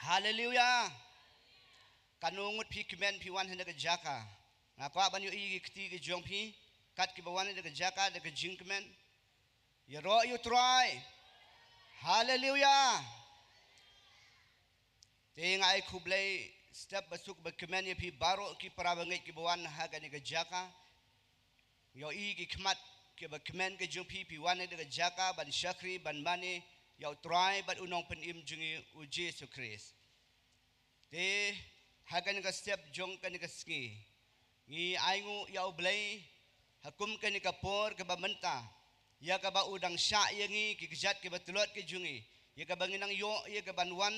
Hallelujah. Kanungut pi kemen pi wan henda ke jaka. Ngakwa ban yu i kti ke jong pi kat ki bawan henda ke jaka de ke jing kemen. Ya ro yu try. Hallelujah. Te ngai kublai step basuk be kemen pi baro ki parabangai ki bawan ha ke ke jaka. Yo i ki kmat ke be kemen ke jong pi wan henda ke jaka ban syakri ban mani yo try ban unong pen im jungi u Jesu Christ. Te hagan ka step jong kan ka ski ngi aingu ya oblay hakum kan ka por ka bamenta ya ka ba udang sya yangi ki gejat ke batulot ke jungi ya ka banginang yo ya ka banwan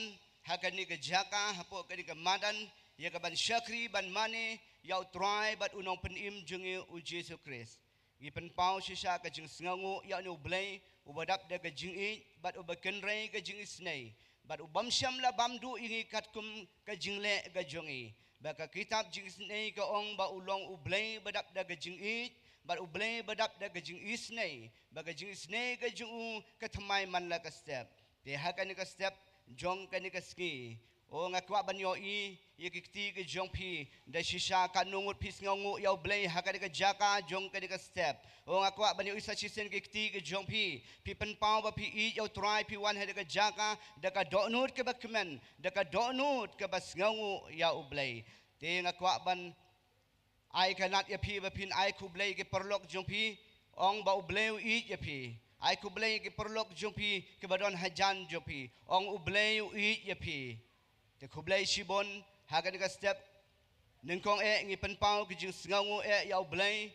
hagan ka jaka hapo kan ka madan ya ka ban syakri ban mane ya try bat unong penim jungi u Jesu Christ ngi pen pau sisa ka jing sngangu ya ni oblay ubadap da ka jingi bat ubakenre ka jingi snai But ubam syam la bamdu ingi katkum ka jingle ka jongi. Baka kitab jing snei ka ong ba ulong ublay badap da ka jing it. But ublay badap da ka jing isnei. Baka jing isnei ka jung ka thamay man la ka step. Te ha ka ni ka step jong ka ni ka ski. O ngakwa banyo i yikikti ka jong pi da shisha ka nungut pis ngongu yaw blay ha ka ni ka jaka jong ka ni ka step. O ngakwa banyo isa chisen kikti ka jong pi penpaw ba pi i yaw try pi wan ha ka jaka da ka donut ka bakmen da ka donut ka bas ngongu yaw blay. Te ngakwa ban ai kanat ya pi ba pin ai ku blay ke perlok jong pi ong ba ublay i ya pi. Ai ku blay ke perlok jong pi ke badon hajan jong pi ong ublay i ya pi. Te kublay shibon hagan ka step ningkong ngi penpaw ki jing sngangu yaw blay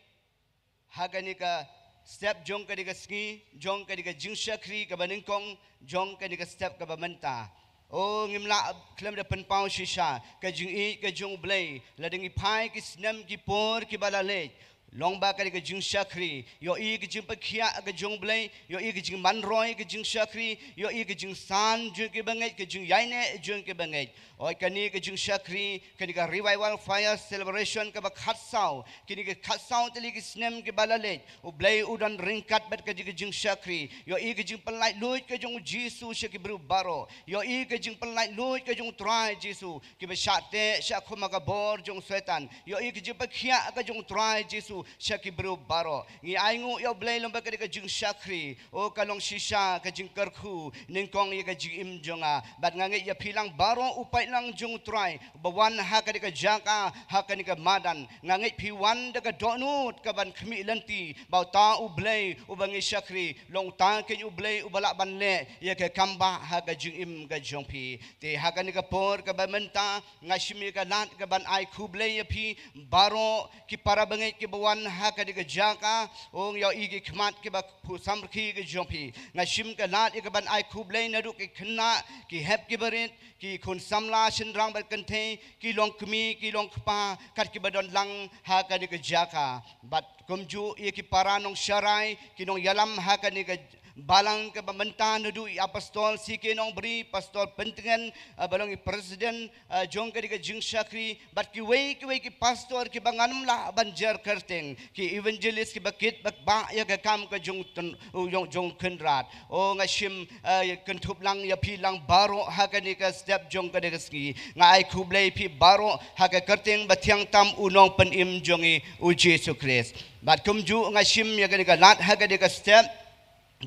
hagan ka step jong ka diga ski jong ka diga jing syakri ka baningkong jong ka diga step ka bamenta o ngimla klem da penpaw shisha ka jing i ka jong blay lading ipai ki snam ki por ki balale long ba ka diga jing syakri yo i ki jing pakhia ka jong blay yo i ki jing manroy ka jing syakri yo i ki jing san jung ki bangai ka jing yaine jung ki bangai oi kani ka jing syakri kani ka revival fire celebration ka ba khatsau kini ka khatsau tali ki snem ki balale u blay udan ringkat bat ka jing syakri yo i ki jing palai luit ka jong jisu she ki bru baro yo i ki jing palai luit ka jong try jisu ki ba shate sha khuma ka bor jong setan yo i ki jing pakhia ka jong try jisu syaki bro baro ngi aingu yo blay lomba ka jing syakri o kalong shisha ka jing karku ningkong ye ka jing imjonga bat ngangi ya pilang baro upai lang jung try bawan ha ka jaka ha ka madan ngangi piwan da ka donut ka ban khmi lanti bau ta u blay u bangi syakri long ta ke u blay u balak ban le ye ka kamba ha ka jing im ka jong pi te ha ka por ka ban menta ngashimi ka lat ka ban ai khu blay ye pi baro ki para bangi ki bawan ha ka diga jaka ong yo igi khmat ke ba pusam ki ke jompi ngashim ka lat ke ban ai khublei na ru ke khna ki hep ki barit ki khun samla shinrang bal kanthe ki long kmi ki long khpa kat ki badon lang ha ka diga jaka bat kumju ye ki paranong syarai ki nong yalam ha ka diga balang ke pemerintahan du apostol sike nong beri pastor pentingan balong presiden jong ke jing syakri bat ki wei ki pastor ki banganum lah banjar kerteng ki evangelist ki bakit ba ya ke kam ke jong kendrat o ngashim kentup lang ya pi lang baro ha ke ni ke step jong ke ski ngai kublei pi baro ha ke kerteng batiang tam unong penim jongi u Jesu Christ bat kumju ngashim ya ke lat ha ke step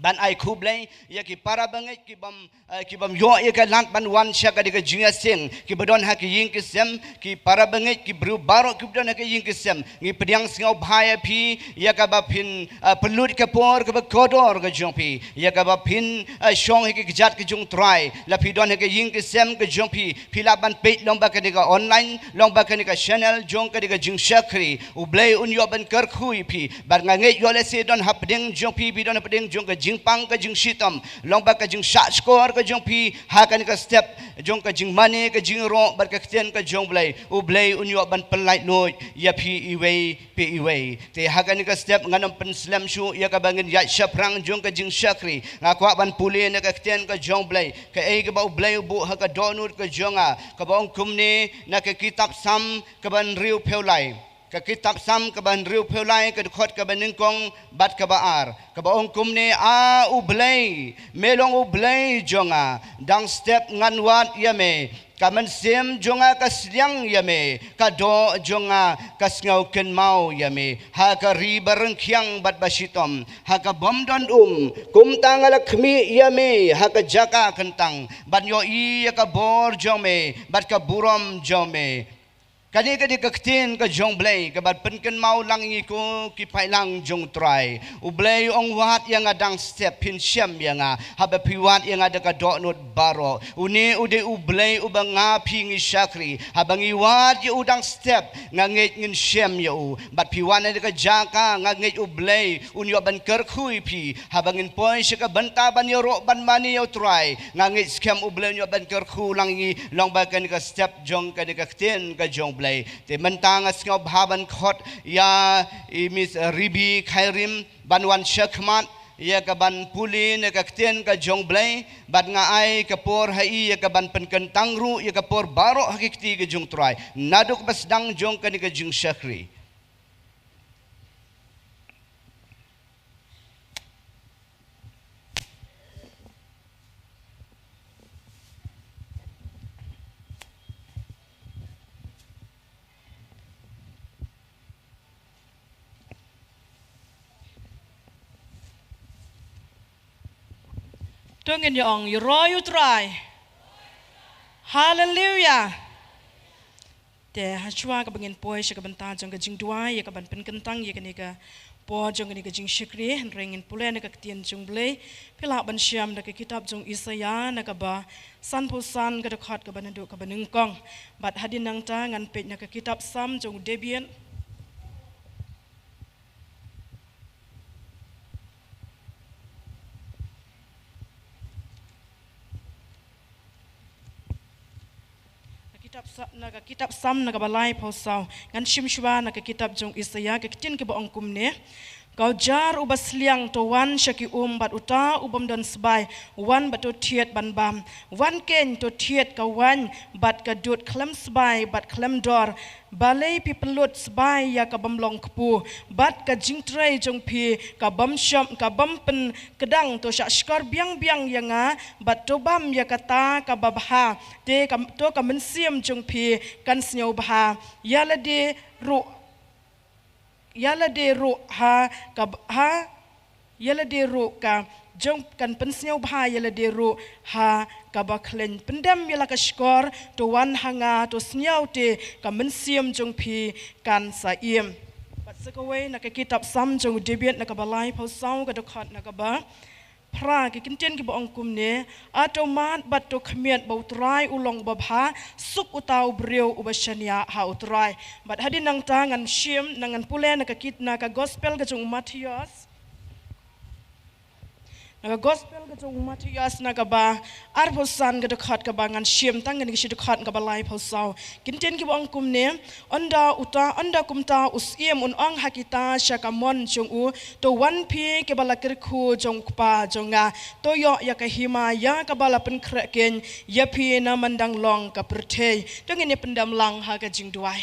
ban ai khublai ya ki para bangai ki bam yo ya ka lant ban wan sha ka de jinga sing ki badon ha ki ying ki sem ki para bangai ki bru baro ki badon ha ki ying ki sem ngi pediang singau bhaya phi ya ka ba phin pelut ka por ka ba kodor ka jong phi ya ka ba phin shong ki jat ki jong try la phi don ha ki ying ki sem ka jong phi la ban pe long ba ka de online long ba ka ni ka channel jong ka de jing shakri u blai un yo ban kar khui phi ban ngai yo le se don ha peding jong phi bi don ha peding jong ka jing pang ka jing shitam long ba ka jing sha score ka jong pi ha ka ni ka step jong ka jing mane ka jing ro bar ka kten ka jong blai u blai unyo ban pelai noi ya pi iwei pi iwei te ha ka ni ka step nganam pen slam shu ya ka bangin ya shaprang jong ka jing shakri ngakwa ban puli na ka kten ka jong blai ka ei ka ba u blai bu ha ka donut ka jonga ka ba ong kumni na ka kitab sam ka ban riu pheulai ke kitab sam ke ban riu pelai ke khot ke ban ningkong bat ke baar ke ba ong kum ne a ublei melong ublei jonga dang step ngan wat yame kamen sim jonga kasliang yame kado jonga kasngau ken mau yame ha ka ri barengkyang bat basitom ha ka bomdon kum tangala khmi yame ha ka jaka kentang ban yo I ka bor jome bat ka burom jome kadi kaktin ka jong blay ka bad penken mau lang ko ki pai lang jong try u blay ong wat yang adang step pin syam yang habe piwat yang ada ka dok not baro uni ude u blay u banga pingi syakri habangi wat yu udang step ngangit ngin syam yu bad piwan ada ka jaka ngangit u blay un yo ban kerkhui pi habangin poi syaka banta ban yo ro ban mani yo try ngangit scam u blay yo ban kerkhu lang long bakan ka step jong ka kaktin ka jong te mentang asngau bhaban khot ya Miss Ribi Khairim banwan syakmat ya ka ban pulin ya ka kten ka jong blai bat nga ai ka por hai ya ka ban penken tangru ya ka por baro hakikti ka jong trai naduk basdang jong ka ni ka jong syakri Tungin yong you roy you try. Hallelujah. Te hachwa ka bangin poy siya ka banta jong ka jingduwai ya ka ban penkentang ya ka ni ka po jong ka ni ka jing syakri rengin pula na ka ktian jong blay pila ban syam na ka kitab jong Isaya na ka ba san pusan ka dakhat ka banadu ka banungkong bat hadin nang ta ngan pet na ka kitab sam jong Debian kitab sam na balai pausau ngan shimshwa na kitab jong Isaya ka kitin ke baong kumne kau jar ubasliang to wan syaki bat uta ubam don sbai wan bat to tiet ban bam wan ken to tiet ka wan bat ka dut klem sbai bat klem dor balai pi pelut sbai ya ka bamlong kepu bat ka jingtrai jong pi ka bam syam ka bam pen kedang to syak skor biang biang yanga bat to bam ya kata ka babha te ka to ka mensiam jong pi kan snyau bha yala de ru yala de ru ha ka ha yala de ru ka jong kan pensnyau bha yala de ru ha ka ba klen pendam yala ka skor to wan hanga to snyau te ka mensiam jong pi kan sa iem bat sakawai na ka kitab sam jong Debian na ka balai pausau ka dokhat na ka ba pra ki kinten ki baong kumne ato mat bat to khmiat bau trai ulong babha sup utau breu ubashania ha utrai bat hadin nang tangan shim nangan pule na ka kitna ka gospel ka jong Matthias na gospel ka jong Matthias na ka ba arbosan ka dokhat ka ba ngan shim tangan ki dokhat ka ba lai pausau kinten ki baong kumne onda kumta usiem un ong hakita syakamon jong u to wan pi ke bala kirku jong pa jonga to yo ya ka hima ya ka bala pen kraken ya pi na mandang long ka pertei to ngene pendam lang ha ka jingduai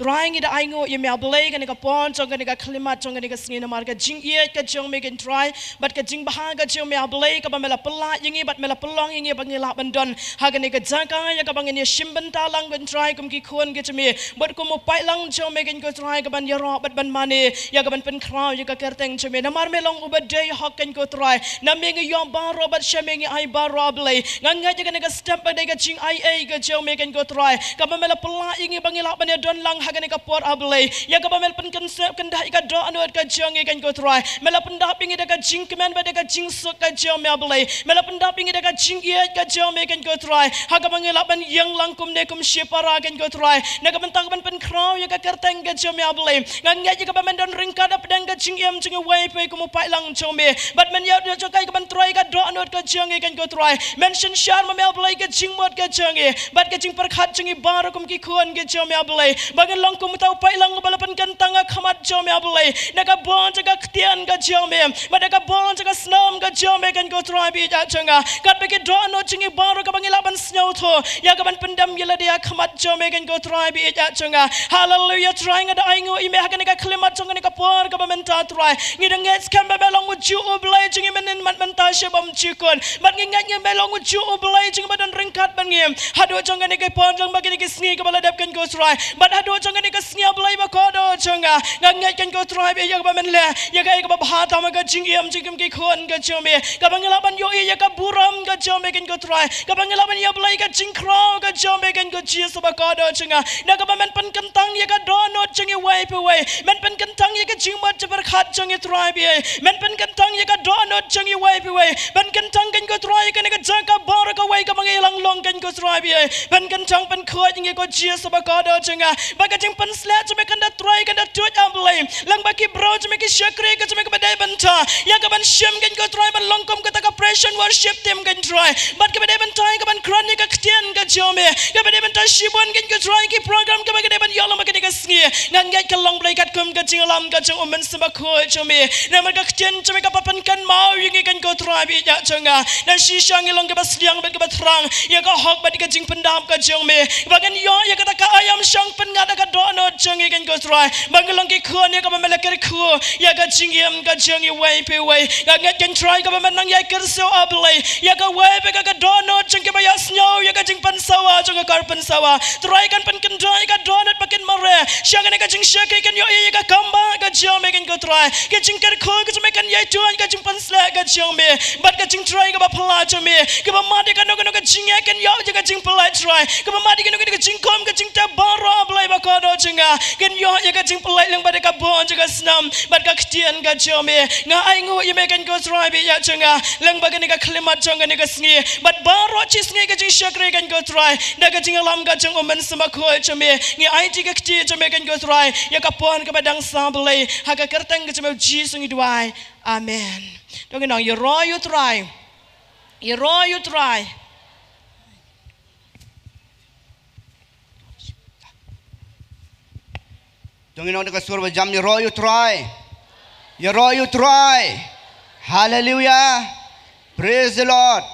trying ida aingo ye me ablay ka ni ka pon jong ka ni ka klimat jong ka ni ka sngina mar ka jing ye ka jong me can try but ka jing baha ka jong me ablay ka ba mela pela yingi bat mela pelong yingi bangila bandon ha ka ni ka jaka ya ka bangini shimben talang ben try kum ki khon ke chme but kum pai lang jong me can ko try ka ban yaro bat ban mane ya ka ban pen kraw ya ka kerteng chme na mar me long ubade hok kan ko try na me ngi yom ba ro bat sheme ngi ai ba ro ablay nganga ja ka ni ka step ba de ka jing ai ai ka jong me can ko try ka ba mela pela yingi bangila ban don lang hagani ka por ablay ya ka bamel pen konsep kan dah ka do anot ka jong kan ko try mela pen dah pingi ka jing kemen ba ka jing sok ka jong me ablay mela pen dah pingi ka jing ye ka jong me kan ko try ha ka bangela ban yang lang kum ne kum shepara kan ko try na ka bentang ban pen kraw ya ka kerteng ka jong me ablay ngan ya ka bamen don ring ka da pedang ka jing em jing wai pe kum pai lang jong me bat men ya do ka ban try ka do anot ka jong kan ko try mention shar me ablay ka jing mod ka jong bat ka jing perkhat jing bar kum ki khon ka jong me ablay Bagan lang kumutaw pa ilang balapan kantang kamat jome ablay. Nakabon jaga ktian ga jome. Madakabon jaga snam ga jome kan go tribe ja changa. Kat bagi do no chingi baro ka bangilaban snow to. Ya ka ban pendam yela dia kamat jome kan go tribe ja changa. Hallelujah trying ada aingo ime hakan ka klimat changa ka por ka bamenta try. Ngidang ngets kan babelong uju oblay chingi menen mat menta shebam chikon. Mat ngingat ngi belong uju oblay chingi badan ringkat ban ngem. Hadu changa ni ka pon jang bagi ni ka sngi ka baladap kan go try. But hadu changa ni ka sngi oblay ba ko do changa. Ngat kan go try be ya ka bamen le. Ya ka ba bahata ma ka chingi am chingim ki khon ka chome. Ka bangilaban yo ya ka buram ka chome kan go try. Ka bangilaban ya oblay ka chingkro ka chome kan go chi sa ba ko do changa. Na ka bamen pan kantang ya ka do no chingi wipe away. Men pan kantang ya ka chingmat jabar khat changi try be. Men pan kantang ya ka do no chingi wipe away. Ben kantang kan go try kan ka jaka bar ka way ka mangilang long kan go try be. Ben kantang pan khoi ngi ko chi sa ba ko do changa. Ba ka ching pan slat chme kan da try kan da tuat amblay. Lang ba ki bro chme ki shakri ka chme ka badai banta. Ya ka ban shem kan go try ban long kom ka ta ka pressure worship them kan try. But ka badai banta ka ban chronic ka ktian ka jome. Ka badai banta shibon kan go try ki program ka badai ban yalam ka ka sngi. Ngan gai ka long play kat kum ka ching lam ka chung omen sa ba khoi chme. Na ma ka ktian chme ka papan kan mau yingi kan go try bi ja changa. Na shisha ngi long ka bas liang ban ka batrang. Ya ka hok ba ka jing pendam ka chung me. Ba kan yo ya ka ta ka ayam shang pen nga ka do no changi kan go try. Ba ka long ki khon ya ka ba mele ker khu. Ya ka ching yam ka chung yi way pe way. Ka ngat kan try ka ba man nang ya ker so ablay. Ya ka way pe ka do no chung ka ba ya snow ya ka jing pan sawa chung ka kar pan sawa. Try kan pan kan try ka do not pakin mare. Shang ka jing shake kan yo ya ka kamba ka jom kan go try. Ka jing ker khu ka chme kan ya tuan ka jing pan sla ka jom me. But ka jing try ka ba pala chme. Ka ba ma de ka no ka jing ya kan yo ya ka jing pala try. Ka ba ma de ka no ka jing kom ka jing ta baro ablay ba ko do chinga. Kan yo ya ka jing pala lang ba de ka bon ja ka snam. But ka ktian ka jom me. Nga ai ngu ya me kan go try be ya chinga. Lang ba ka ni ka klimat changa ni ka sngi. But baro chi sngi ka jing shakri kan go try. Da ka jing lam ka jing omen sama khoi chme. Ngi ai ji ka kti chme kan go try. Ya ka pon ka ba dang samblay. Ha ka kertang ka chme Jesus jingduwai. Amen. Dong nong you ro you try. You ro you try. Dong inong ka surba jam you ro you try. You ro you try. Hallelujah. Praise the Lord.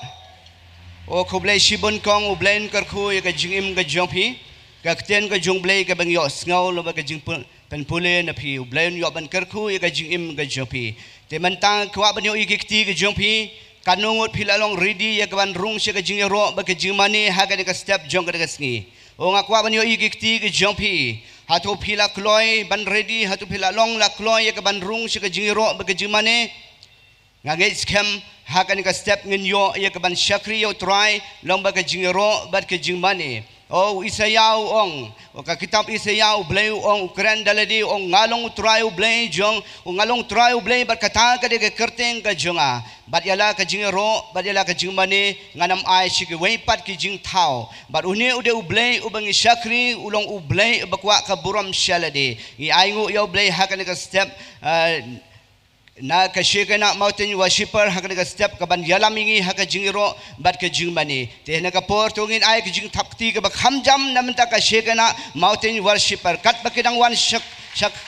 O kublay shibon kong ublain karku ya ka jingim ka jompi. Ka kten ka jongblay ka bang yo sngaw lo ba ka jing pen pule na pi ublain yo ban karku ya ka jingim ka jompi. Te mantang kwa ban yo ikikti ka jompi. Kanungot pilalong ready ya ka ban rung siya ka jing ro ba ka jing mani ha ka ka step jong ka sngi. O nga kwa ban yo ikikti ka jompi. Hatu pila kloy ban ready hatu pila long la kloy ya ka ban rung siya ka jing ro ba ka jing mani. Nga ngait skem hakan ka step ngin yo ya ka ban shakri yo try long ba ka jing ro ba ka jing mani. O isayaw ong o ka kitab isayaw blay ong ukran daladi ong ngalong try blay jong o ngalong try blay ba ka ta ka de ka kerteng ka jonga bat yala ka jing ro bat yala ka jing mani nganam ai shi ke wei pat ki jing thao bat uni ude ublay ubang shakri ulong ublay bakwa ka buram shaladi I ai ngu yo blay hakan ka step na ka shekana mountain worshiper hakana ka step ka ban yalamingi haka jingiro bat ka jingmani te na ka por tungin ai ka jing thapti ka bakham jam namta ka shekana mountain worshiper kat bakidang wan shak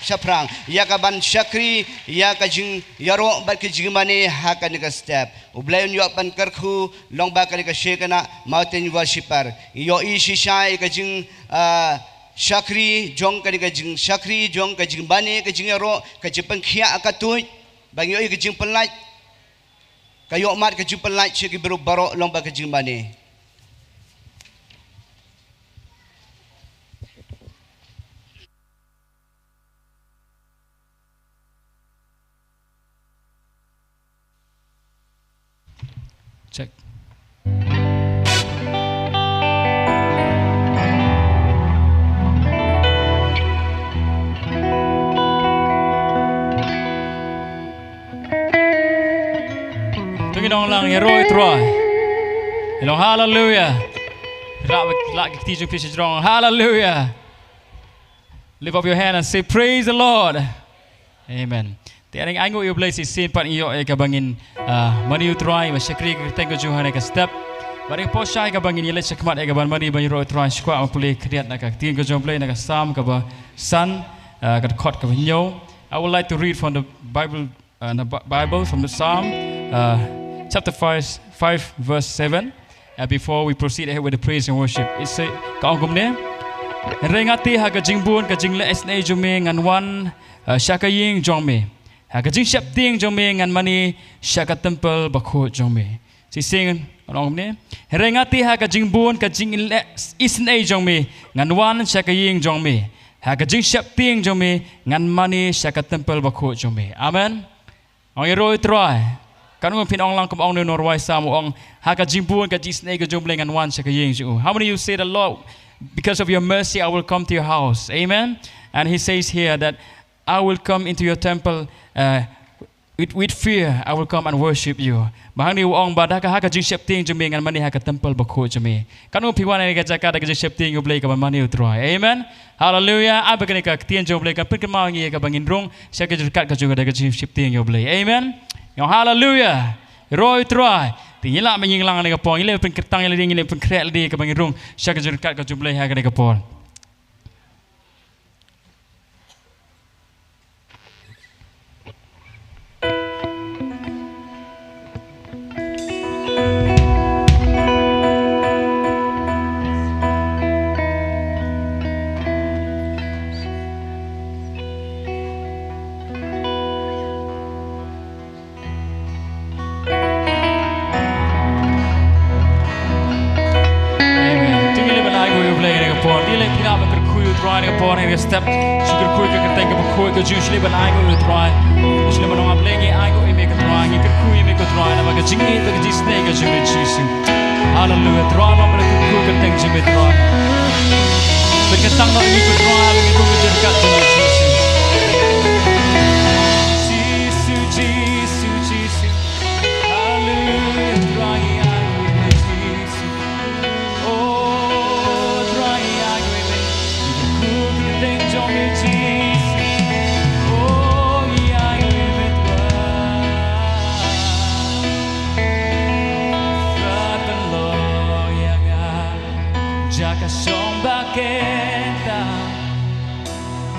shaprang ya ka ban shakri ya ka jing yaro bat ka jingmani hakana ka step ublayon yo ban karkhu long ba ka shekana mountain worshiper yo ishishai ka jing shakri jong ka jing shakri jong ka jingbani ka jing yaro ka jipang khia akatuj bang yo ka jing pelaj kayo mat ka jing pelaj che ki bero baro long ba ka jing mani check Dong lang hero troy. Hello hallelujah. Like teaching fish strong. Hallelujah. Lift up your hand and say praise the Lord. Amen. Tiaring ango yo bless sin pan iyo e kabangin mani troy ma shakri thank you Johan ka step. Bari po siya ka bangin yele sakmat e gaban mari bang ro try squat ang play kriat na ka tin ko jom play na ka sam ka ba san ka khot ka nyo. I would like to read from the Bible from the Psalm chapter 5 verse 7 before we proceed ahead with the praise and worship. It say ka ong ne rengati ha ka jingbun ka jingle sna jome ngan wan shakaying jome ha ka jing shap ting jome ngan mani shaka temple bakho jome. Si sing ong ne rengati ha ka jingbun ka jingle isna jome ngan wan shakaying jome ha ka jing shap ting jome ngan mani shaka temple bakho jome. Amen. Ong roi try kan ngom pin ong lang kom ong no norway sam ong ha ka jingbun ka jisna ka jomle ngan wan shakaying ju. How many of you say the Lord, because of your mercy I will come to your house? Amen. And he says here that I will come into your temple with fear. I will come and worship you. Bahang ni ong bada ka ha ka jing shap ting jome ngan mani ha ka temple bakho jome. Kan ngom piwan ni ka jaka ka jing shap ting ublay ka mani utroy. Amen. Hallelujah. Apa kini ka tien jomle ka pin mau ngi ka bangin rong sya ka kat ka juga ka jing shap ting ublay. Amen. Yang hallelujah. Roy try. Tingila manying lang ni ka pon ile pin kertang ile ding ile pin krek di ka bangin rong sya ka kat ka jumlay ha ka ni ka pon. Step sugar quick ka think of quick ka usually when I go to try usually when I'm playing I go make a try you can quick make a try na mag jingi ka ji snake ka jimi chisu hallelujah try ma mag quick ka think jimi try because tang na you could try you go to ka jimi chisu chisu hallelujah try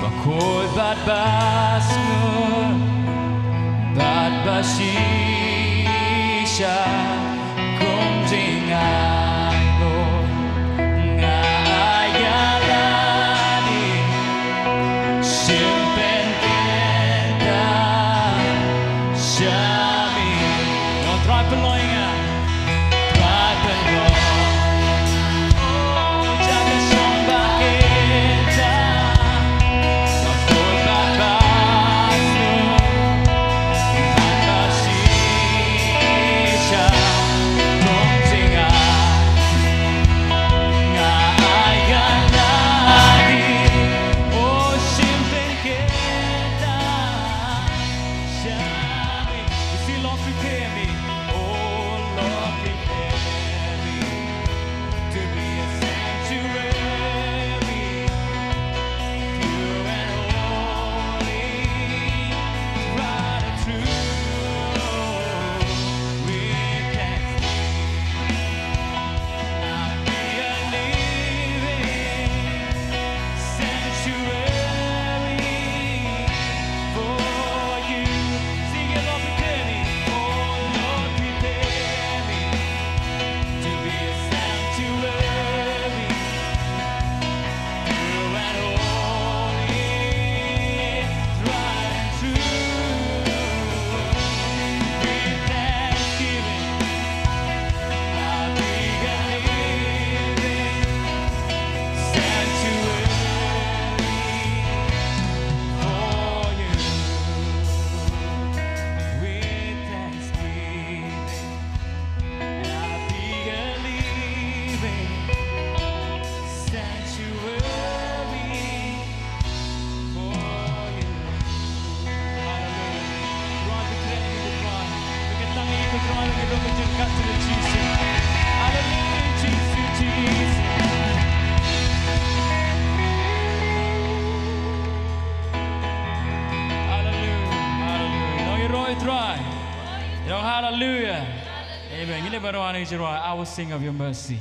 Bakoi bat basnur bat basisha kum jingai go ngayalani simpen kenta shami no try peloinga try peloinga Amen. Ngile barwa ni jirwa. I will sing of your mercy.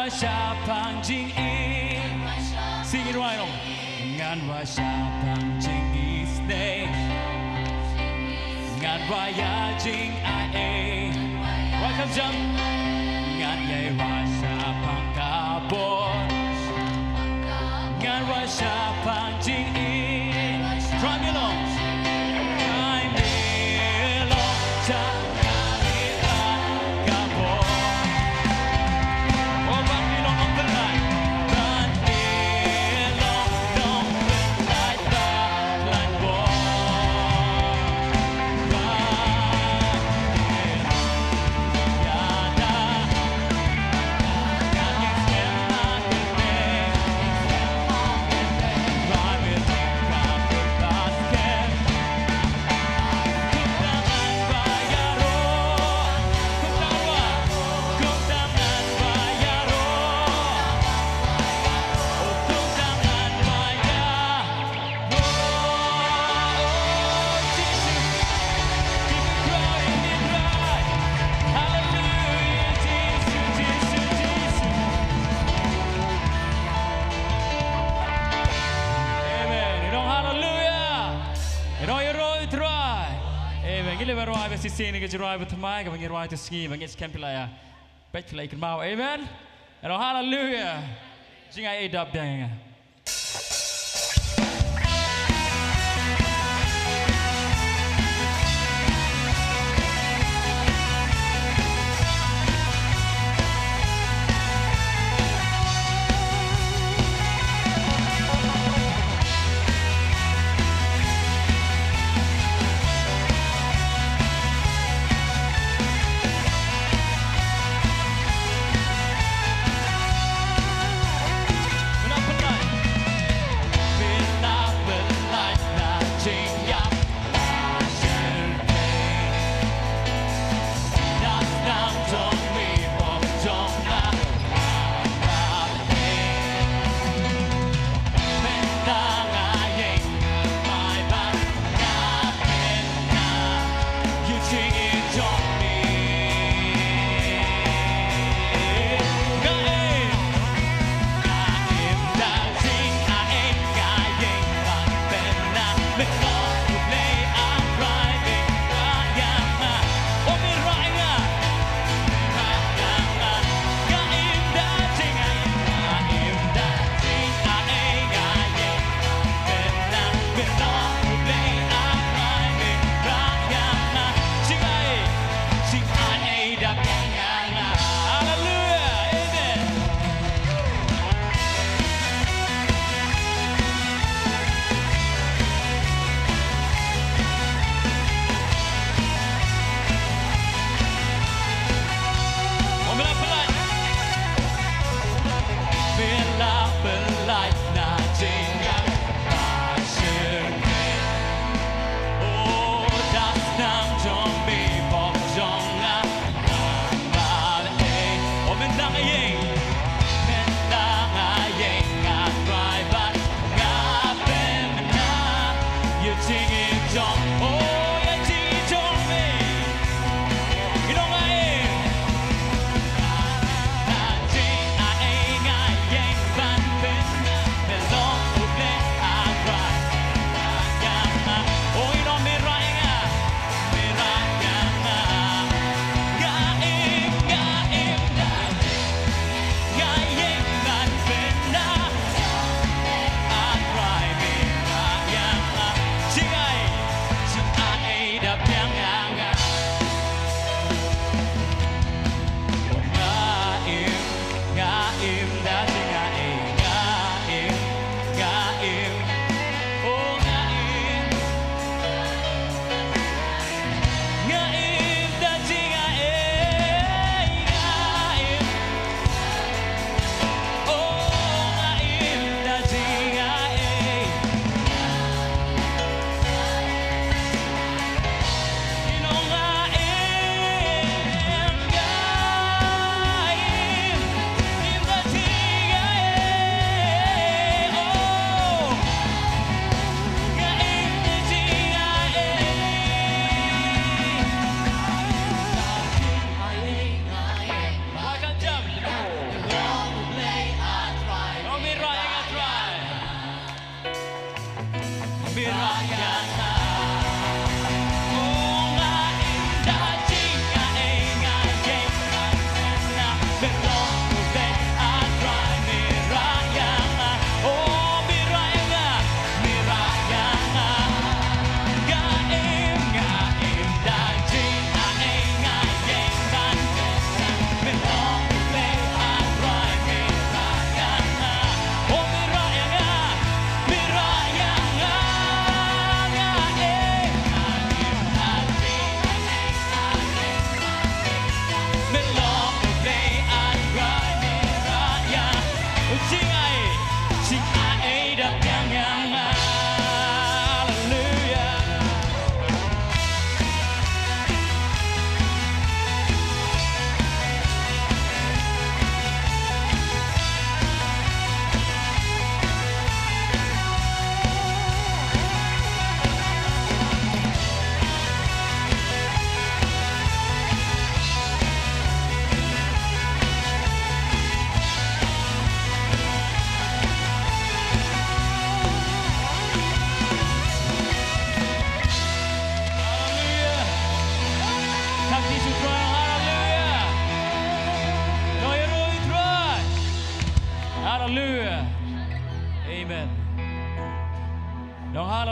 wa sha pang jing e. Sing it right on. Ngan wa sha pang jing is day. Ngan wa ya jing I a. Welcome jump. Ngan ye wa sha pang ka bon. Ngan wa sha pang jing e. Try me along. Try me along. Cha ka mi la ka bon. Oh, but me long on the line. Run me long, long like that, like bon. Gila baru habis sini ke jerai bertemai, ke bangir wai tu ski, bangir sekian pilaya, baik pilai ikan mau, amen. Hallelujah. Jangan edap dia. Kenapa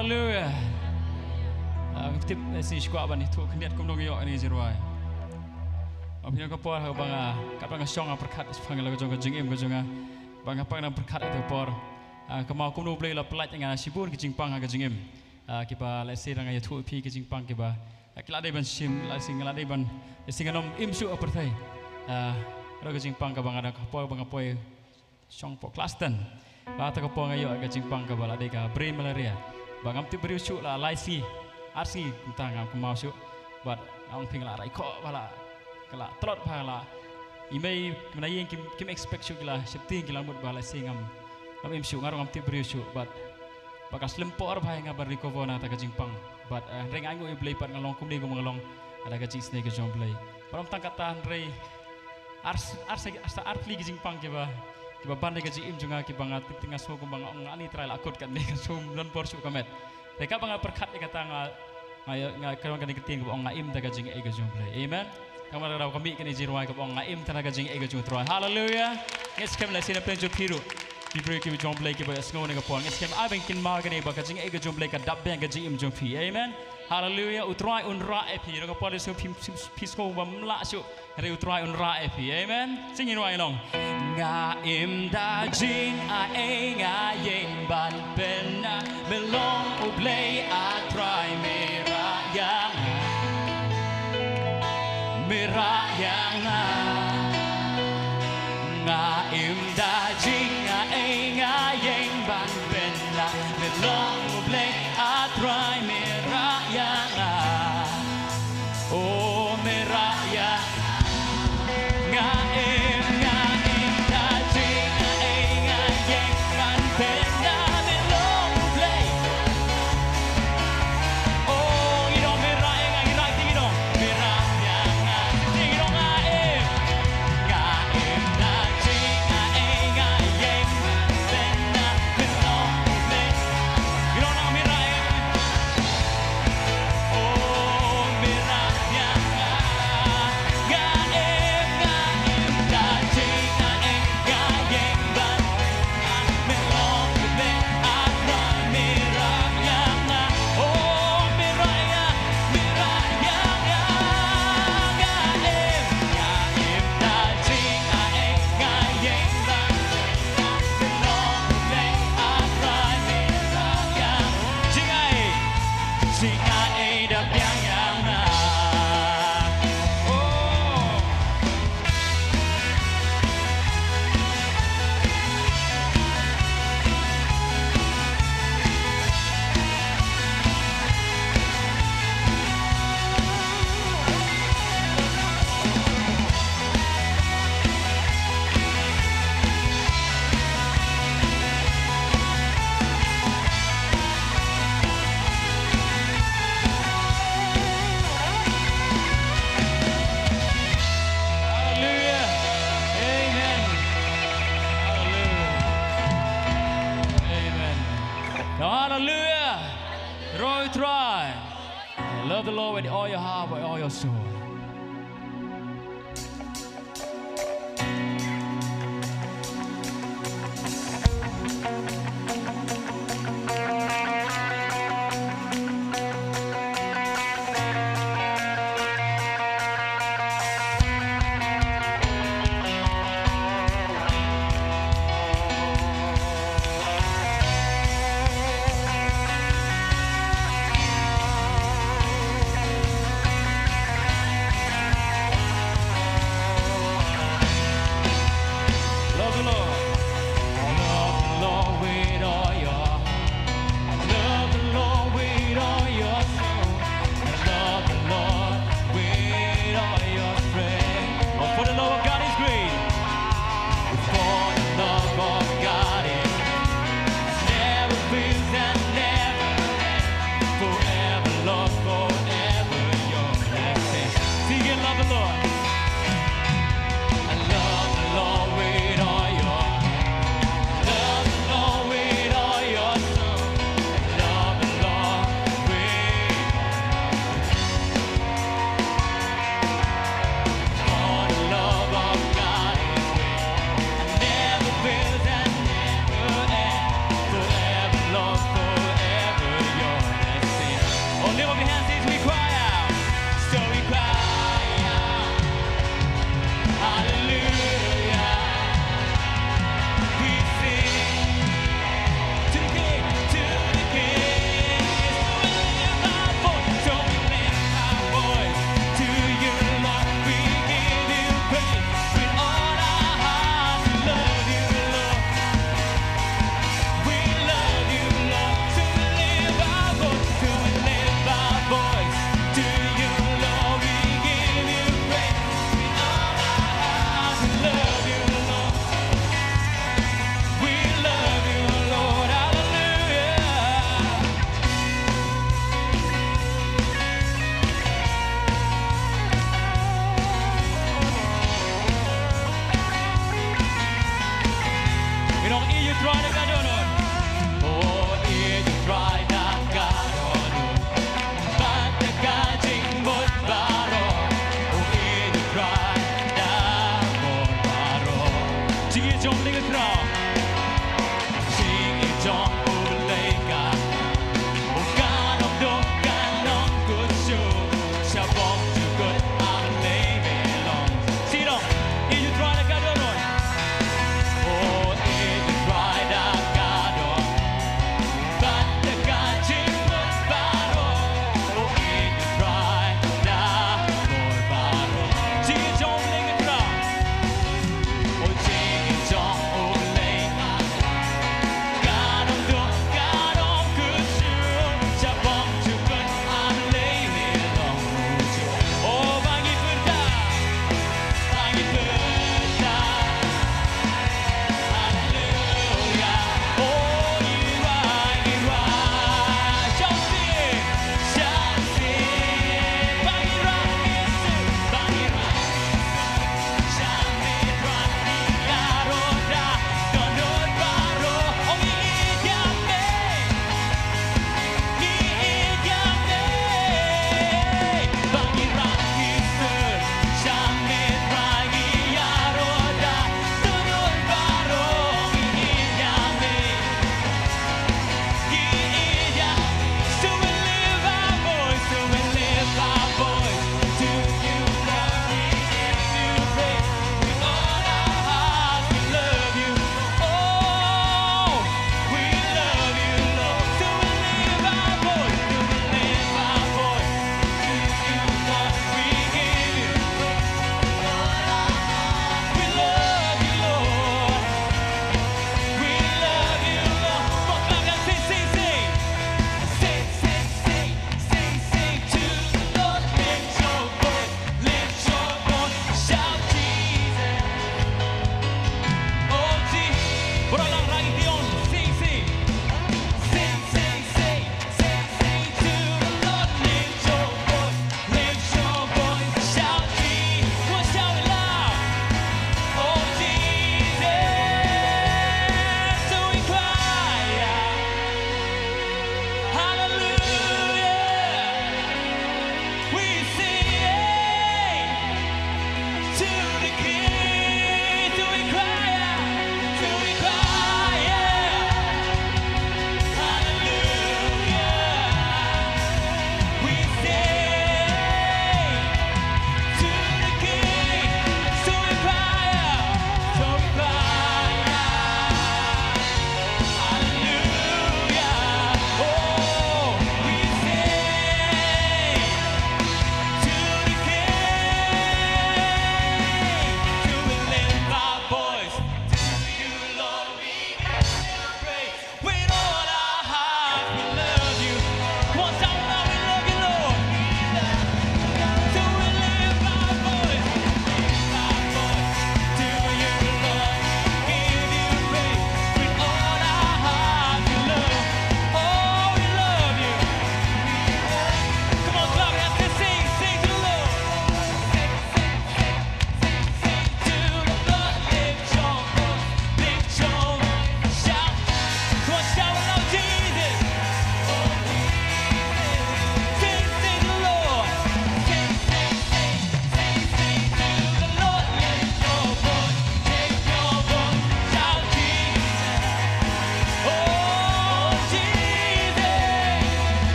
Hallelujah. Tip si squad ban itu keniat kum dong yo ni jirwai. Apin ko por ha banga kapang song perkat phang la jong jing im ko jonga banga pang na perkat itu por kemau kum do play la pelat nga sibur ki jingpang ha jing im kiba la si rang ya thu pi ki jingpang kiba kila dai ban sim la sing la dai ban singanom im su apertai ra ki jingpang ka banga ka por banga poi song po klasten la ta ko po ngayo ka jingpang ka bala dai ka brain malaria bangam ti beri su la lai si arsi tentang aku mau syuk, but orang ping la rai kok bala, kala trot bala, imei mana yang kim expect syuk lah, septing kila mud bala singam, kami syuk ngarong am tibri syuk, but bakas lempor bahaya ngabar recover na tak jingpang, but reng angu play pat ngalong kum ni kum ngalong ada ka jing snake jong play, barom tangkatan rei ars li jingpang kiba bandai ka jing im junga kiba ngat tengah so kum bang ngani try lakut kan ni sum non por syuk kamet. Mereka bangga perkat di kata kalau kami keting kebong ngaim tak jing ego jong play, amen. Kamu ada kami kini jirwai kebong ngaim tak jing ego jong terus, hallelujah. Nges kem lah sini penjur piru, piru kami jong play kebaya snow ni kebong. Nges kem abang kin mau kini baka jing ego jong play kadap yang jing im jong pi, amen. Hallelujah. Utrai unra epi, raka pada so pisco bamla so, hari utrai unra epi, amen. Singin wai long. Ngaim da jing ngayeng ban pena belong ublay atrai merayang ngaim da jing ngayeng ban pena belong ublay atrai merayang oh merayang ngaim Love the Lord with all your heart, with all your soul.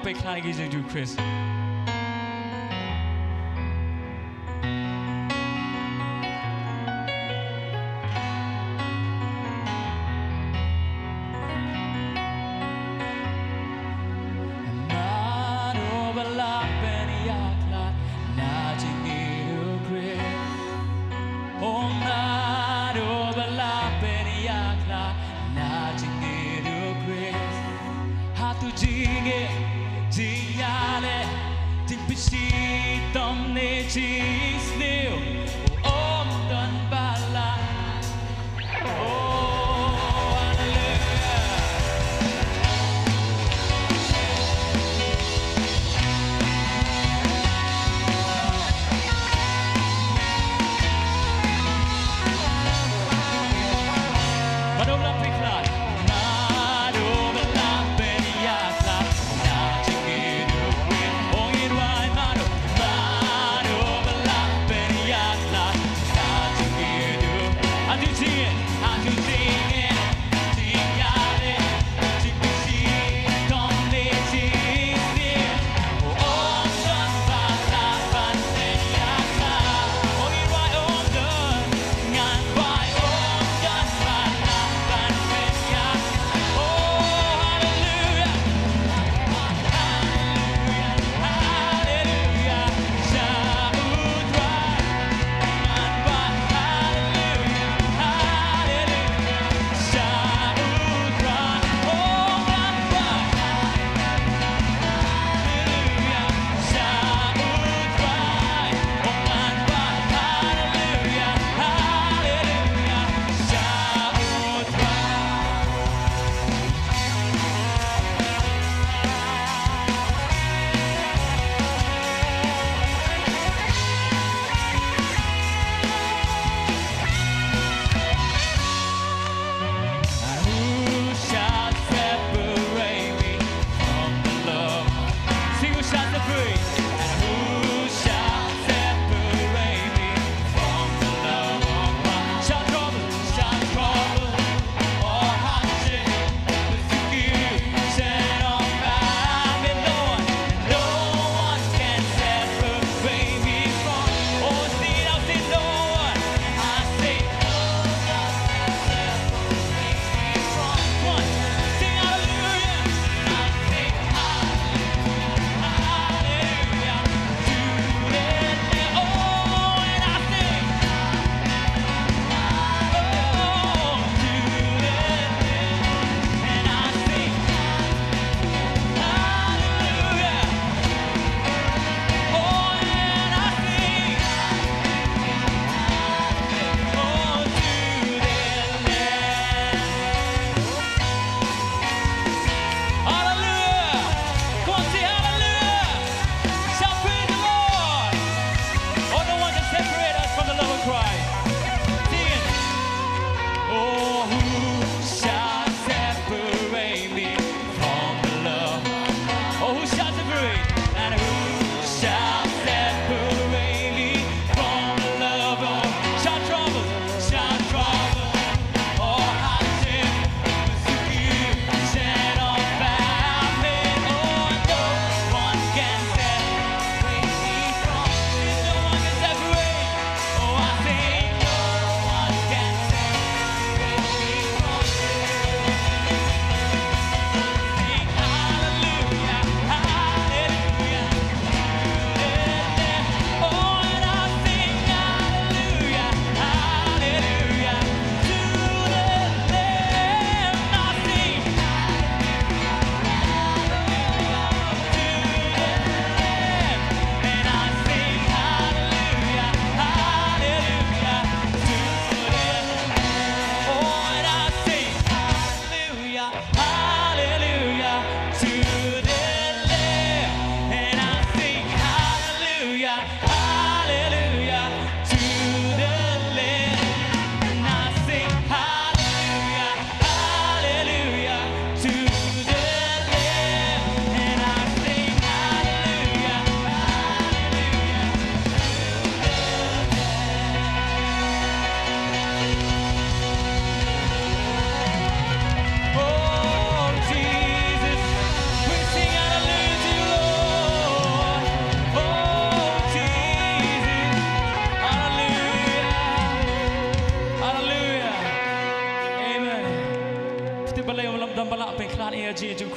big kind of do Chris.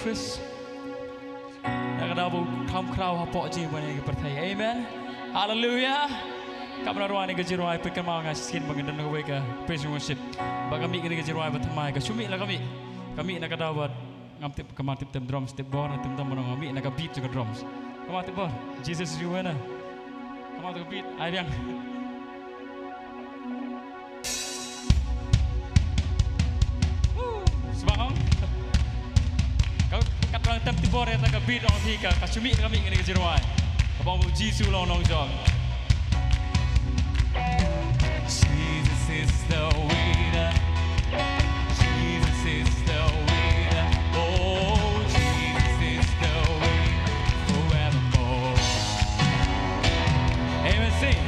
Chris. Amen. Hallelujah. Kamerawan ni gajirai pekan mau ngasih mengendan mereka praise and worship. Kami ini gajirai bertemai ke sumi lah kami nak dapat ngamtip kematip tem drums tip bor tem tem menang kami nak beat juga drums. Kematip bor Jesus you mana? Kematip beat ayang. Sebab kau kat orang tem tip bor nak beat orang tiga kasumi kami ini gajirai. Abang Jesus long jog. Jesus is the winner. Jesus is the winner. Oh, Jesus is the winner forevermore. Amen. Sing.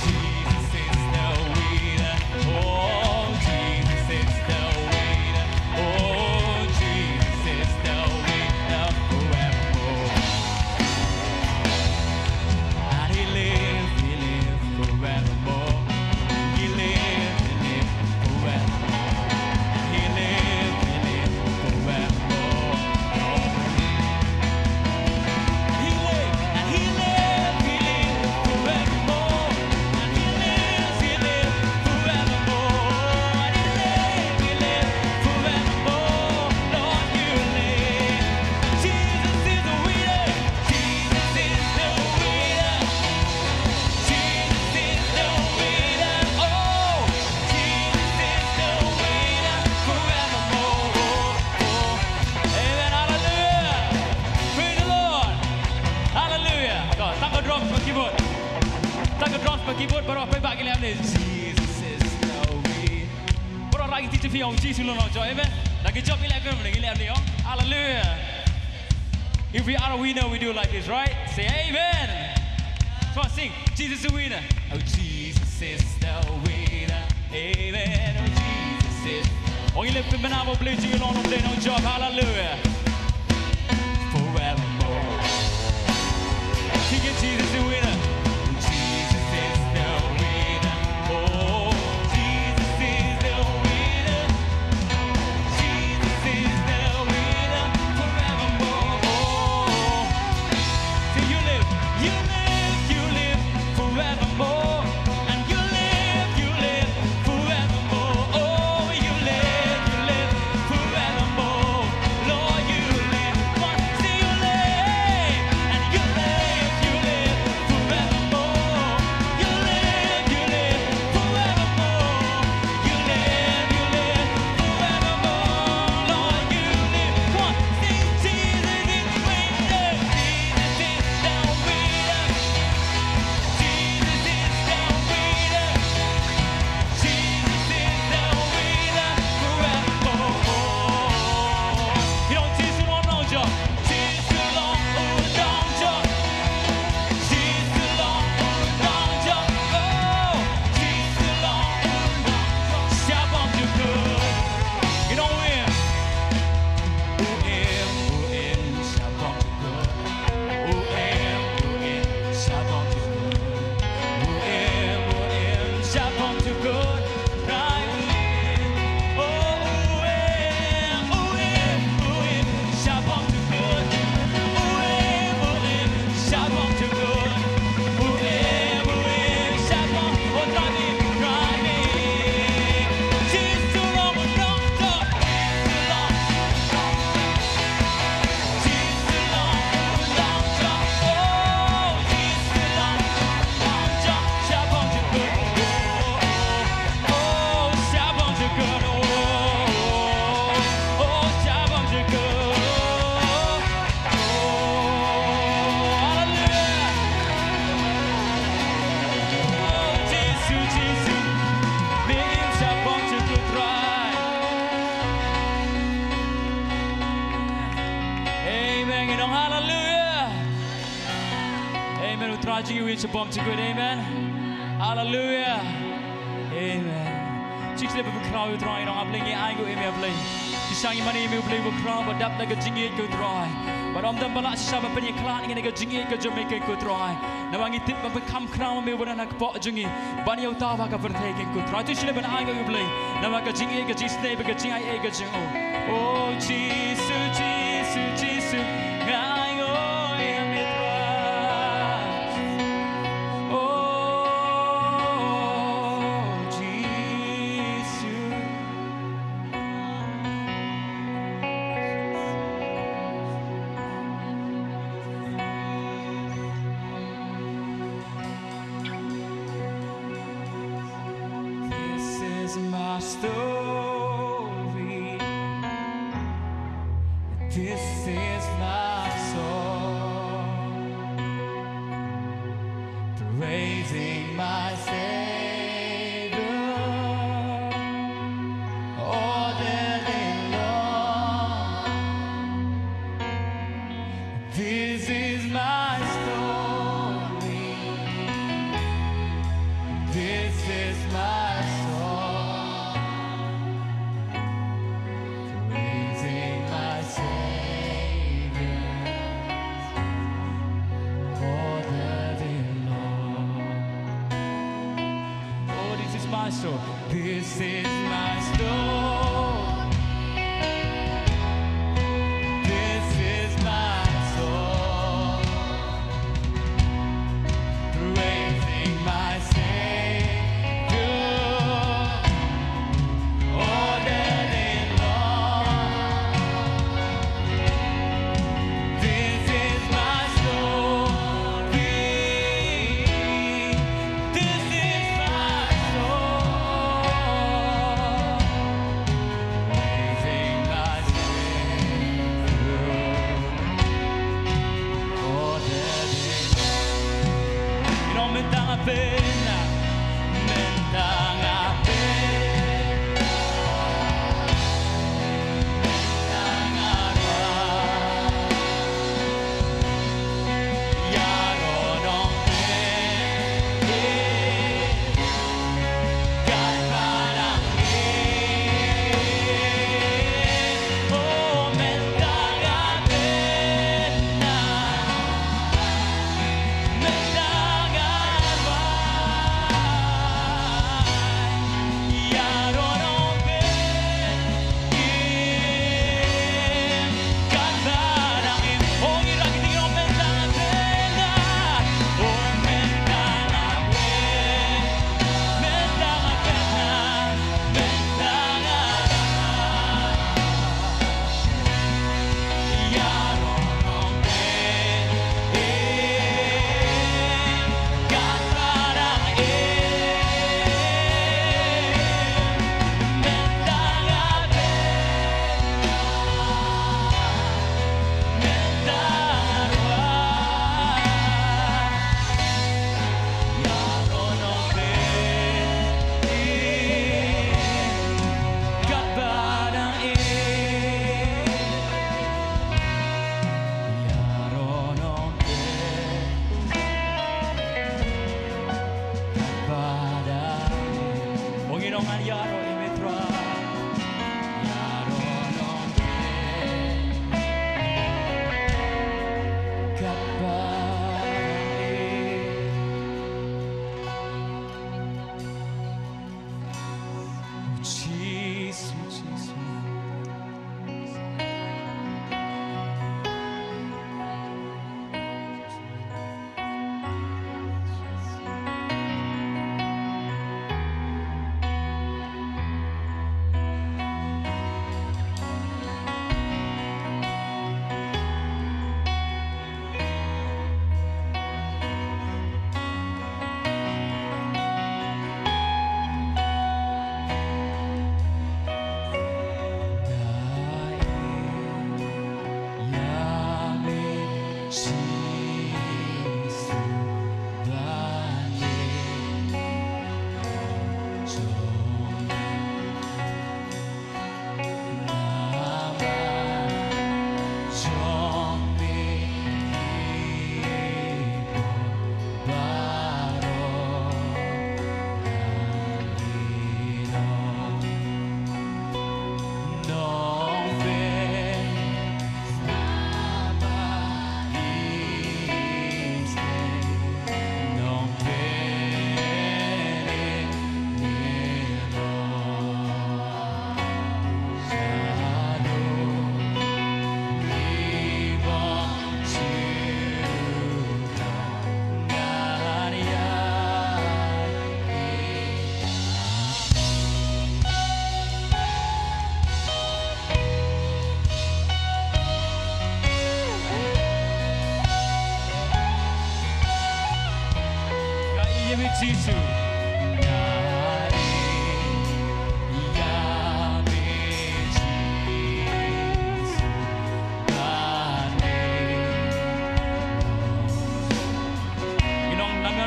Jesus is the winner. Oh, Jesus. to be on Jesus Lord joy. Amen. Like a job like hallelujah. If we are a winner, we do like this, right? Say amen. Come on, sing. Jesus is the winner. Oh, Jesus is the winner. Amen. Oh, Jesus is. Oh, you lift him and I'm obliging you on play no job. Hallelujah. Forevermore. Sing it, Jesus is the winner. Jesus is the winner. Oh, Jesus is the winner. Jesus is the winner. Forevermore. Oh. So you live forevermore. And you live forevermore. Oh, you live forevermore. Lord, you live. Come on, say you live. And you live forevermore. You live forevermore. You live forevermore. Lord, you live. Come on, sing Jesus is the winner. Jesus is the winner. Jesus is the winner. Jesus is the winner forevermore. You know, Jesus long job. Jesus long job. Jesus long job. Oh, Jesus long job. I'm too good. You know him. Shabbat too good. Shabbat too good. Shabbat too good. Right. Oh, Shabbat too good. Shabbat too good. Shabbat. Oh, drive me. Jesus long job. Jesus long. Jesus long job. Oh, Jesus long job. Shabbat too good. Oh, Shabbat too good. Oh, Shabbat too good. Oh, hallelujah. Oh, Jesus. Make him Shabbat too good, right? Amen. You know, hallelujah. Amen. We try to you in Shabbat too good. Amen. Hallelujah. Amen. Chicks live with crowd you try, you know, I'm playing I go in me play. Shang money me play with crowd, but that like a jingy go try. But I'm the balance shaba penny clan in a jingy go Jamaica go try. Now I tip up come crown me with an akpot jingy. Bunny Ottawa for taking good try to slip an I go play. Now I got jingy go G snake go jingy go jingo. Oh Jesus, Jesus, Jesus. I go in me try. Oh Jesus. This is my story. This is my song, praising my Savior all day long. This is my story. This is my song, praising my Savior all day long. Oh, this is my story. This is my story. This is my song, praising my Savior all day long. This is my story. This is my song,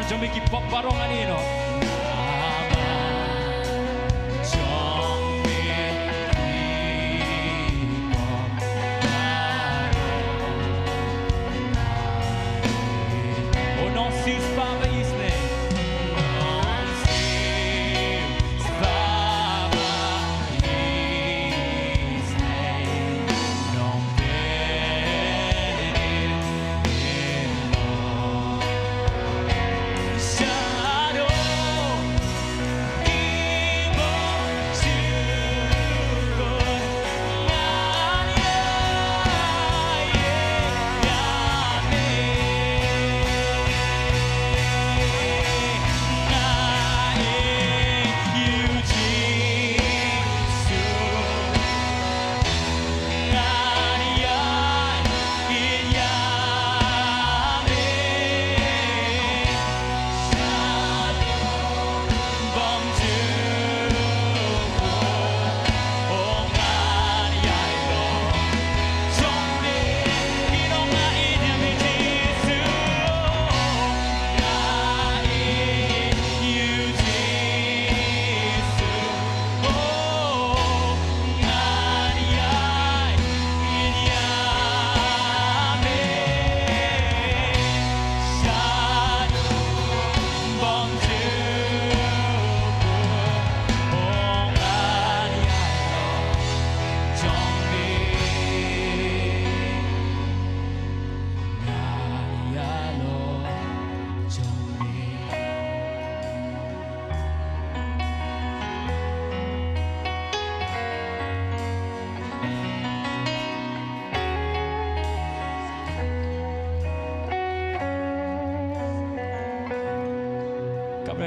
Jom iki pop barongan ini no.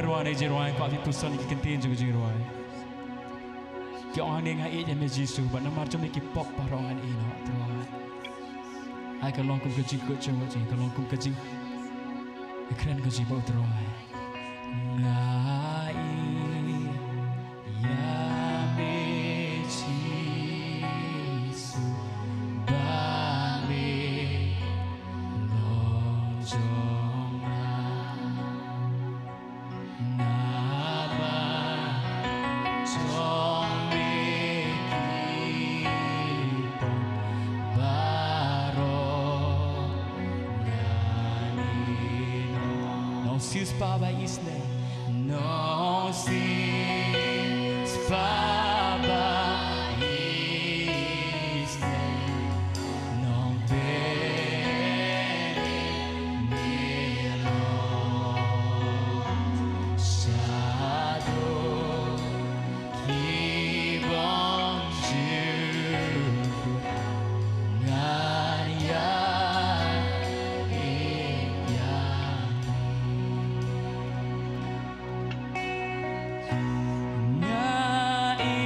Ruang jiruai kau di pusan di kentin juga jiruai. Kau orang ni ngai je mejisu, but nama macam ni pop barongan ini terus. Ai kalau kau kerja kau cuma je, kalau kau kerja, keren kerja bau terus. Ngai ya mejisu bami lonjong. Sis Baba isne, no sis Baba isne, no bene nilo shado kibonju ngaya. Ngai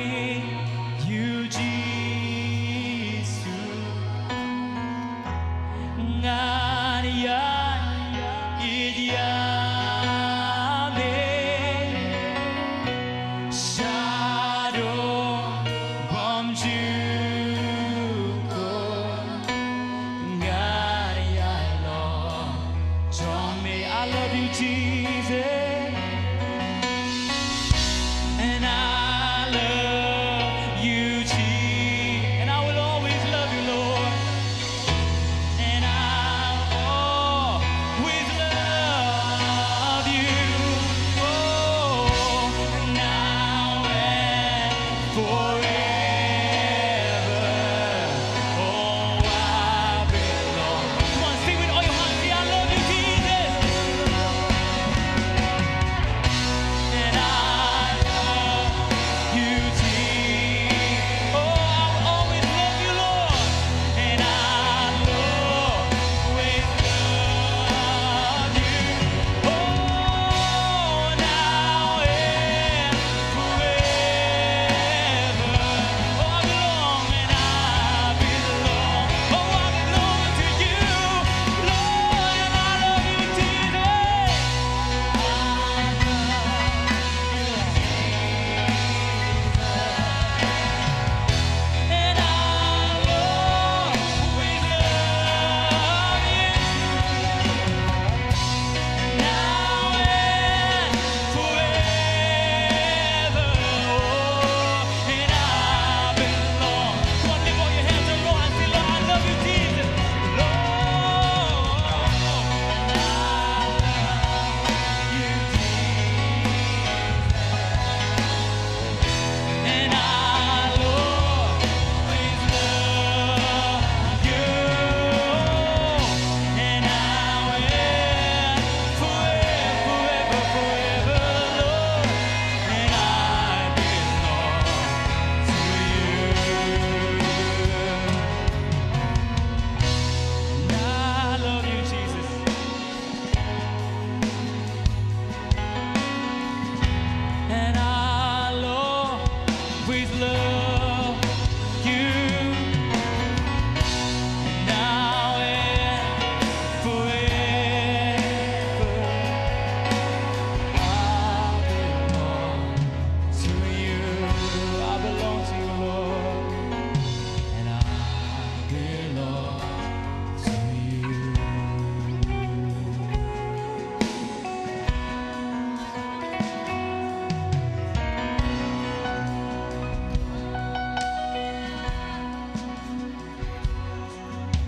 with love you. Now and forever, I belong to you. I belong to you, Lord, and I belong to you.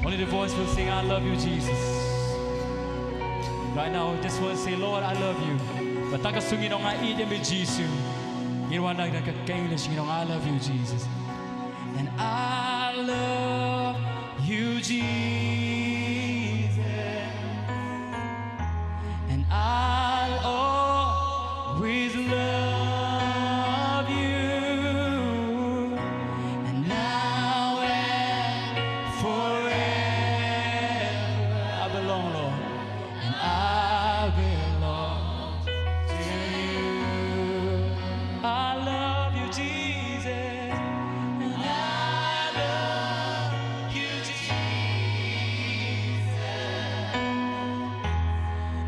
Only the voice will sing, I love you, Jesus. Right now, just want to say, Lord, I love you. But taka sungin nga idem with Jesus. Ginawa na nagkakailan singin I love you, Jesus. And I love you, Jesus. And I'll always love you. And now and forever, I belong, Lord. And I belong to you. I love you, Jesus. And I love you, Jesus.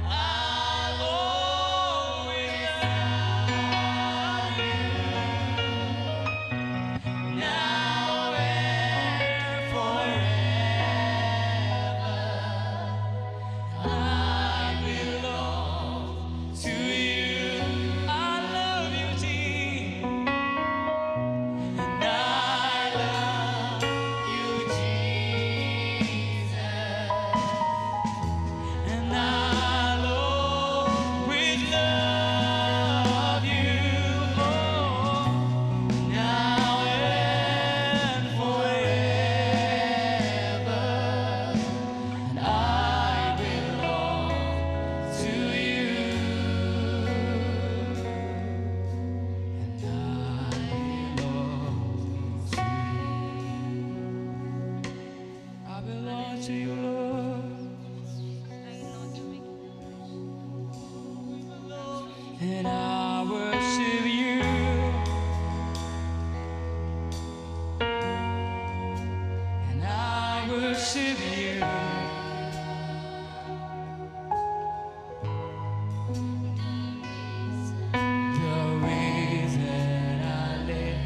I'll always love you. Now and forever, I belong to you. I love you, Jesus. And I love you, Jesus. And I'll always love you, oh, now and forever. And I belong to you. And I belong to you. I belong to you, Lord. And I worship you. And I worship you. The reason I live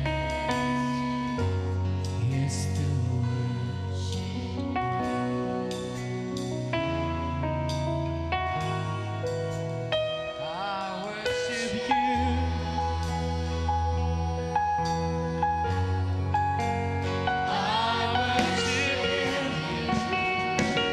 is to worship. I worship you. I worship you.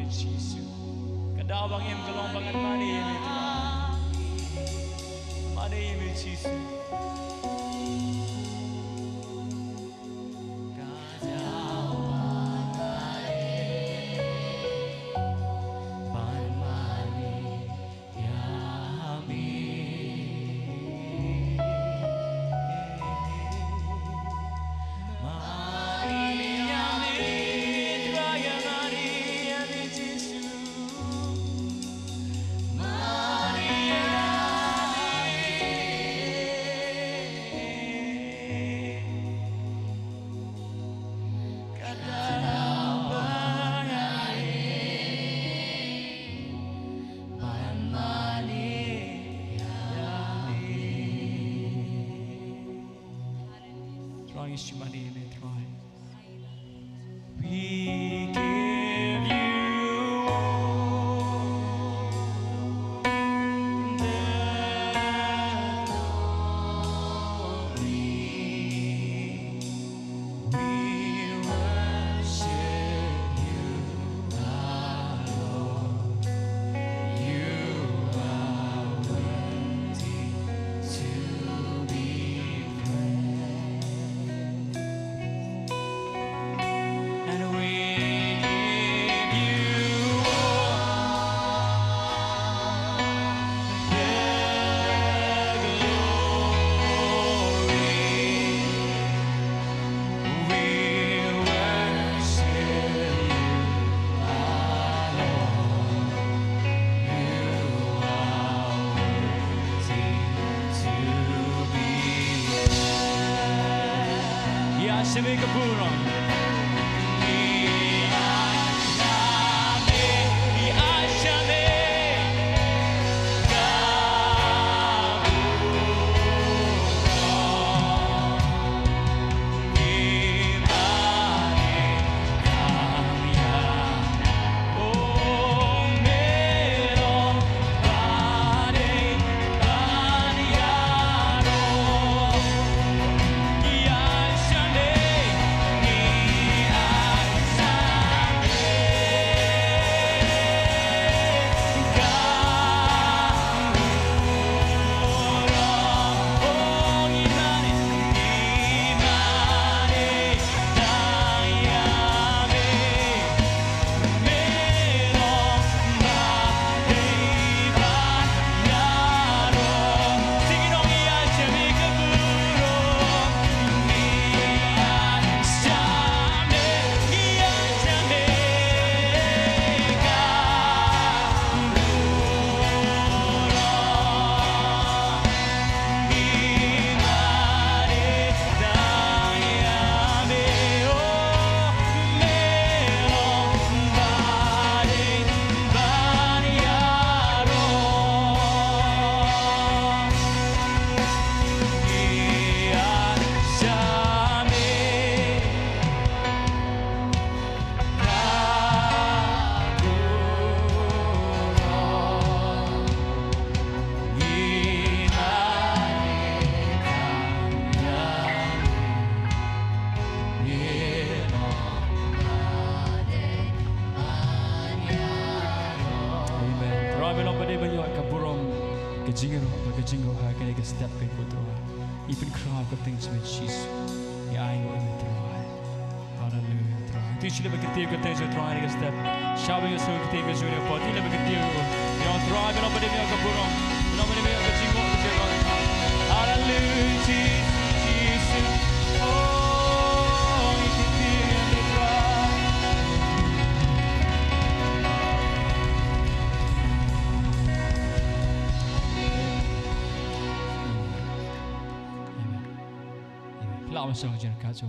Jesus. Kadawang im kalong bangan mani im mani im Jesus. We give you all the glory. We worship you, our Lord. You are worthy to be praised. And we give you Semika burong jingo ha kene ke step ke putro even crowd ke things with Jesus ya ai no in tro hallelujah tro ti chile be ke ti ke things tro ai ke step shabe yo so ke ti ke jure po ti le be ke ti yo tro ai no be me ke puro no be me ke jingo ke hallelujah Jesus oh ti ti ne tro Lama sa kanya kaso.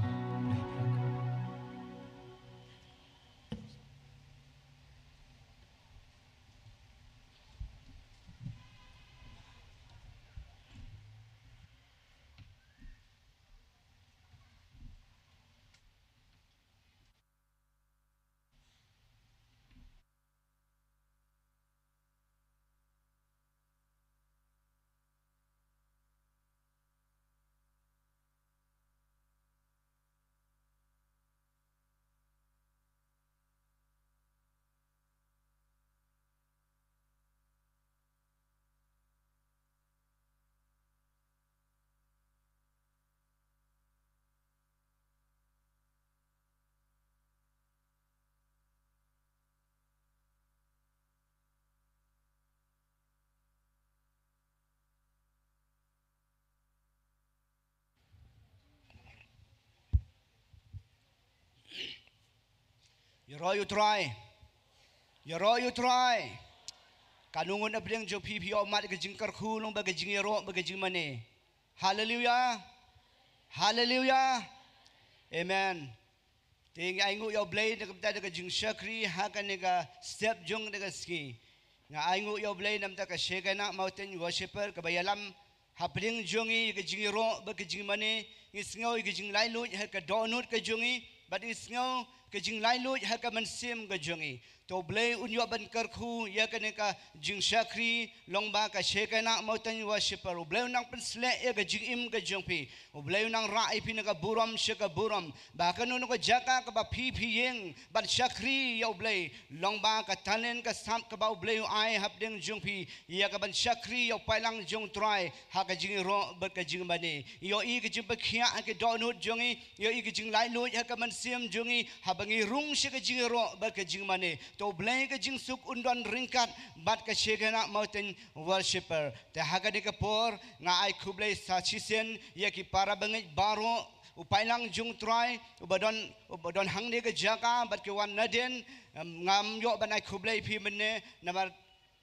Yaro you try. Yaro you try. Kanungon na bring jo pipi o mat ke jingkar khulong ba ke jingero ba ke jingmane. Hallelujah. Hallelujah. Amen. Ting aingu yo blay na kapta ka jing shakri ha ka nega step jong nega ski. Nga aingu yo blay nam ta ka shekana mountain worshipper ka bayalam habring jongi ka jingero ba ka jingmane isngau ka jing lailu ha ka donut ka jongi but isngau ka jing lailu ha ka mansim ka jongi. To blay unyo ban karkhu ya ka neka jing shakri longba ka shekana mountain worshipper blay nang pensle ya ka jing im ka jongpi blay nang rai pi ka buram shaka buram ba ka no ka jaka ka ba phi yeng ban shakri ya blay longba ka talen ka sam ka ba blay ai hap ding jongpi ya ka ban shakri ya pailang jong try ha ka jing ro ba ka jing bani yo I ka jing ba khia ka donut jongi yo I ka jing lai lu ya ka man sim jongi ha bangi rung shaka jing ro ba ka jing bani to blay ka jing suk undon ringkat bat ka shegana mountain worshipper te haga de ka por nga ai kublay sa chisen ya ki para bangit baro upay lang jung try ubadon hang de ka jaka bat ki wan naden ngam yo ban ai kublay pi mene namar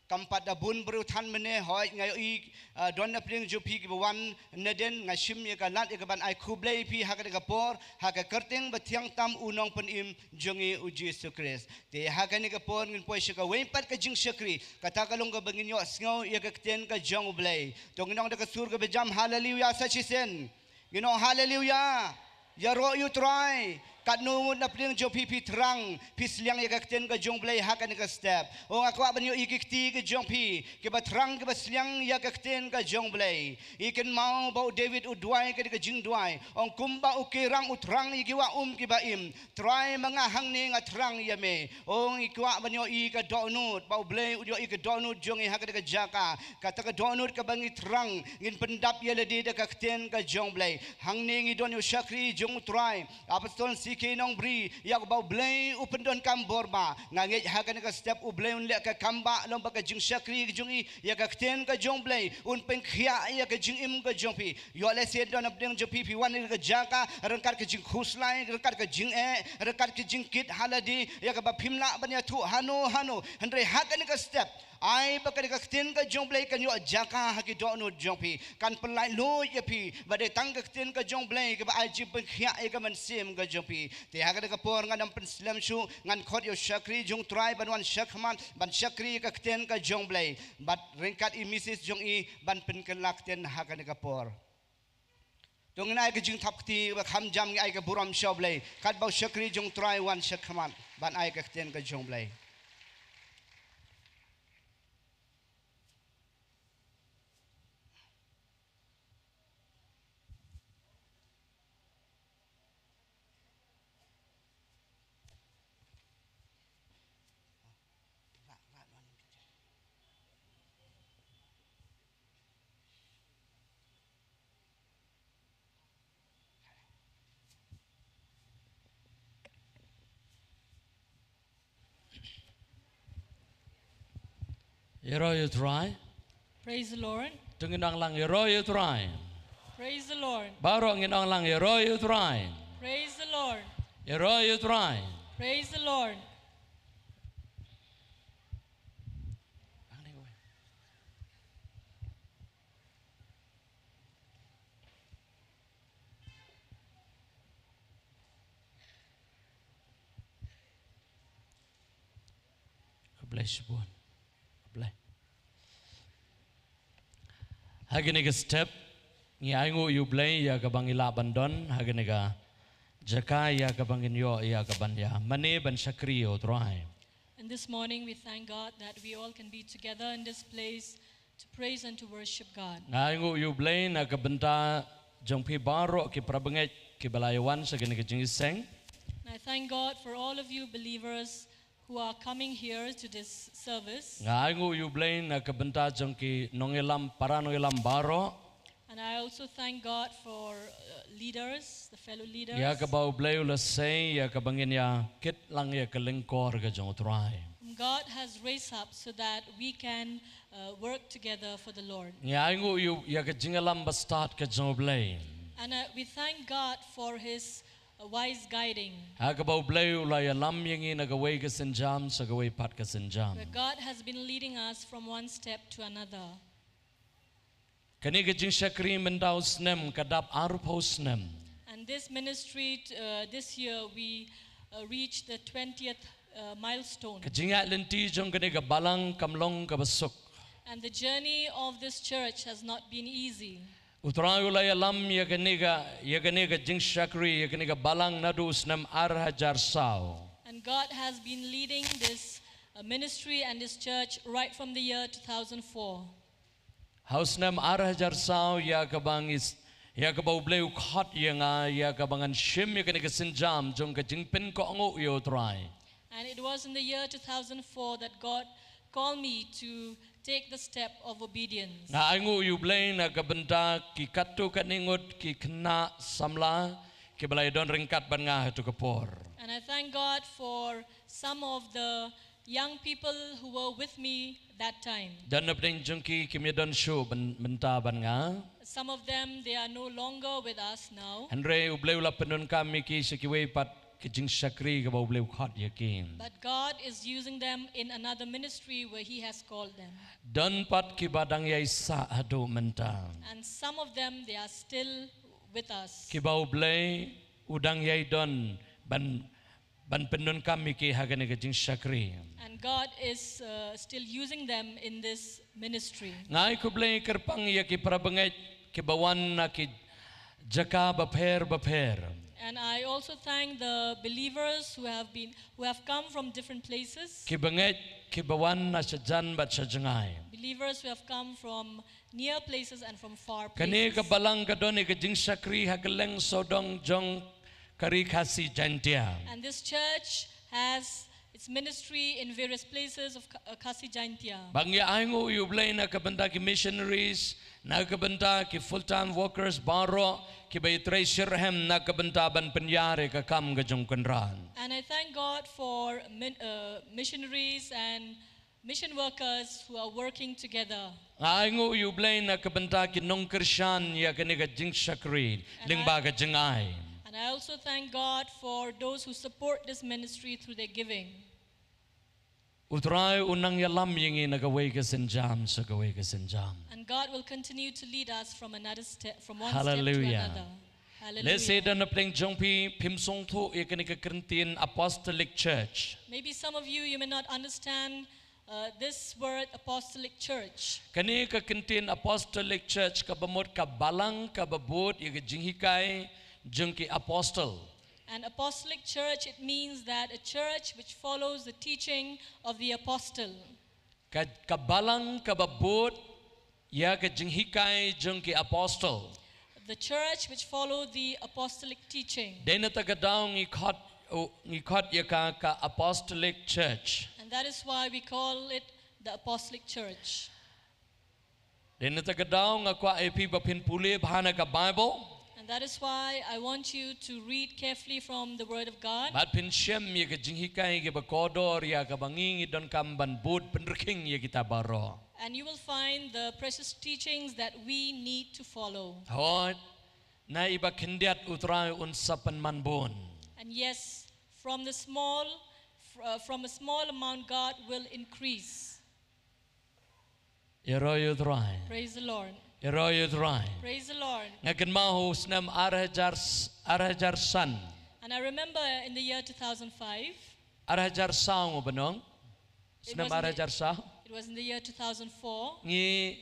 kampat da bun beru than mene hoi ngai I don na pring ju pi ki wan naden ngashim ya ka lat ka ban ai kublay pi haga de ka por haga kerting bathiang tam unong pen im jongi uji Yesus Christ te haga ni ka por ngin poi shaka wempat ka jing shakri kata kalong ka bangin yo sngo ya ka ten ka jong blay to nginong de ka sur ka bejam hallelujah sa chisen hallelujah yaro you try kat nungun na pling jo pipi terang pisliang ya kakten ka jong blay hakan ka step o ako banyo ikikti ka jong pi ke ba terang ke ba sliang ya kakten ka jong blay iken mau bau David udwai ka jingduwai ong kumba ukirang utrang igiwa ki ba im try mga hangni nga terang ya me ong ikwa banyo ka donut bau blay udyo ka donut jong hakan ka jaka kata ka donut ka bangi terang ngin pendap ya ledi da kakten ka jong blay hangni ngidon yo shakri jong try apostol kinong bri yak bau blay upendon kambor ba ngangit hakan ka step u blay un le ka kamba lom ba ka jing shakri jung I yak ka ten ka jong blay un pen khia yak ka jing im ka jong pi yo le se don up ding jo pi wan ka jaka rangkar ka jing khuslai rangkar ka jing rangkar ka jing kit haladi yak ba phimla banya thu hano andre hakan ka step ai ba ka ten ka jong blay kan yo jaka haki do jong pi kan pelai lo ya pi ba de tang ka ten ka jong blay ka ba ai ji pen khia ka man sim ka jong pi te haga ka por ngan pen slam shu ngan khot yo shakri jong try ban wan shakman ban shakri ka ten ka jong blay bat ringkat I misis jong I ban pen ka lak ten haga ka por tong nai ka jing thap ti ba kham jam ai ka buram shaw blay kat ba shakri jong try wan shakman ban ai ka ten ka jong blay Yero you try. Praise the Lord. Tungin lang yero you try. Praise the Lord. Baro nginong lang yero you try. Praise the Lord. Yero you try. Praise the Lord. Bless you, Buan. Bless. Haginiga step ni aingu you blay ya kabang ilaban don haginiga jaka ya kabang inyo ya kabanya mani ban shakriyo try. And this morning we thank God that we all can be together in this place to praise and to worship God. Aingu you blay na kabanta jongpi baro ki prabangay ki balayawan sa giniga jingiseng. And I thank God for all of you believers who are coming here to this service. Aingu you blay na kabanta jongki nongilam para nongilam baro. And I also thank God for leaders, the fellow leaders. Ya kabaw blay ula say ya kabangin ya kit lang ya kalingkor ka jong try. God has raised up so that we can work together for the Lord. Ya aingu you ya ka jingalam ba start ka jong blay. And we thank God for His a wise guiding, Hagabaw blay ulay alam yangi nagaway kasinjam sa gaway pat kasinjam. where God has been leading us from one step to another. Kani gajing syakri mendaw snem kadap arpaw snem. And this ministry, this year, we reached the 20th milestone. Kajinga lenti jong kani balang kamlong kabasok. And the journey of this church has not been easy. Utray ulay alam ya kani gajing syakri ya kani balang nadu snem hajar saw. And God has been leading this ministry and this church right from the year 2004. Haus nem hajar saw ya kabangis ya kabaw blay ukhat ya nga ya kabangan shim ya kani kasinjam jong kajing pen ko ango yo try. And it was in the year 2004 that God called me to take the step of obedience. Na ango yu blay na kabenta ki katu kaningot ki kena samla ki balay don ringkat ban nga hatu kapor. And I thank God for some of the young people who were with me that time. Dan napning jongki ki don show benta ban nga. Some of them, they are no longer with us now. Andre u blay ula penun kami ki sekiway pat kijing syakri kabaw blay ukhat yakin. But God is using them in another ministry where He has called them. Dan pat ki badang yay sa hadu mentang. And some of them, they are still with us. Kibaw blay udang yay don ban penun kami ki hagani kijing syakri. And God is still using them in this ministry. Ngai ko blay kerpang ya ki prabangay kibawan na ki jaka baper. And I also thank the believers who have come from different places. Kibangay kibawan na sajan bat sajangay. Believers who have come from near places and from far Kani places. kabalang kadon ikajing sakri hagaleng sodong jong kari kasi jantia. And this church has its ministry in various places of Kasi Jaintia. Bangya aingo yublay na kabenta ki missionaries, na kabenta ki full-time workers baro ki bay treasurhem na kabenta ban penyare ka kam gajong kanran. And I thank God for missionaries and mission workers who are working together. Aingo yublay na kabenta ki nong Krisyan ya kani gajing sakri lingba gajing ay. And I also thank God for those who support this ministry through their giving. Utray unang yalam yingi nagaway kasinjam sa gaway kasinjam. And God will continue to lead us from another step, from one Hallelujah. step to another. Hallelujah. Let's say dan napling jongpi pimsong tu ikani ka Corinthian Apostolic Church. Maybe some of you may not understand this word apostolic church. Kani ka Corinthian Apostolic Church kabamot kabalang kababot igajinghikay jongki apostle. An apostolic church, it means that a church which follows the teaching of the apostle. Kabalang kababot ya kajinghikay jongki apostle. The church which follow the apostolic teaching. Dena tagadaw ngikot ya ka apostolic church. And that is why we call it the apostolic church. Dena tagadaw nga kwa epi bapinpuli bahana ka Bible. And that is why I want you to read carefully from the Word of God. Mat pinsiyam ya kajinghikay ya bakodor ya kabangingi don kamban bud penreking ya kita baro. And you will find the precious teachings that we need to follow. Hot na iba kendiat utray unsapan manbon. And yes, from a small amount, God will increase. Yeroy utray. Praise the Lord. Yeroy utray. Praise the Lord. Ngaken mahu snam arajar san. And I remember in the year 2005, Arajar sao banong. It Snam was in the- arajar sao. it was in the year 2004, Ngi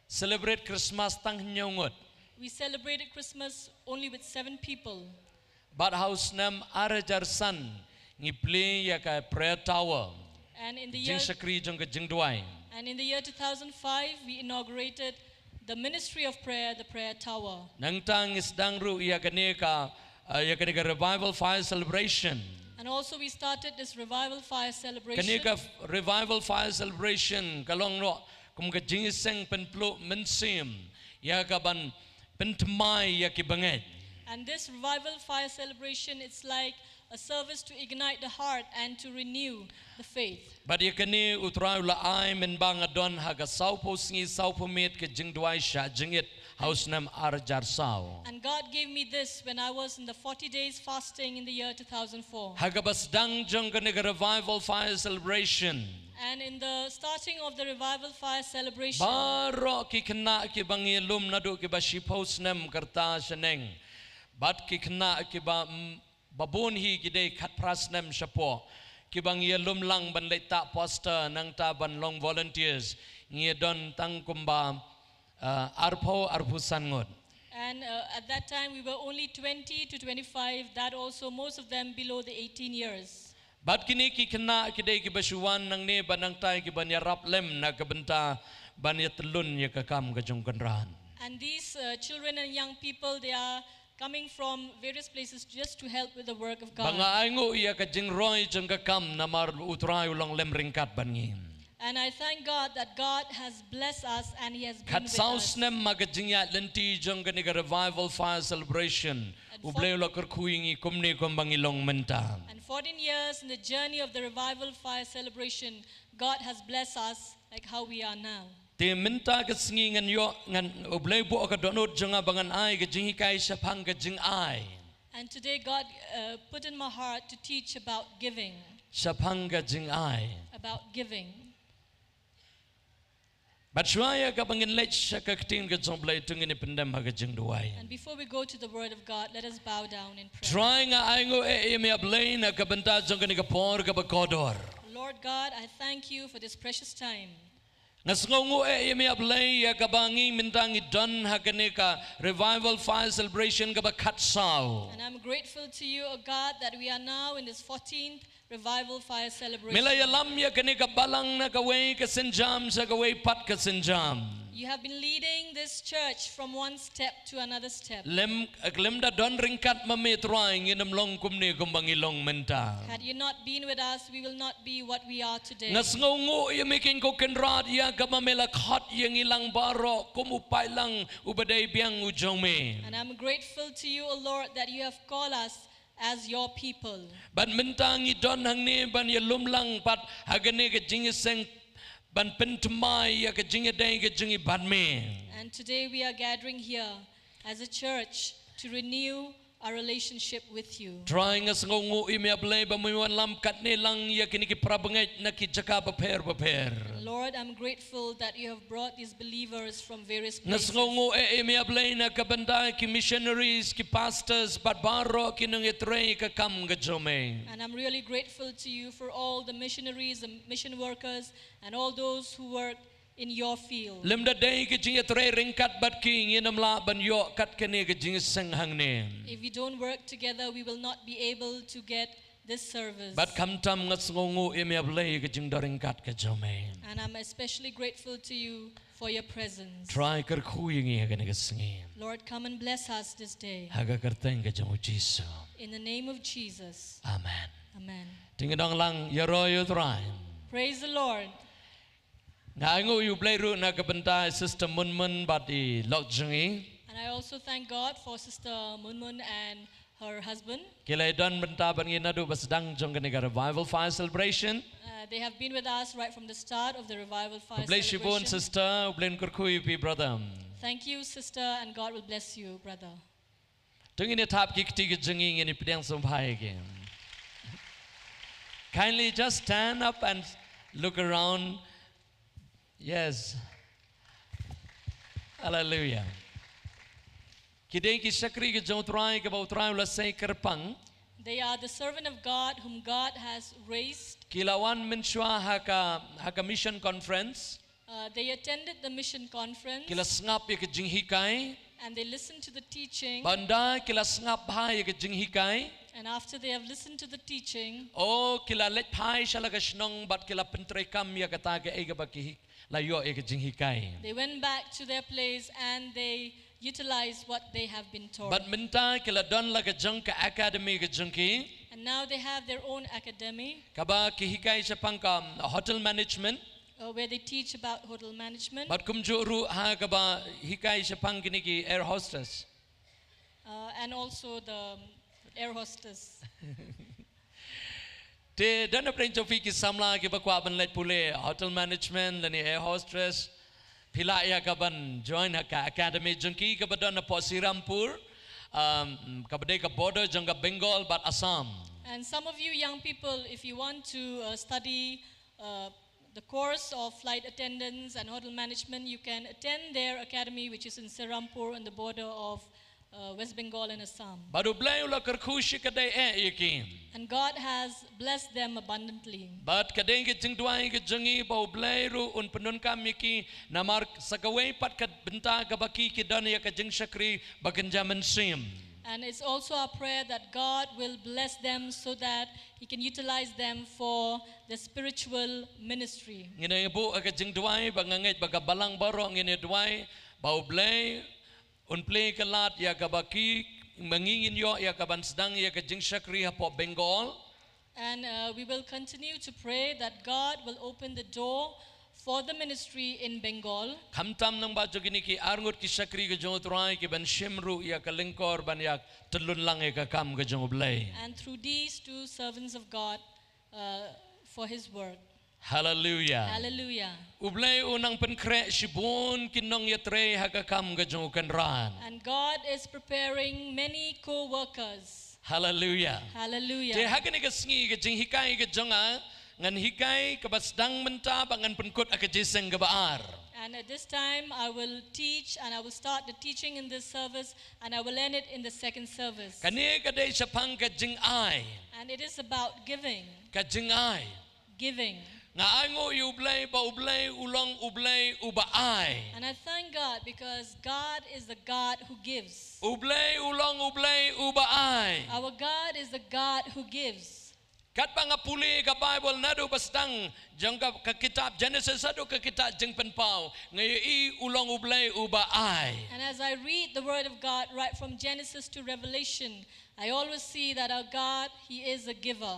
celebrate Christmas tang nyongot. we celebrated Christmas only with 7 people. But house nam arajar san ngi play ya ka prayer tower. And in the Jing year sakri jong ka jingduwai. 2005, we inaugurated the ministry of prayer, the prayer tower. Nang tang isdang ru ya kani ka revival fire celebration. And also we started this revival fire celebration. Kani ka revival fire celebration kalong no kum ka jingiseng penplo mensim ya ka ban pentmai ya ki banget. And this revival fire celebration, it's like a service to ignite the heart and to renew the faith. But yakani utrai la ai men bang adon haga sau po singi sau po met ke jingduwai sha jingit house nam arjar sau. And God gave me this when I was in the 40 days fasting in the year 2004. Haga bas dang jong kani revival fire celebration. And in the starting of the revival fire celebration, Baro ki kena ki bangi lum nadu ki ba shipos nam karta sheneng. But ki kena ki ba babun hi ki de khat pras nam shapo. Ki bangi lum lang ban leta poster nang ta ban long volunteers. Ngi don tang kumba arpo arpusan ngot. and at that time we were only 20 to 25, that also most of them below the 18 years. But kini ki kena ki de ki basuan nang ne banang tai ki ban yarap lem na kabenta ban ya telun ya kakam ka jong kanran. And these children and young people, they are coming from various places just to help with the work of God. Banga aingo ya ka jing roy jong kakam na mar utrai ulang lem ringkat ban ngin. And I thank God that God has blessed us and He has been Kat with saus us. nem magajingya lenti jong kani ka revival fire celebration. And Ublay la kerkuingi kumni kumbangilong mentang. And 14 years in the journey of the revival fire celebration, God has blessed us like how we are now. Te minta ka singi ngan yo ngan ublay bu ka donot jong abangan ai ka jingi kai sapang ka jing ai. And today God put in my heart to teach about giving, Sapang ka jing ai. about giving. But shwaya ka bangin lech sa kakting ka zomblay tungin ipindam haga jingduwai. And before we go to the word of God, let us bow down in prayer. Trying nga aingo me ablay na kabanta jong kani ka por ka bakodor. Lord God, I thank you for this precious time. Ngasngongo me ablay ya kabangi mintangi don hagani ka revival fire celebration ka bakatsaw. And I'm grateful to you, O God, that we are now in this 14th revival fire celebration. Milaya lam ya kani ka balang na kaway ka sinjam sa kaway pat ka sinjam. You have been leading this church from one step to another step. Lem da don ringkat mametruang inam long kumni kumbangilong menta. Had you not been with us, we will not be what we are today. Ngasngongo ya making ko kenrad ya kamamela khat yang ilang baro kumupay lang ubaday biang ujong me. And I'm grateful to you, O Lord, that you have called us as your people. Ban mentangi don hang ni ban ya lumlang pat hagane ka jingiseng ban pentumai ya ka jingaday ka jingi badme. And today we are gathering here as a church to renew our relationship with you. Trying as ngongo imiablay ba mo lam kat ni lang ya kiniki prabangay na kijaka paper. Lord, I'm grateful that you have brought these believers from various places. Nasngongo imiablay na kabanda ki missionaries ki pastors barbaro ki nang itrey ka kam ka jome. And I'm really grateful to you for all the missionaries, the mission workers, and all those who work in your field. Lemda day ki jinga tre ringkat bat ki nginam la ban yo kat kene ki jinga senghang ne. If we don't work together, we will not be able to get this service. Bat kamtam ngasngongo imiablay ki jing ringkat ka jome. And I'm especially grateful to you for your presence. Try kar khuyingi ka ne ka sengi. Lord, come and bless us this day. Haga karteng ka jamu jiso. In the name of Jesus. Amen. Amen. Tingadong lang yaroyo try. Praise the Lord. Ngaingo you play ru na kabanta sister Munmun but the lot jungi. And I also thank God for Sister Munmun and her husband. Kilay don banta ban nginadu bas dang jong kani ka revival fire celebration. They have been with us right from the start of the revival fire Bless you celebration. sister, bless kurkuy pi brother. Thank you, sister, and God will bless you, brother. Tungin ni tap kikti ki jungi ngini pidang sumpai again. Kindly just stand up and look around. Yes. Hallelujah. Kideng ki sakri ki jotrai ka bautrai la say kerpang. They are the servant of God whom God has raised. Kilawan menshwa haka mission conference. They attended the mission conference Kila sngap ya ka jinghikai. and they listened to the teaching. Banda kila sngap bhai ya ka jinghikai. And after they have listened to the teaching, Oh kila let bhai shalaga shnong but kila pentrekam ya ka taga ega bakihik. Layo ya ka jinghikai. they went back to their place and they utilized what they have been taught. But minta kila don la ka jong ka academy ka jongki. And now they have their own academy Kaba kihikai sa pangka hotel management. where they teach about hotel management. But kumjuru ha kaba hikai sa pangkini ki air hostess. And also the air hostess. Te dana pren jofi ki samla ki bakwa ban let pule hotel management lani air hostess pila ya kaban join haka academy jengki ka badana posirampur kabade ka border jangka Bengal but Assam. And some of you young people, if you want to study the course of flight attendants and hotel management, you can attend their academy, which is in Serampur on the border of West Bengal and Assam. Baru blay ula kerkushi kadai yakin. And God has blessed them abundantly. But kadai ke jingduwai ke jengi bau blay ru un penun kami ki namar sakawai pat kad benta kabaki ki dan ya ke jing syakri bagenjaman sim. And it's also our prayer that God will bless them so that He can utilize them for the spiritual ministry. Ngine ibu ke jingduwai bangangit bagabalang barong ngine duwai bau blay un play kelat ya kabaki mengingin yo ya kaban sedang ya ke jing syakri hapo Bengal. And we will continue to pray that God will open the door for the ministry in Bengal. Kamtam nang baju gini ki arngut ki syakri ke jong turai ki ban shimru ya ke lengkor ban ya telun lang ya ke kam ke jong blay. And through these two servants of God for His work. Hallelujah. Hallelujah. Ublay unang penkre shibun kinong yatre haka kam ke jong kenran. And God is preparing many co-workers. Hallelujah. Hallelujah. Te haka ni ke sngi ke jing hikai ke jonga ngan hikai ke basdang menta bangan penkut aka jiseng ke baar. And at this time, I will teach and I will start the teaching in this service and I will end it in the second service. Kani kadai sapang ke jing ai. And it is about giving. Ke jing ai. Giving. Nga ango ublay ba ublay ulong ublay uba ai. And I thank God because God is the God who gives. Ublay ulong ublay uba ai. Our God is the God who gives. Kat pangapuli ka Bible nado bastang jang ka kitab Genesis ado ka kitab jeng penpau ngayon I ulong ublay uba ai. And as I read the word of God right from Genesis to Revelation, I always see that our God, He is a giver.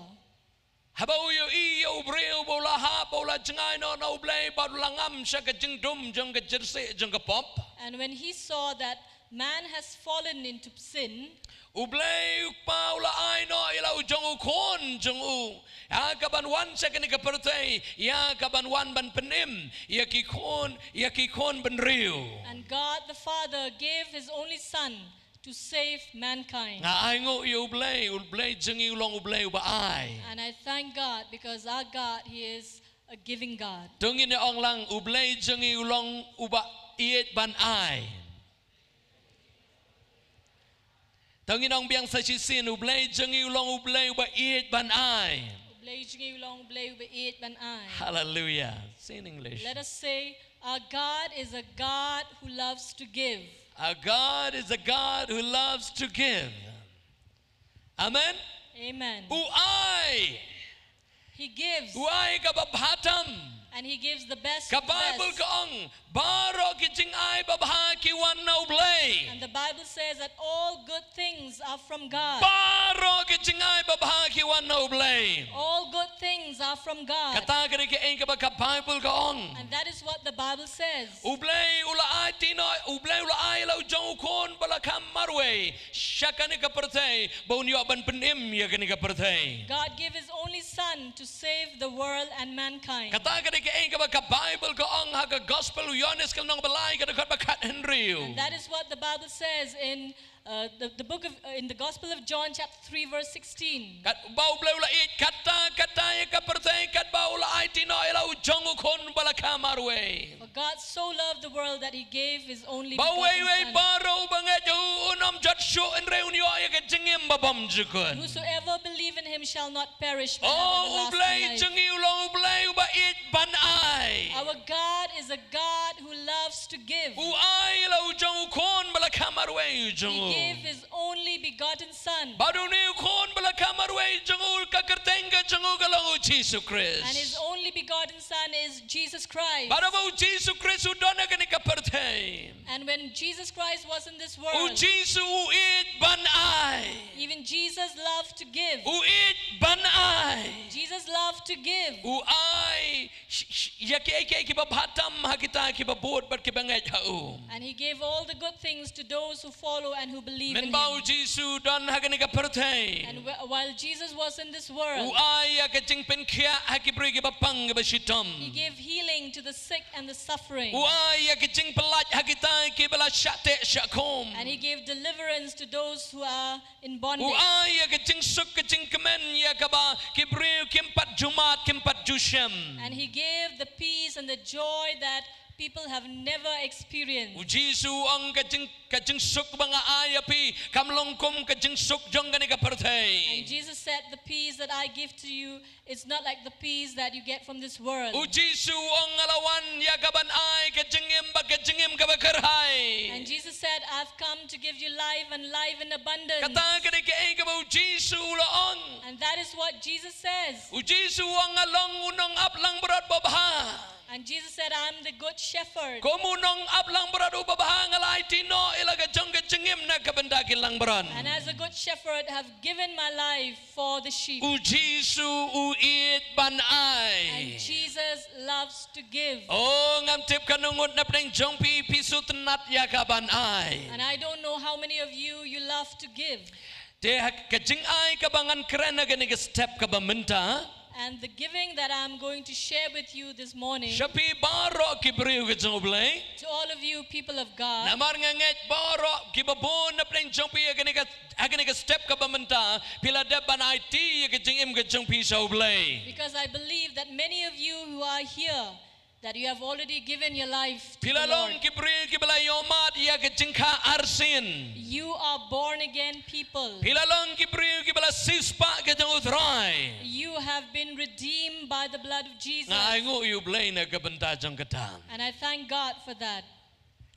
Habau yo I ubreu bola ha bola jengai no na ublay ba langam siya ka jeng dum jang ka jersey jang ka pop. And when he saw that man has fallen into sin, Ublay paula ay no ila ujong ukon jong u ya kabanwan sa kani kapertay ya kabanwan ban penim ya kikon ben riu. and God the Father gave His only Son to save mankind. Nga ay ngo ublay jengi ulong ublay uba ay. And I thank God because our God, He is a giving God. Tungin ni ong lang ublay jengi ulong uba iet ban ay. Tungin ong biang sa sisin ublay jengi ulong ublay uba iet ban ay. Hallelujah. Say in English. Let us say, our God is a God who loves to give. Our God is a God who loves to give. Amen. Amen. Uay. He gives, Uay kababhatam. and He gives the best. Ka of the Bible best. kaong baro kiching ay babhaki wan na ublay. And the Bible says that all good things are from God. Baro kiching ay babhaki wan na ublay. All good things are from God. Katagari ki ay ka Bible kaong. And that is what the Bible says. Ublay ula ay tino ublay ula ay law jong kon balakam marway. Siya kani ka pertay baunyo ban penim ya kani ka pertay. God gave His only Son to save the world and mankind. Katagari ki ay ka Bible kaong haga gospel uyones kal nang balay ka dapat bakat henryu. And that is what the Bible says in the book of in the Gospel of John chapter 3 verse 16. Kat bau bleu la it kata ya ka pertay kat bau la ay tino ila ujong kon balakam marway. For God so loved the world that He gave His only Bau begotten way Son. baro banget ju unam jat shu enreunyo ya ka jingim babam jukun. Whosoever believe in Him shall not perish but Oh, have ublay everlasting life. jengi ulong ublay ba it ban ay. Our God is a God who loves to give. Uay la ujong kon balakam marway He ujong. gave His only begotten Son. Baru ni kon balakam marway jong ka kertenga jong kalong Jesus Christ. And His only begotten Son is Jesus Christ. Baru bau Jesus Christ udana kani ka pertay. And when Jesus Christ was in this U world, Jesus it ban ay. even Jesus loved to give. U it ban ay. Jesus loved to give. U ay Yaki kiba batam hakita kiba board but kiba ngaj haum. And he gave all the good things to those who follow and who believe in Men bau him. Jesu don haganika pertai. And while Jesus was in this world, Uaya kajing penkia hakibri kiba pang kiba shitom. he gave healing to the sick and the suffering. Uaya kajing pelat hakita kiba la shate shakom. And he gave deliverance to those who are in bondage. Uaya kajing suk kajing kemen ya kaba kibri kimpat jumat kimpat jushem. And he gave the peace and the joy that people have never experienced. Jesu ang kajing suk mga ayapi kamlongkum kajing suk jong ganika pertai. And Jesus said, the peace that I give to you is not like the peace that you get from this world. Jesu ang alawan ya kaban ay kajingim kabakarhay. And Jesus said, I've come to give you life and life in abundance. Kata kanika ay kabaw Jesu laong. And that is what Jesus says. Jesu ang along unong aplang berat babaha. And Jesus said, I'm the good shepherd. Komunong aplang berat ubabaha ngalay tino ilaga jong kajingim na kabandaki lang beran. And as a good shepherd, have given my life for the sheep. Jesu uit ban ay. And Jesus loves to give. Oh ngam tip kanungot na pring jong pi pisu tenat ya kaban ay. And I don't know how many of you love to give. Te kajing ay kabangan keren na ganig step kabamenta. And the giving that I'm going to share with you this morning, Shapi baro kibriu kajong ublay. to all of you people of God, Namar nganget baro kibabon na pring jong pi aganig step kabamenta pila deban IT kajing im kajong pi sa ublay. because I believe that many of you who are here, that you have already given your life to the Pila long Lord. kibriu kibala yomat ya kajing ka arsin. You are born again people. Pila long kibriu kibala sispa kajong utray. You have been redeemed by the blood of Jesus. Nga ngu ublay na kabenta jong katang. And I thank God for that.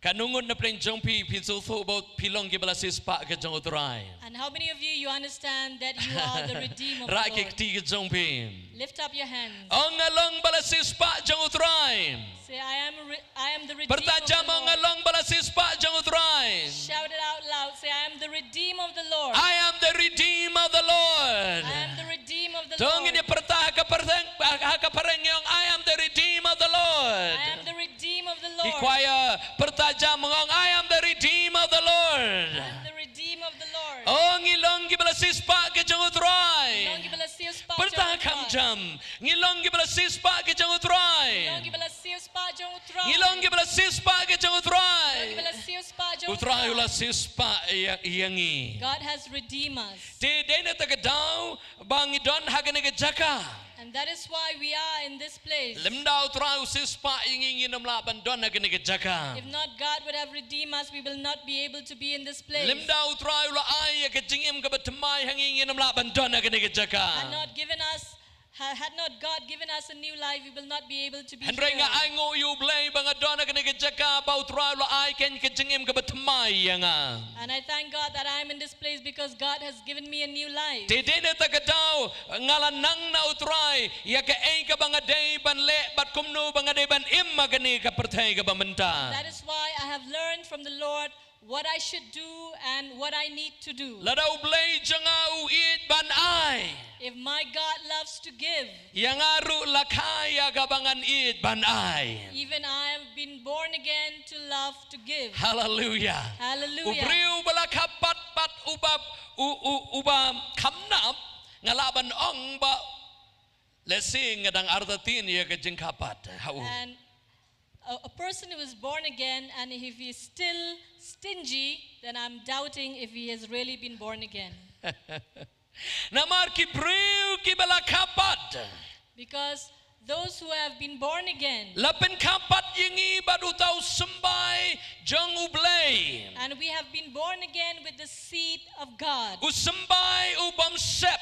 Kanungot na pring jong pi pinsulso about pilong kibala sispa kajong utray. And how many of you understand that you are the redeemed of the Rakik Lord? ti kajong pi. Lift up your hands. Ang along bala sispa jong utray. Say, I am the redeemed of Pertajam the ang Lord. along bala sispa jong utray. Shout it out loud. Say, I am the redeemed of the Lord. I am the redeemed of the Lord. I am the redeemed of the Tong Lord. ini pertah hakapareng yung I am the redeemed of the Lord. I am the redeemed of the Lord. Ikwaya pertajam ng I am the redeemed of the Lord. I am the redeemed of the Lord. Oh ngilong gibala sispa kajong utray. Long gibala sios pa Pertah jong kam utray. jam. Ngilong gibala sispa kajong utray. Long gibala sios pa jong utray. Ngilong gibala sispa kajong Long utray. gibala sios pa jong Utray utray. ula sispa iyangi. God has redeemed us. Ti dena tagadaw bang idon haganega jaka. And that is why we are in this place. Lemda utray sispa ingin namlaban don haganega jaka. If not, God would have redeemed us. We will not be able to be in this place. Lemda utray ula ay kajingim kabatamay hangin namlaban don haganega jaka. Had not God given us a new life, we will not be able to be Hendray nga here. ay ngo yublay bang don haganega jaka ba utray ula ay ken kajingim kabatamay nga. And I thank God that I am in this place because God has given me a new life. Ti dena tagadaw ngalanang na utray ya ka ay ka bang day ban le bat kumno bang day ban imma gani ka pertay ka bamenta. That is why I have learned from the Lord what I should do and what I need to do. Ladaw blay janga uit ban ay. If my God loves to give, Yang aru lakaya gabangan it ban ay. even I have been born again to love to give. Hallelujah. Hallelujah. Ubriu balakapat pat ubam kamnap ngalaban ong ba lesing ngadang artatin ya kajing kapat. And a person who is born again, and if he is still stingy, then I'm doubting if he has really been born again. Namar kibriu kibalakapat. Because those who have been born again, Lapen kapat yingi badutaw sembay jang ublay. and we have been born again with the seed of God, Usembay ubam sep.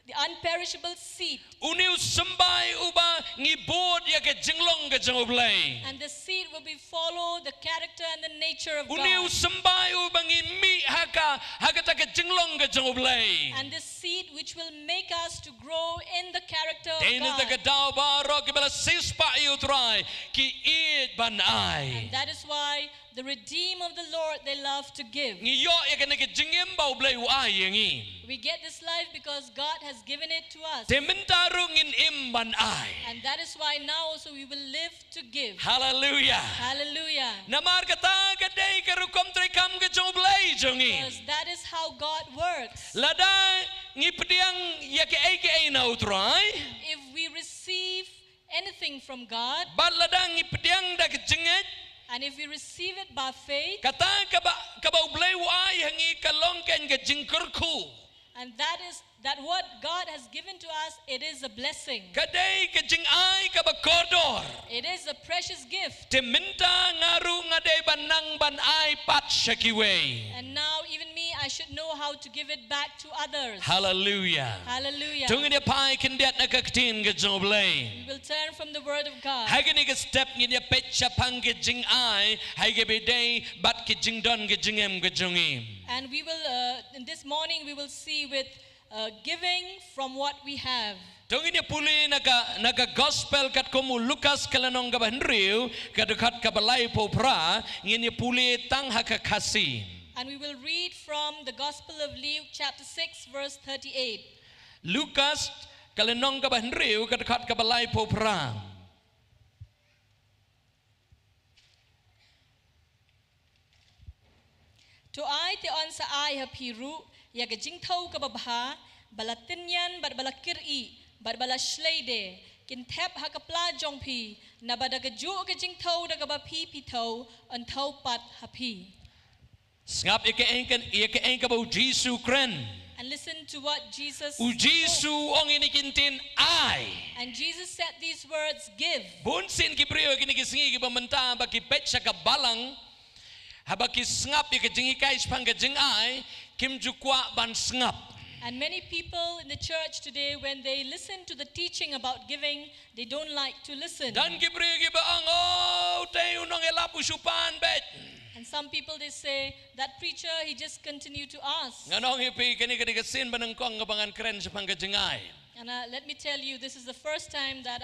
the unperishable seed. Uniu sembay uba ngibod ya ke jinglong ke jang ublay. And the seed will be follow the character and the nature of Uniu God. sembay uba ngimi haka ta ke jinglong ke jang ublay. And the seed which which will make us to grow in the character of Dene God. ta gadao baro ki bala sispa yu try ki it ban ai. And that is why the redeemed of the Lord, they love to give. Ngiyo ya kana ki jingim bau blai u ai yengi. We get this life because God has given it to us. Te mintaru ngin im ban ai. And that is why now also we will live to give. Hallelujah. Hallelujah. Namar kata kadai karukom tre kam ke jong blai jongi. Because that is how God works. Lada ngipdiang ya ke ai na utrai. If we receive anything from God, Bal lada ngipdiang da ke jinget. and if we receive it by faith, Kata kabau blai u ai hangi kalong ken ke jingkurku. and that is that what God has given to us, it is a blessing. Kadai ke jing ai kabakordor. It is a precious gift. Te minta ngaru ngadai banang ban ai pat shakiwe. And now even me, I should know how to give it back to others. Hallelujah. Hallelujah. Tungi dia pai kendiat na kaktin ke joblay. We will turn from the word of God. Hai ni ke step ni dia pecha pang ke jing ai, hai ke bedai bat ke jing don ke jingem ke jongim. And we will, in this morning, we will see with giving from what we have. Tungi dia puli naga gospel kat komu Lukas kalanong ka bahenriu kadukat ka balay po pra ngini puli tang hakakasi. And we will read from the Gospel of Luke, chapter 6, verse 38. Lukas kalanong ka bahenriu kadukat ka balay po pra. To ai te on sa ai ha piru, ya ga jingthau ka babha, balatinyan bat balakiri, bat balashleide, kin thep ha ka pla jongpi, na badaga ju ka jingthau da ka ba pi thau, an thau pat ha pi. Ngap ike engka bau Jisu kren. And listen to what Jesus U Jisu spoke. ong ini kintin ai. And Jesus said these words, give. Bunsin ki priyo kini kisingi ki pementa baki petsa ka balang. Habaki ngap ike jingi kais pang ka jing ai kim jukwa ban ngap. And many people in the church today, when they listen to the teaching about giving, they don't like to listen. Dan ki priyo ki baang oh tay unong elapu supan bet. And some people, they say, that preacher, he just continued to ask. Nganong ipi kini kasin banangkong ngabangan kren sa pang ka jing ai. And let me tell you, this is the first time that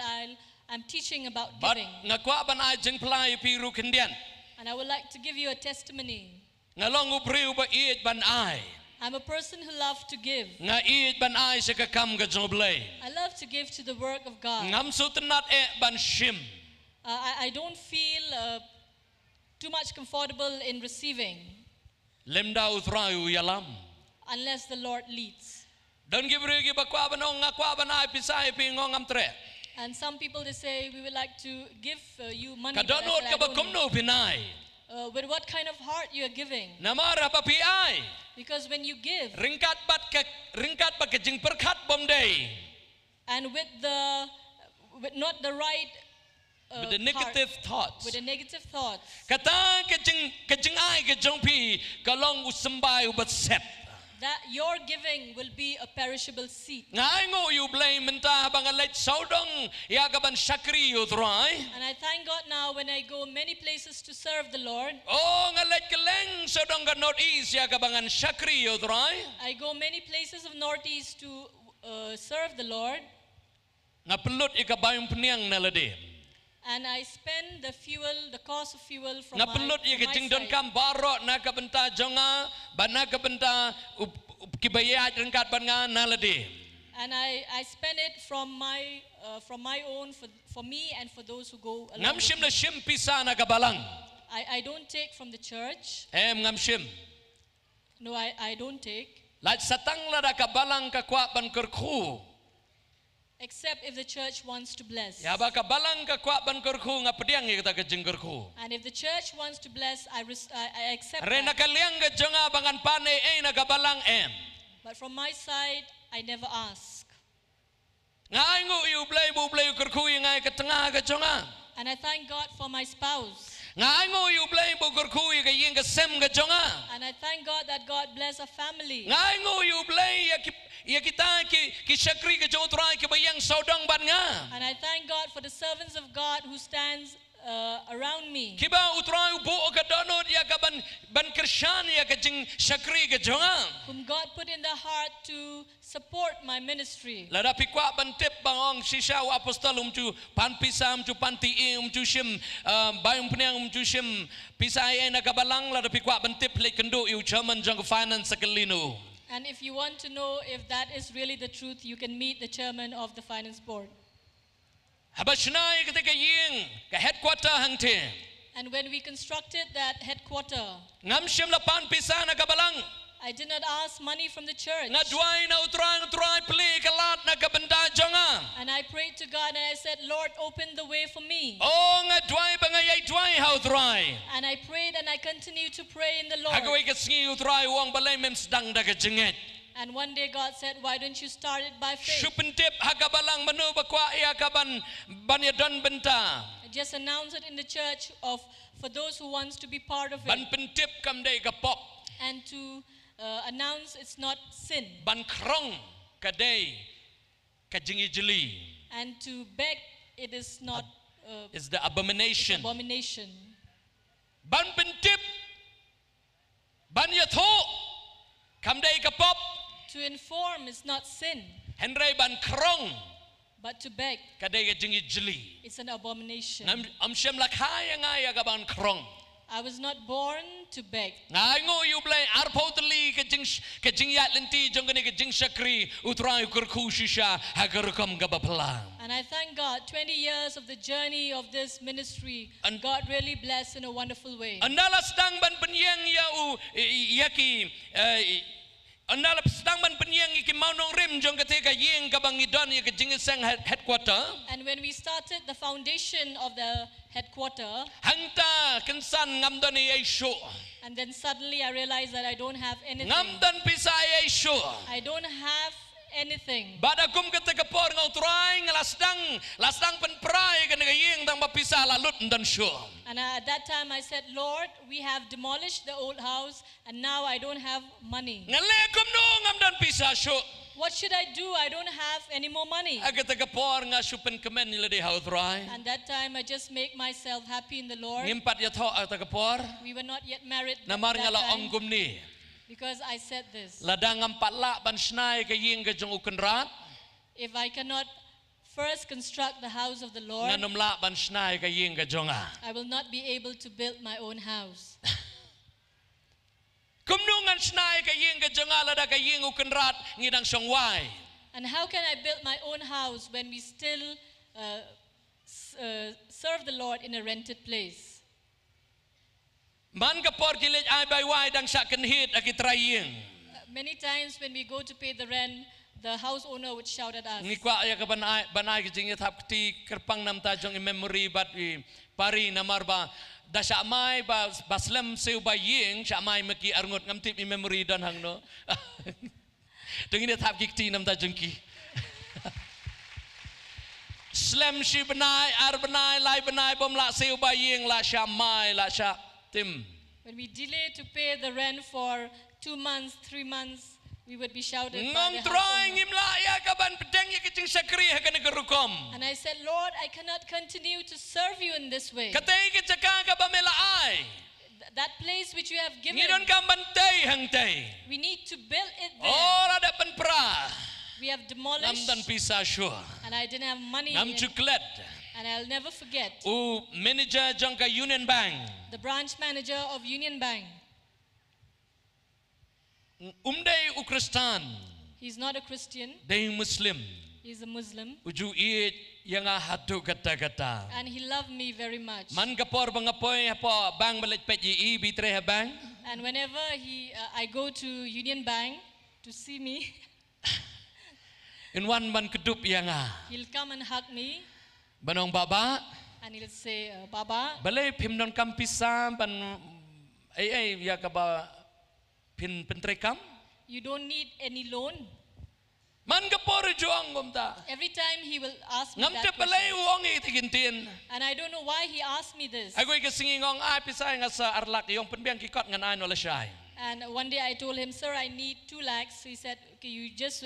I'm teaching about But giving. ngakwa ban ai jing play piru kendian. And I would like to give you a testimony. Ngalong upriyo ba iit ban ai. I'm a person who loves to give. Nga iit ban ai sa kakam ka joblay. I love to give to the work of God. Ngam sutenat ban shim. I don't feel too much comfortable in receiving Lemda uthrayu yalam. unless the Lord leads. Dan gibri gi bakwa banong ngakwa banai pisai pingong amtre. And some people, they say, we would like to give you money. But I Kadonot said, ka I don't bakumno pinai. know. With what kind of heart you are giving? Namara pa piai. Because when you give, Ringkat bat ke jing perkat bomday. and with not the right With the heart, negative thoughts. with the negative thoughts, Kata ke jing ai ke jongpi kalong usambai ubat sep. that your giving will be a perishable seed. Ngai ngo you blame menta bangalet saudong ya kaban sakri uthrai. And I thank God now when I go many places to serve the Lord. Oh ngalet keleng saudong ka northeast ya kabangan sakri uthrai. I go many places of Northeast to serve the Lord. Ngapelut ikabayong peniang nalade. And I spend the cost of fuel from my Ngapelut ya side. kejing donkam barok na kabenta jonga bana kabenta kibayat rengkat banga nalade. And I spend it from my own for me and for those who go along Ngam with shim me. na shim pisa na kabalang. I don't take from the church. Ngam shim. No, I don't take. Lat satang lada kabalang kakwa ban kerku. Except if the church wants to bless. Ya ba kabalang kakwa ban kerku ngapediang ya kita kejing kerku. And if the church wants to bless, I accept Rena that. kaliang ke jonga bangan pane na kabalang But from my side, I never ask. Ngai ngu yu blay kerku yang ngai ke tengah ke jonga. And I thank God for my spouse. Ngai ngu yu blay kerku yang ke sem ke jonga. And I thank God that God bless a family. Ngai ngu yu blay ya kita ki sakri ke jotrai ke bayang saudang ban nga. And I thank God for the servants of God who stands around me. Kiba utrai ubo ka donot ya ka ban Krishan ya ka jing Shakri ka jonga. Whom God put in the heart to support my ministry. Lada pikwa ban tip bangong shisha wa apostol tu pan pisam tu pan ti tu shim bayung pniang tu shim pisai na kabalang lada pikwa ban tip le kendo you German jong finance sakalino. And if you want to know if that is really the truth, you can meet the chairman of the finance board. Habashnai ketika ying ka headquarter hangte. And when we constructed that headquarter, Ngam shim lapan pisa na kabalang. I did not ask money from the church. Nga duai na utrai pli kalat na kabenda jonga. And I prayed to God and I said, Lord, open the way for me. Oh nga duai bangayay duai how utrai. And I prayed and I continued to pray in the Lord. Hagaway ka singi utrai wang balay mem sedang da ka jingit. And one day God said, why don't you start it by faith? Shupentip hagabalang manu bakwa iya kaban banyadon benta. Just announce it in the church for those who wants to be part of it. Ban pentip kam day ka pop. And to announce it's not sin. Ban krong ka day ka jingi jeli. And to beg it is not Is the abomination. abomination. Ban pentip ban yatho kam day ka pop. To inform is not sin, Henry ban krong but to beg, ka day ka jingi jeli. it's an abomination. Am siyam lakaya nga ya ka ban krong. I was not born to beg. Ngai ngo you play arpotali ka jing yat lenti jong ka jing Shakri utrai kurku shisha hagarukam gabapla. And I thank God, 20 years of the journey of this ministry, And- God really blessed in a wonderful way. Andala sedang ban penyang ya yaki andala sedang ban penyang iki maunong rim jong ketika yeng ka bangidon ya ka jing sang headquarter. And when we started the foundation of the headquarter, Hangta kensan ngamdan ay show. and then suddenly I realized that I don't have anything. Ngamdan pisay ay show. I don't have anything. Bada kum ketika por ngau try lasdang penprai kan yeng dang bapisa lalut dan show. And at that time I said, Lord, we have demolished the old house and now I don't have money. Ngalekum no ngamdan pisa show. What should I do? I don't have any more money. Ketika por nga supen kemen nila di how try. And that time I just make myself happy in the Lord. Ngimpat ya tho ketika por. We were not yet married at Namar nga that la time, onggum ni. because I said this. Ladang ang patla ban snai ka yeng ka jong ukenrat. If I cannot first construct the house of the Lord, Nanumla ban snai ka yeng ka jonga. I will not be able to build my own house. Kumnungan snai ka yeng ka jonga lada ka yeng ukenrat ngidang songwai. And how can I build my own house when we still serve the Lord in a rented place? Man ka por kilit ay bay wai dang sa kenhit akitrayeng. Many times when we go to pay the rent, the house owner would shout at us. Ngikwa ya ka banay ka jing thap ti kerpang nam ta jong memory but pari namar ba da sa mai ba baslam seu ba yeng sa mai maki arngot ngam tip memory dan hang no. Tengin thap kikti nam ta jong ki. Slam shi banai ar banai lai banai bom la seu ba yeng la sha mai la sha tim. When we delay to pay the rent for 2 months, 3 months, we would be shouted by Ngam the house trying owner. imla ya ka ban pedeng ya kiting sakri ha kan garukom. And I said, Lord, I cannot continue to serve you in this way. Katay ka tsaka ka ba melaay. That place which you have given, Ngidon ka bantay hangtay. we need to build it there. Ora da panpra. We have demolished, Namdan pisa sure. and I didn't have money. Nam chuklet. And I'll never forget U manager jangka Union Bank. the branch manager of Union Bank. Umday u Kristan. He's not a Christian, Day Muslim. he's a Muslim. Uju iit yang hatu kata-kata. And he loved me very much. Man kapor bangapoy hapo bang balik PGI bitre ha bang. And whenever I go to Union Bank to see me, In one man kedup yang he'll come and hug me banong baba. and he'll say, Baba, Balay pimnon kampisam pan ay ya ka ba pin pentrekam. you don't need any loan. Man kapor juang gumta. Every time he will ask me Ngam te that balay question. uong itigintin. And I don't know why he asked me this. Agoy kasingin ngong ay pisay nga sa arlak yung penbiang kikot nga naan wala siya. And one day I told him, sir, I need 2 lakhs. So he said, okay, you just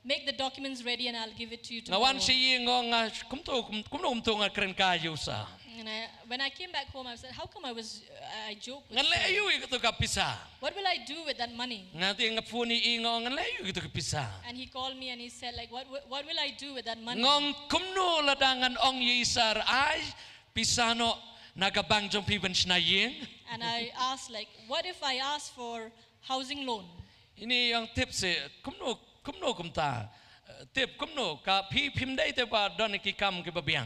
make the documents ready and I'll give it to you tomorrow. Ngawan siya ngong kumto nga kren kayo sa. And when I came back home, I said, how come I joked with Ngan Phil? layo ito kapisa. What will I do with that money? Ngati ngapuni ingo ngan layo ito kapisa. And he called me and he said, like, what will I do with that money? Ngong kumno ladangan ong yisar ay pisano nagabang jong piban sinaying. And I asked, like, what if I ask for housing loan? Ini yang tips kumno kumta. Tip kumno ka pimday te pa don kikam ke babiang.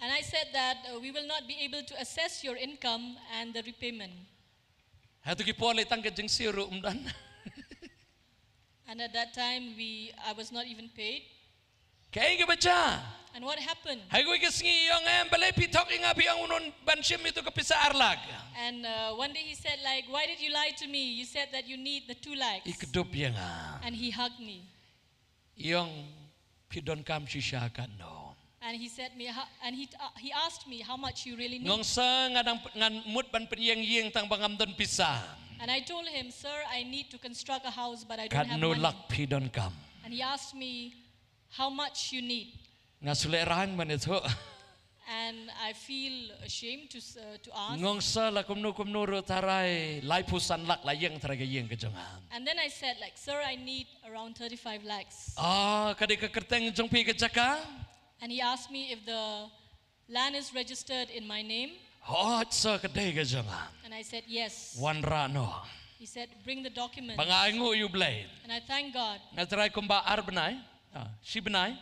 And I said that we will not be able to assess your income and the repayment. Hatu ki pole tang ke jeng siru umdan. And at that time, I was not even paid. Kaya ke baca. And what happened? Hai ko ikingi yung balay pitok inga biyang unon bansim ito kapisa arlag. And one day he said, like, why did you lie to me? You said that you need the 2 lakhs. Ikudup yang And he hugged me. Yung pidon kam sisya kan no. And he said me, and he asked me how much you really need. Ngong sa ngan mut ban penyeng yeng tang bangamdon pisa. And I told him, sir, I need to construct a house, but I don't have Kan money. nulak pidon kam. And he asked me how much you need. Ngasulerahan man ito. And I feel ashamed to ask. Ngong sa la kumno ro taray lai pusan lak la yeng taraga yeng kejongan. And then I said, like, sir, I need around 35 lakhs. Ah, kadi ka kerteng jong pi kejaka. And he asked me if the land is registered in my name. Hot sa kadai kejongan. And I said, yes. Wan rano. He said, bring the documents. Bangaingo you blade. And I thank God. Ngatray kumba arbenay. Si benay.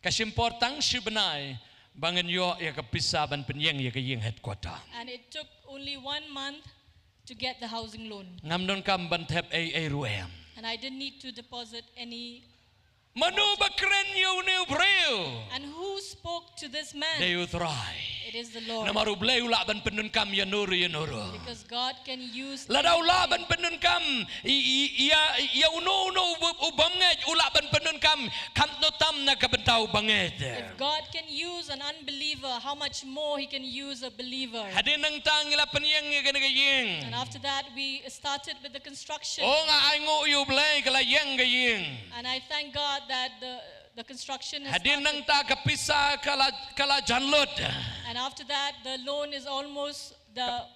Kasimportang si benay. Bangan yo ya kapisaban penyeng ya kayeng headquarter. And it took only 1 month to get the housing loan. Ngamdon kam bantep ay ruem. And I didn't need to deposit any. Manu bakren yo new breu. And who spoke to this man? Deyu try. It is the Lord. Namaru bleu laban penun kam ya nuru. Because God can use. Ladaw laban penun kam ya uno ubanged ulaban penun kam kanto tam na kabentaw banged. If God can use an unbeliever, how much more He can use a believer? Hadin nang tangila penyeng ya kanagayeng. And after that, we started with the construction. O nga ay ngo yu blay kalayeng gayeng. And I thank God that the construction has Hadin nang started. ta kapisa kala janlot. And after that, the loan is almost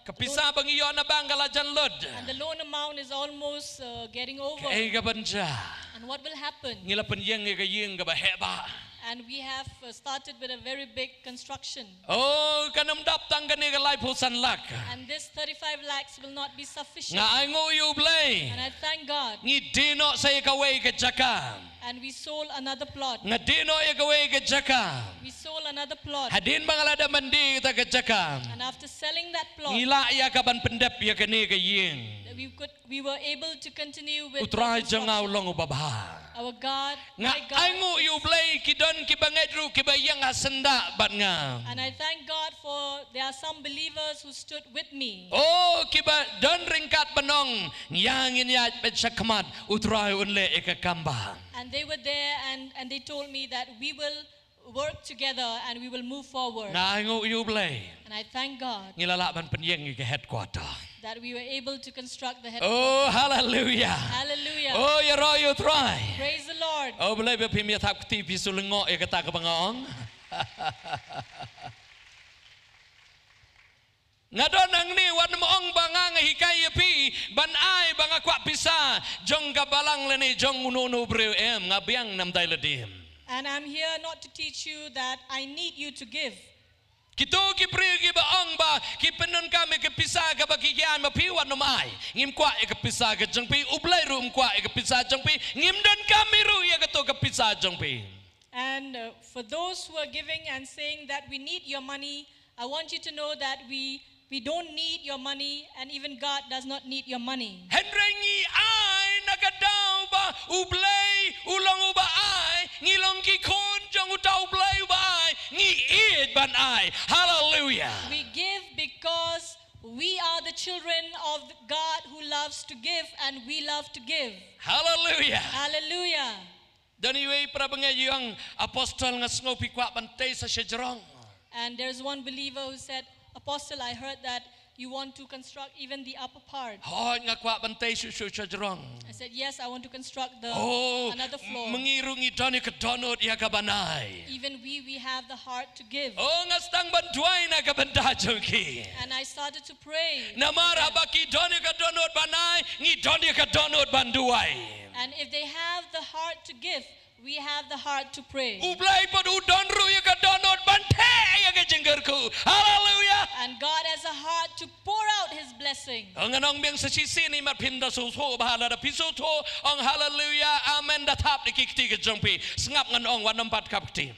Kapisa bang iyo na bang kala janlot. and the loan amount is almost getting over. Kay gabansa. And what will happen? Ngila penyeng gayeng gabaheba. And we have started with a very big construction. Oh, kanam dap tang gani galay pusan lak. And this 35 lakhs will not be sufficient. Nga ay ngo yu blay. And I thank God. Ngi dino sa ikaway ka jaka. And we sold another plot. Nga dino ikaway ka jaka. We sold another plot. Hadin mangalada mandi ta ka jaka. And after selling that plot, Ngila ya kaban pendep ya kani gayeng. we were able to continue with the Utray construction. jang ulong ubabha. Our God, Nga my ay God. ngo yu blay kidon kibangedru kibayang asenda bat nga. And I thank God for there are some believers who stood with me. Oh, kiba don ringkat banong yang inyat pet sakmat utray unle ikakamba. And they were there and they told me that we will work together and we will move forward. Nga ay ngo yu blay. And I thank God Ngilalaban penyeng ika headquarter. that we were able to construct the headquarters. Oh, hallelujah. Hallelujah. Oh, you roy you try. Praise the Lord. Oh, boleh berpimia tak ti pisulungo ya kata ke bangaong. Ngadon ang ni wan moong bangang hikay pi ban ay banga kwa pisa jong gabalang leni jong uno breu ngabiang nam dailadim. And I'm here not to teach you that I need you to give. Kito ki priyo ki baong ba ki penun kami ke pisa ka bagigian mapiwan numay ngim kwa e ke pisa ka jong pi ublay rum kwa e ke pisa jong pi ngim don kami ru ya ke to ke pisa jong pi. And for those who are giving and saying that we need your money, I want you to know that we don't need your money, and even God does not need your money. Hendrengi ay nagadaw ba ublay ulang uba ay ngilong ki kon jong utaw ublay uba ay ngi id ban ay. Hallelujah. We give because we are the children of God who loves to give, and we love to give. Hallelujah. Hallelujah. Dan iwe para bangayang apostol nga sngopi kwa bantay sa syajarong. And there's one believer who said, Apostle, I heard that you want to construct even the upper part. Hoi nga kwa bantay susu sajrong. I said, yes, I want to construct the Oh, another floor. mengirungi doni kedonot ya kabanai. Even we have the heart to give. Oh, ngastang bantuai na kabandajong ki. And I started to pray. Namara baki doni kedonot banai, ngi doni kedonot banduai. And if they have the heart to give, we have the heart to pray. Ublay pad udonru ya kedonot bante ya kejenggerku. Hallelujah. And God has a heart to pour out His blessing. Ang anong biyang sa sisi ni matpinda suso bahala da pisoto ang hallelujah amen da tap di kikti kejengpi sengap nganong wanampat kapti.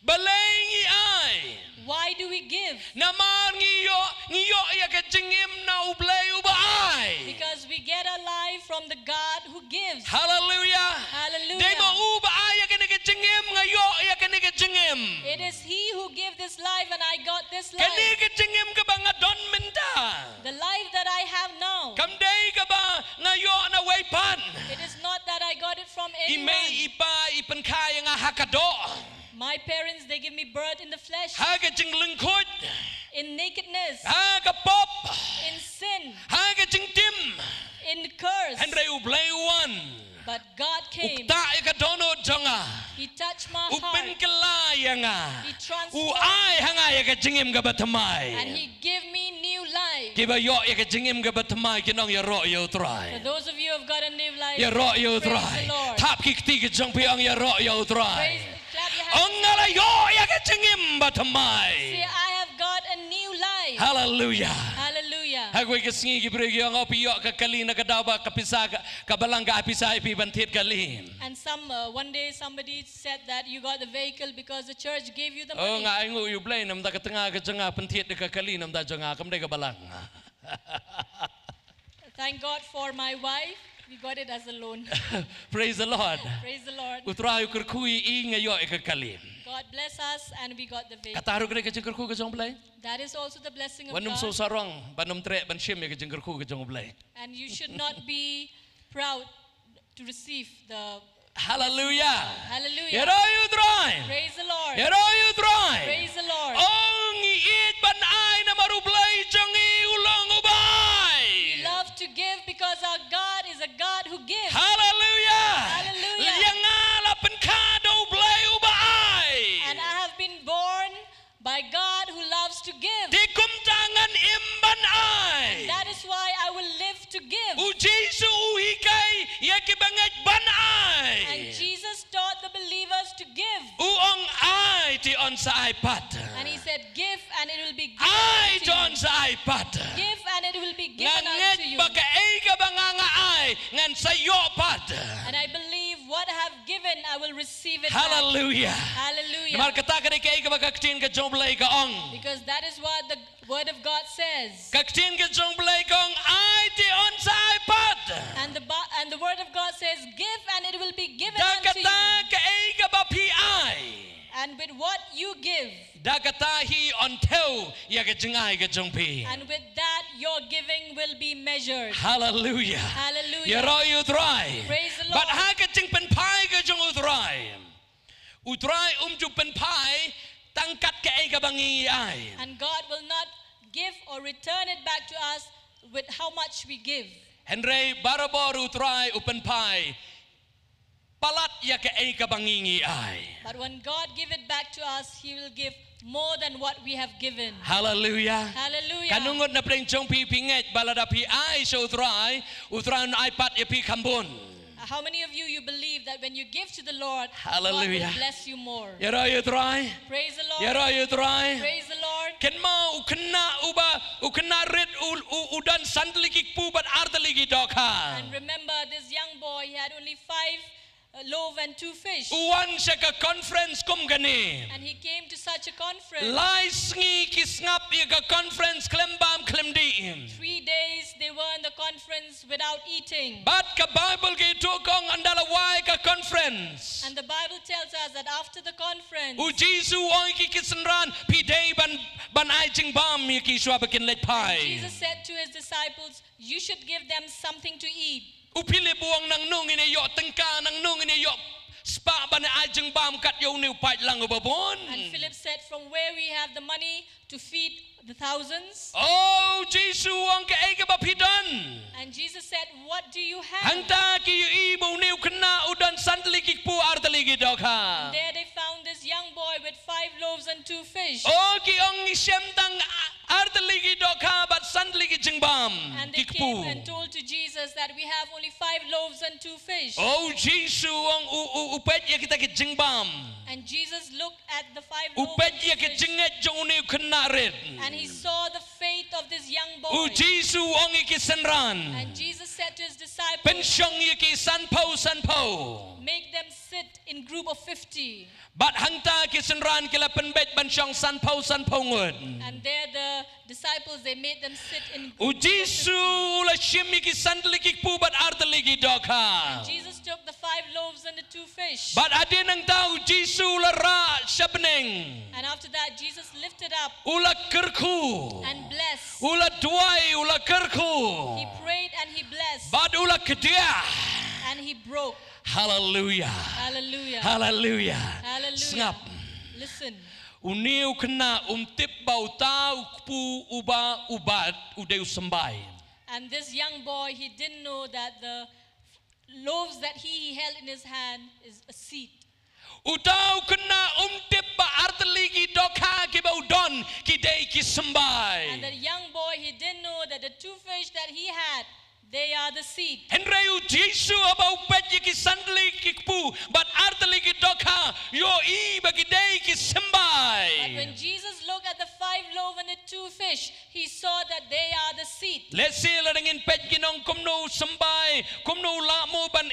Balengi ai. Why do we give? Namar ngiyo ya kejengim na ublay ubai. Because we get our life from the God who gives. Hallelujah. Hallelujah. Demo ubai ya kejengim ngayo ya kejengim. It is He who gave this life and I got this life. Kani kejengim ka ba nga don minta. The life that I have now. Kamday ka ba ngayo na waypan. It is not that I got it from Imay anyone. ipa ipankaya nga hakado. My parents, they give me birth in the flesh, Haga jing lingkod. in nakedness, Haga pop. in sin, Haga jing dim. in curse. Henry ublay one. But God came. Ukta ka dono jonga. He touched my Upin heart. kalaya nga. He transformed Uay hangaya ka jingim ka and batamay. He gave me new life. Kiba yo ya ka jingim ka batamay kinong yaro yo For try. those of you who have got a new life, Yaro yo praise try. the Lord. Tap kikti ka jong pi ang yaro yo try. Clap your hands. Ang ngala yo ya ka jingim Say, batamay. I have got a new life. Hallelujah. Hallelujah. Hagway kasingi gibrigi ang opiyo kakali na kadaba kapisa kabalang ka apisa ipi bantit kalim. And one day somebody said that you got the vehicle because the church gave you the Oh money. nga ingo yublay nam da katanga ka janga bantit ka kakali nam da janga kam de kabalang. Thank God for my wife. We got it as a loan. Praise the Lord. Praise the Lord. Utrayo kurkui i ngayo ikakalim. God bless us and we got the vehicle. Kataro ka ka jang kurku ka jang blay. That is also the blessing of Wanum so God. sarong banum tre ban shim ka jang kurku ka jang blay. And you should not be proud to receive the Hallelujah. hallelujah. Yero you try. Praise the Lord. Yero you try. Praise the Lord. Ong iit ban ay na marublay jang i ulang ubay. We love to give because our God is a God who gives. Hallelujah. Hallelujah. Yang alapan kado blay ubay. And I have been born by God who loves to give. Di kumtangan imban ay. That is why I will live to give. Ujisu uhikay yakibangat ban And ay. Jesus taught the believers to give. Uong ay ti on sa iPad. And He said, give and it will be given Ay unto ti on you. sa iPad. Give and it will be given unto Nganget you. baka ay ka ba nga ay ngan sa pad. And I believe what I have given, I will receive it back. Hallelujah. Hallelujah. Namal kata ka ay ka ba kaktin ka jomblay ka ong. Because that is what the Word of God says. Kaktin ka jomblay ka ong ay ti on sa iPad. And the Word of God says, give and it will be given unto Dakata you. ka ay ka ba PI. And with what you give, Dakatahi on teu ya ka jingay ka jompi. and with that your giving will be measured. Hallelujah. Hallelujah. Yero you try. Praise the But Lord. ha ka jing pen pai ka jong utray. Utray ju pen pai tangkat ka ay ka bangi ay. And God will not give or return it back to us with how much we give. Henry barabor utray upen pai. Palat ya ka ay ka bangi ay. But when God give it back to us, He will give more than what we have given. Hallelujah. Hallelujah. Kanungot na pleng jong pi pinget balada pi ay so utray iPad ya pi kambon. How many of you believe that when you give to the Lord, Hallelujah. God will bless you more? Yero you try. Praise the Lord. Yero you try. Praise the Lord. Ken ma ukena red udan sandlikik pu but artaligi doka. And remember, this young boy, he had only 5 loaves and 2 fish. Uwan siya ka conference kum gani. And he came to such a conference. Lais ngi kisngap ya ka conference klembam klemdi. 3 days they were in the conference without eating. Bat ka Bible kay tukong andalaway ka conference. And the Bible tells us that after the conference, U Jesu oy kikisenran pidei ban ay jing bam ya kiswa bakin let pai. Jesus said to his disciples, you should give them something to eat. Upili buang nang nung ini yo tengka nang nung ini yo spa ban ay jing bam kat yo new pipe lang ubabon. And Philip said, from where we have the money to feed the thousands. Oh, Jesus ang kay ka bapidon. And Jesus said, what do you have? Hanta ki ibu niu kena udan sandli ki pu artali ki dokha. There they found this young boy with 5 loaves and 2 fish. Oh, ki ang isyam tang artali ki dokha but sandli ki jingbam And they ki came pu. and told to Jesus that we have only 5 loaves and 2 fish. Oh, Jesus ang upet ya kita ki jingbam. And Jesus looked at the 5 loaves Upet and ya 2 ki fish, jinget jong niu kena red. and he saw the faith of this young Oh, boy. Jesus ang ikisenran. And Jesus said to his disciples, Pensyong iki sanpo. make them sit in group of 50. Bat hangta kisenran kila penbet pensyong sanpo ngud. And there the disciples, they made them sit in O group of 50. Jesu la shimi ki sandli ki pu bat artali ki dokha. Jesus took the 5 loaves and the 2 fish. Bat adin ang tao Jesu la ra shabneng. And after that, Jesus lifted up Ula kerku. and blessed. Ula duai ula He kerku. prayed and he blessed. Bat ula kedia. And he broke. Hallelujah. Hallelujah. Hallelujah. Hallelujah. Sengap. Listen. Uniu kena tip bau tau pu uba ubat udeu sembai. And this young boy, he didn't know that the loaves that he held in his hand is a seed. Utau kena tip ba arteli ki dokha ki bau don ki dei ki And sembai. the young boy, he didn't know that the 2 fish that he had, they are the seed. Henreu Jesu abau pet ki sandli ki pu but arteli ki dokha yo I bagi dei ki But sembai. when Jesus looked at the 5 loaves and the 2 fish, he saw that they are the seed. Let's see la dengin pet kinong kumno sembai kumno la mo ban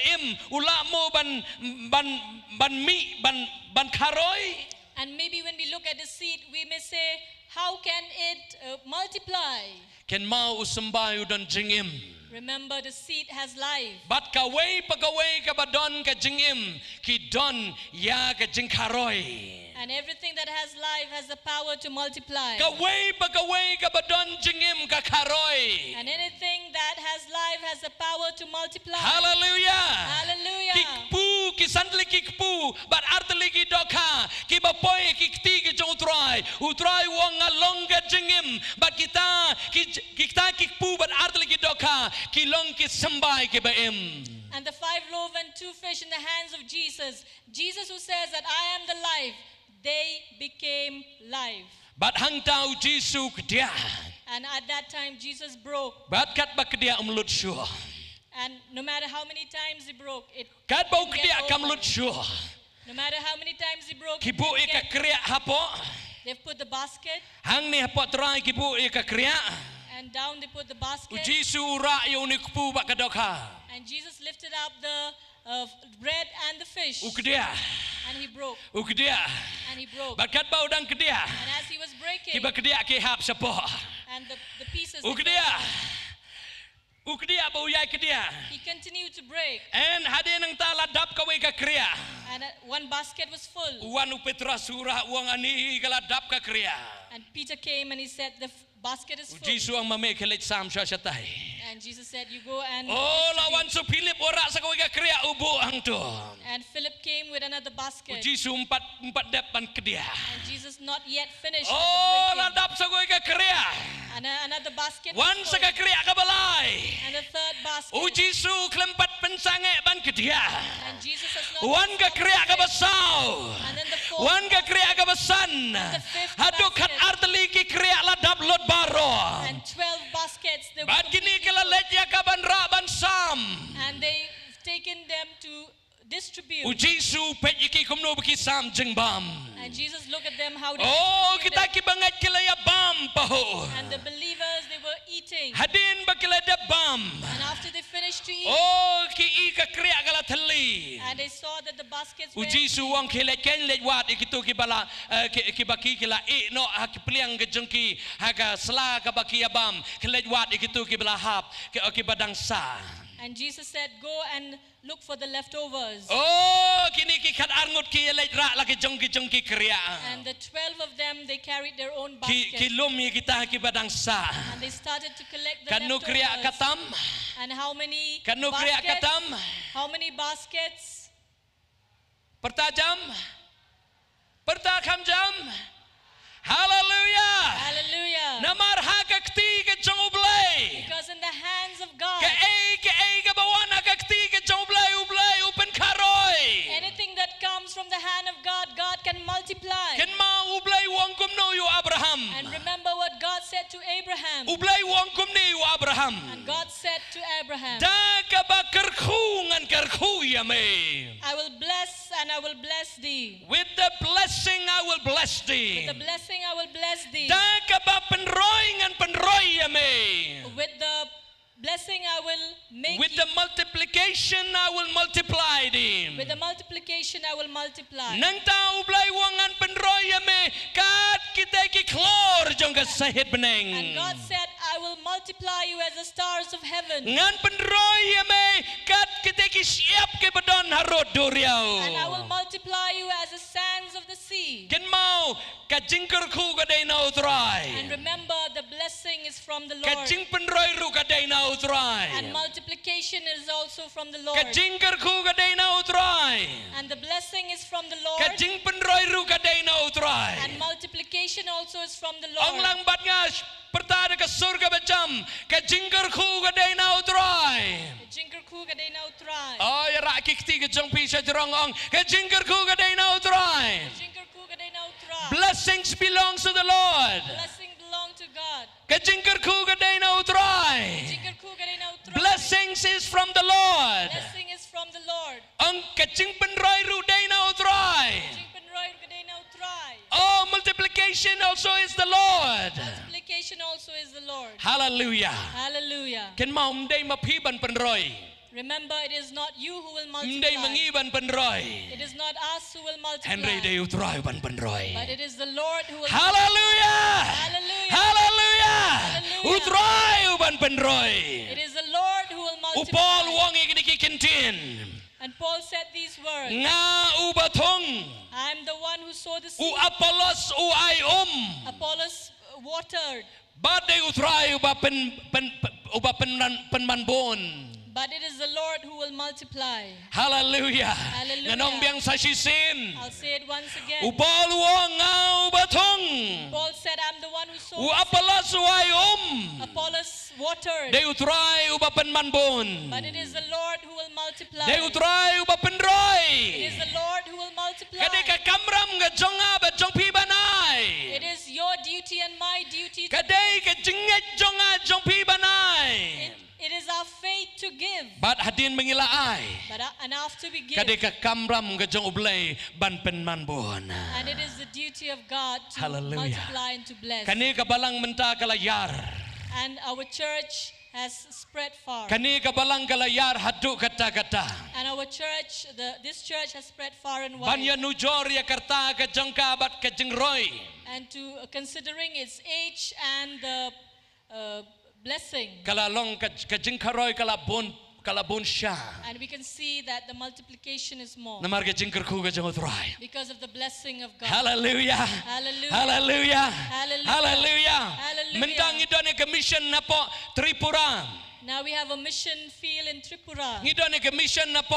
ula mo ban mi ban karoi. And maybe when we look at the seed, we may say, how can it multiply? Ken mau sembai udan jingim. Remember, the seed has life. Bat kawai pagawai ka badon ka jingim ki don ya ka jingkaroi. And everything that has life has the power to multiply. Kawai pagawai ka badon jingim ka karoi. And anything that has life has the power to multiply. Hallelujah. Hallelujah. Kikpu ki sandli kikpu bat arteli ki dokha ki bapoy ki kti ki utrai wong along ka jingim bat kita kikpu bat arteli ki dokha ki long ki sembai ki baim. And the 5 loaves and 2 fish in the hands of Jesus. Jesus who says that I am the life, they became life. Bat hang tau Jesu kedia. And at that time, Jesus broke. Bat kat ba kedia umlut syuh. And no matter how many times he broke, it Kat bau didn't kedia get kam over. lut syuh. No matter how many times he broke, it Kipu didn't ika get- kriak hapo. they've put the basket, Hang ni hapo terai kipu ika kriak. and down they put the basket. Jesu ra yo ni kupu ba kadokha. And Jesus lifted up the bread and the fish. Ukedia. And he broke. Ukedia. And he broke. Bat kat bau dang kedia. And as he was breaking, Kiba kedia ki hap sapo. and the pieces, they Ukedia. fell down, Ukedia bau yai kedia. he continued to break. And hadin ang tala dap kawai ka kriya. And one basket was full. Uwan Petra surah uang ani kala dap ka kriya. And Peter came and he said, the basket is full. Jesu ang mame kelit sam siya siya And Jesus said, you go and Oh, distribute." lawan so Philip ora sa kawai ka kriya ubo ang to. And Philip came with another basket. Jesu empat depan kedia. And Jesus not yet finished Oh, with the breaking. ladap sa kawai ka kriya. And another basket was Wan sa full. ka kriya ka balay. And the third basket. O Jesu kelempat pensange ban kedia. And Jesus has not Wan yet ka stopped kriya the ka break. basaw. And then the fourth Wan ka kriya ka basan. the fifth Hadok kat basket. arteli ki kriya ladap lot baro. and 12 baskets. They were Bad kini completely kala full. letya ka ban ra ban sam. And they've taken them to distribute. O Jesu pet iki kumno baki sam jengbam. And Jesus looked at them how they Oh, distributed kita ki bangat kila ya bam paho. And the believers, they were eating. Hadin ba kila da bam. And after they finished to eat, Oh, ki i ka kriya kala thali. and they saw that the baskets O were Jesu empty. ang kila ken let wat ikitu ki bala ki baki kila i no hak pliang ke jengki haga sla ka baki ya bam kila wat ikitu ki bala hap ki badang sa. And Jesus said, go and look for the leftovers. Oh, kini ki kat arngut ki let ra lagi jengki kriya. And the 12 of them, they carried their own Ki baskets. lum ye kita ki badang sa. And they started to collect the Kanu kriya leftovers. katam. And how many Kanu kriya baskets? katam. How many baskets? Pertajam. Pertakam jam. Hallelujah. Hallelujah. Namar hakakti ke jonglay. Because in the hands of God, Ke bawan hakakti ke jonglay upen karoy. anything that comes from the hand of God, God can multiply. Ken ma ublay wong kumno yu Abraham. And remember what God said to Abraham. Ublay wong kumni yu Abraham. And God said to Abraham, Da ka ba kerkhungan kerkhuya me. I will bless and I will bless thee. With the blessing I will bless thee. With the blessing I will bless thee. Da ka ba penroy me. With the blessing I will make With you. the multiplication I will multiply thee. With the multiplication I will multiply. Nang tao blay wangan penroy me kat kita ki klor jong ka sahit beneng. And God said, I will multiply you as the stars of heaven. Ngan penroy me kat kita ki siap ke bedon harod duriau. And I will multiply you as the sands of the sea. Ken mau ka jingker ku ka day na utray. And remember, the blessing is from the Ka Lord. jing penroy ru ka day na utray. And multiplication is also from the Ka Lord. jingker ku ka day na utray. And the blessing is from the Ka Lord. jing penroy ru ka day na utray. And multiplication also is from the Ang Lord. lang bat nga pertada ka surga bacam ka jingker ku ka day na utray. Jinker kuga day now try. Oh, ya ra kikti ka jong pisa jrong ong ka jingker ku ka day na utray. Jinker kuga day now try. Blessings belongs to the Lord. Blessing belong to God. Ka jingker ku ka day na utray. Jinker kuga day now try. Blessings is from the Lord. Blessing is from the Lord. Ang kaching penroy ru day na utray. Jinker roy day now try. Oh, multiplication also is the Lord. Multiplication also is the Lord. Hallelujah. Hallelujah. Ken mau mday mapiban penroy. Remember, it is not you who will Mday multiply. mangiban penroy. It is not us who will multiply. Henry day utray ban penroy. But it is the Lord who will Hallelujah. Hallelujah. Hallelujah. Hallelujah. Utray ban penroy. It is the Lord who will multiply. Upol wong ikikintin. And Paul said these words. Nga ubatong. I am the one who sowed the U seed. Apollos u ay Apollos watered. Badai utray uba penmanbon. But it is the Lord who will multiply. Hallelujah. Hallelujah. Nganong biyang sa sisin. I'll say it once again. Upol wong nga ubatong. Paul said, I'm the one who sowed U the seed. Apollos u ay Apollos watered. Day utray uba penmanbon. But it is the Lord who will multiply. Day utray uba It penroy. is the Lord who will multiply. Kadi ka kamram nga jonga ba jong pibanay. It is your duty and my duty to Kadai ka jingit jonga jong pibanay. It is our faith to give. Bat hadin mengilaay. But enough to be Kadai given. ka kamram nga jong ublay ban penmanbon. And it is the duty of God to Hallelujah. multiply and to bless. Kani ka balang menta kalayar. And our church has spread far. Kani ka balang kalayar hadu kata-kata. And our church, this church has spread far and wide. Banya nujor ya karta ka jangka bat ka jingroy. And to considering its age and the blessing. Kalalong ka jingkaroy kalabon siya. And we can see that the multiplication is more. Namar ka jingkar ku ka jang utray. Because of the blessing of God. Hallelujah. Hallelujah. Hallelujah. Hallelujah. Hallelujah. Hallelujah. Mentang ito ni commission na po Tripura. Now we have a mission field in Tripura. Ito ni commission na po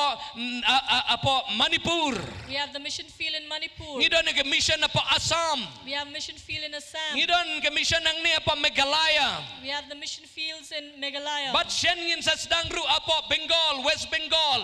Manipur. We have the mission field in Manipur. Ito ni commission na po Assam. We have mission field in Assam. Ito ni commission ng niya po Meghalaya. We have the mission fields in Meghalaya. But siya ngin sa Sdangru apo Bengal, West Bengal.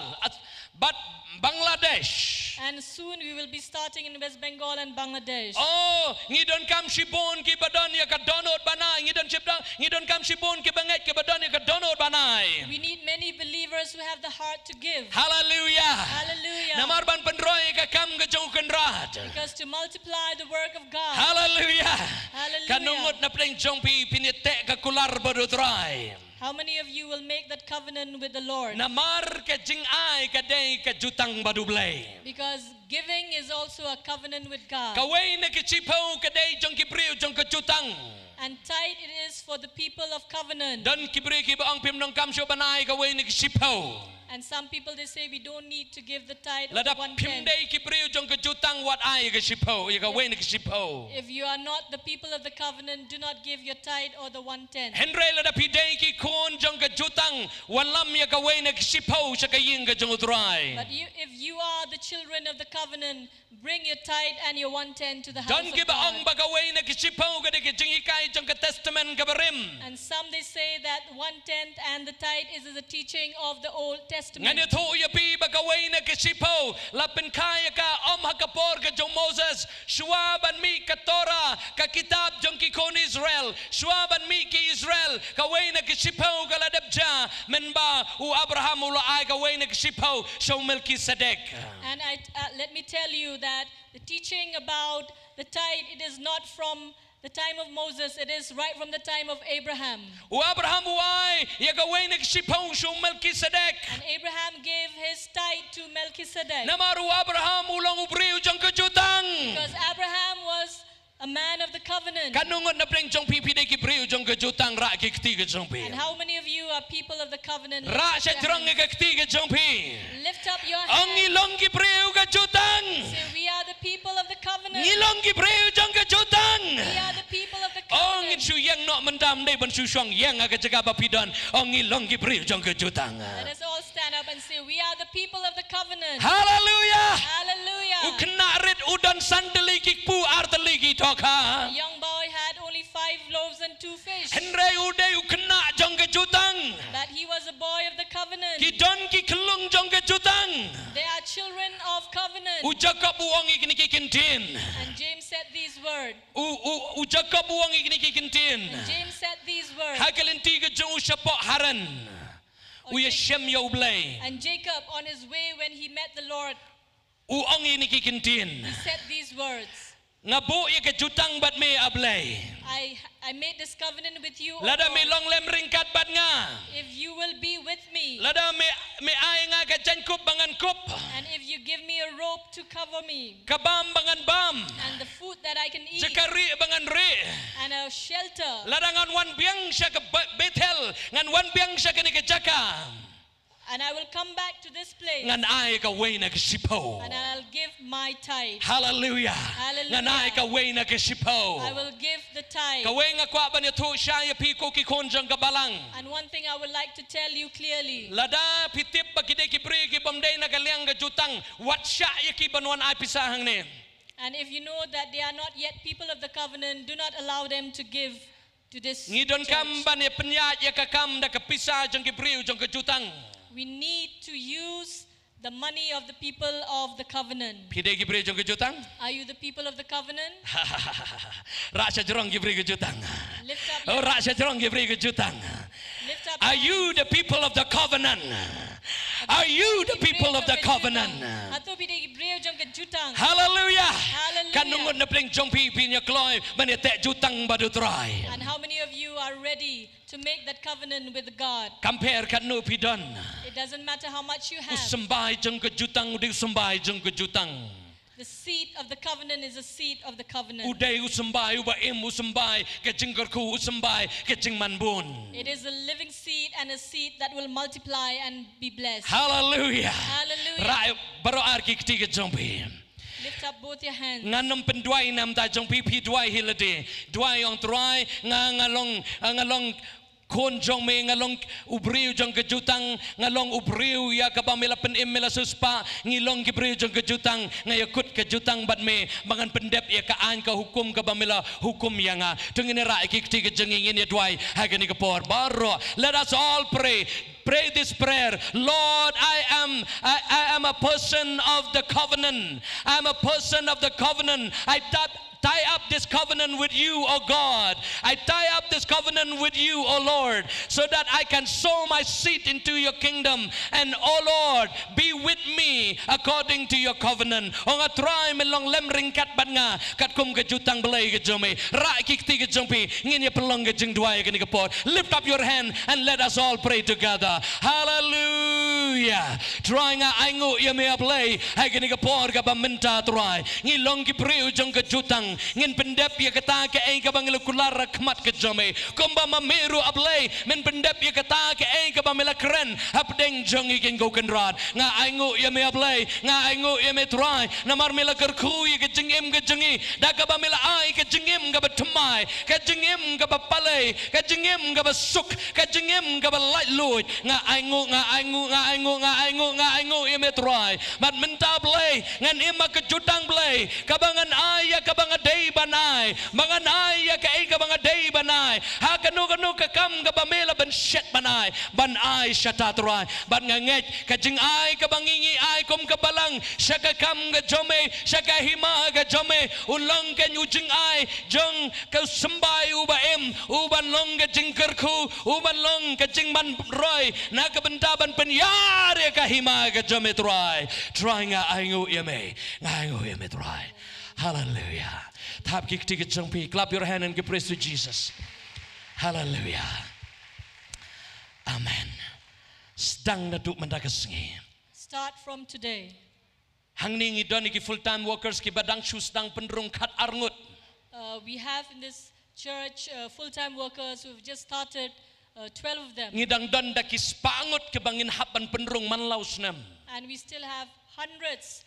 But Bangladesh. And soon we will be starting in West Bengal and Bangladesh. Oh, ngidon kam shibon ki badon ya ka donot banay. Ngidon kam shibon ki banget ki badon ya ka donot banay. We need many believers who have the heart to give. Hallelujah. Hallelujah. Namarban penroy ka kam ka jong kenrat. Because to multiply the work of God. Hallelujah. Hallelujah. Kanungot na pleng jong pinite ka kular badutray. How many of you will make that covenant with the Lord? Namar ka jing ay ka day ka jutang badublay. Because giving is also a covenant with God. Kaway na kichipaw ka day jong kipriw jong ka jutang. And tithe it is for the people of covenant. Dan kibri ki ba ang pimnong kamsyo banay kaway ni kichipaw. And some people they say we don't need to give the tithe of Lada the 1/10. pimdei ki brio jong ke jutang wat ai ke sipo ya ka wen ke sipo. If you are not the people of the covenant, do not give your tithe or the 1/10. Henry lada pidei ki kon jong ke jutang walam ya ka wen ke sipo sa ka ying ke jong utrai. But if you are the children of the covenant, bring your tithe and your 1/10 to the house Don of giba God. ang bagaway na kisipaw kada kijingikai jong ka testament kabarim. And some they say that 1/10 and the tithe is the teaching of the Old Testament. Ngani to ya pi bagaway na kisipaw lapin kaya ka hakapor ka jong Moses shuaban mi ka Torah ka kitab jong ki kon Israel shuaban mi ki Israel kaway na kisipaw ka ladabja menba u Abraham ula ay kaway na kisipaw so Melchizedek. And let me tell you that the teaching about the tithe, it is not from the time of Moses, it is right from the time of Abraham. U Abraham uay ya kaway na kisipaw so Melchizedek. And Abraham gave his tithe to Melchizedek. Namaru Abraham ulang ubriu jong kejutang. Because Abraham was a man of the covenant. Kanungot na bring jong pipi de ki briu jong kejutang ra ki ketiga jong pi. And how many of you are people of the covenant? Ra sa drong ke ketiga jong pi. Lift up your Ang hands. ilong ki briu kejutang. Say, we are the people of the covenant. Ngilong ki briu jong kejutang. We are the people of the Ong covenant. in su yang no mendam de ban su syong yang aga jaga bapidan. Ong ilong ki briu jong kejutang. Let us all stand up and say, we are the people of the covenant. Hallelujah. Hallelujah. U kenarit udan sandali ki pu artali ki The toka. young boy had only 5 loaves and 2 fish. Henry ude u kena jong kejutang. That he was a boy of the covenant. Ki don ki kelung jong kejutang. They are children of covenant. Ujakap uang ikini kikintin. And James said these words. Ujakap uang ikini kikintin. And James said these words. Hakalinti ke jong usapok haran. Uya shem ya ublay. And Jacob, on his way when he met the Lord, Uang ini kikintin. he said these words. Ngabu ya kejutang bat me ablay. I made this covenant with you, O Lada me Lord, long lem ringkat bat nga. if you will be with me, Lada me ay nga ka kup bangan kup. and if you give me a rope to cover me, Kabam bangan bam. and the food that I can eat, Jakari bangan ri. and a shelter, Lada ngan wan biang siya ka Bethel. Ngan wan biang siya ka ni kejaka. and I will come back to this place, Ngan ay ka way na kasipo. and I'll give my tithe. Hallelujah. Hallelujah. Ngan ay ka way na kasipo. I will give the tithe. Kaway nga kwa ba niya to siya ya piko ki konjang kabalang. And one thing I would like to tell you clearly, Lada pitip ba kide ki pri ki pamday na kaliang ka jutang. Wat siya ya ki banuan ay pisahang ni. and if you know that they are not yet people of the covenant, do not allow them to give to this Ngidon church. kam ba niya penyat ya kakam da kapisa jang ki priu jang ka jutang. We need to use the money of the people of the covenant. Pide ki priu jang ka jutang. Are you the people of the covenant? Raksa jerong ki priu ka jutang. Lift up Oh your, raksa jerong ki priu ka jutang. lift up Are your you the people of the covenant? Are you the people of the covenant? Ato pide Ibreo jong ke jutang. Hallelujah. Hallelujah. Kanungon na pling jong pipi niya kloy manete jutang badutray. And how many of you are ready to make that covenant with God? Compare kanu pidon. It doesn't matter how much you have. Usambay jong ka jutang udi usambay jong ka jutang. The seed of the covenant is a seed of the covenant. Uday usambay ubaim usambay ka jingkarku usambay ka jingmanbun. It is a living seed and a seed that will multiply and be blessed. Hallelujah. Hallelujah. Rai baro arki ketiga jompi. Lift up both your hands. Nganam penduai nam ta jompi pi duai hilade. Duai ong truai ngalong kon jong me ngalong ubriu jong kejutang ngalong ubriu ya kabamila pen imela suspa ngilong gibriu jong kejutang ngayakut kejutang bat me mangan pendep ya kaan ka hukum kabamila hukum yang tungine ra ikti kejengingin ya duai hagani kapor baro. Let us all pray this prayer. Lord, I am a person of the covenant. I am a person of the covenant. I tie up this covenant with you, O God. I tie up this covenant with you, O Lord, so that I can sow my seed into your kingdom. And, O Lord, be with me according to your covenant. O nga try melong lemring kat bat nga kat kum kejutang belay kejome ra kikti kejompi ngin ya pelong kejingduai kini kapot. Lift up your hand and let us all pray together. Hallelujah. Hallelujah. Try nga aingu ya me ablay. Hai kini ka por ka bamenta try. Ngilong ki priu jong ka jutang. Ngin pendep ya kata ke ai ka bangil kular rakmat ke jome. Komba mameru ablay. Men pendep ya kata ke ai ka bamila kren. Hapdeng jong ikin go kenrad. Nga aingu ya me ablay. Nga aingu ya me try. Namar mila kerku ya ke jengim ke jengi. Da ka bamila ai ke jengim ka batumai. Ke jengim ka bapalay. Ke jengim ka basuk. Ke jengim ka balai luit. Nga aingu ime try. But minta blay. Ngan ima kejutang blay. Kabangan ay kabanga day banay. Mangan ay ka kabanga day banay. Ha kanu kakam kabamela ban shet banay. Ban ay shatatry. Ban nganget kajing ay kabangingi ay kum kabalang. Shaka kam ka jome. Shaka hima ka jome. Ulang ka nyujing ay. Jong ka sembay uba em. Uban long ka jing kerku. Uban long ka jing man roy. Na kabentaban penyari ka hima ka jome try. Try nga aingu yeme. Nga aingu yeme try. Hallelujah. Tap kikti kejengpi. Clap your hand and give praise to Jesus. Hallelujah. Amen. Sedang naduk mendakesengi. Start from today. Hang ni ngidon iki full time workers ki badang shoes dang penrung kat arngut. We have in this church full-time workers who've just started, 12 of them. Ngidang don daki spangut ke bangin hapan penrung manlaus nem. And we still have hundreds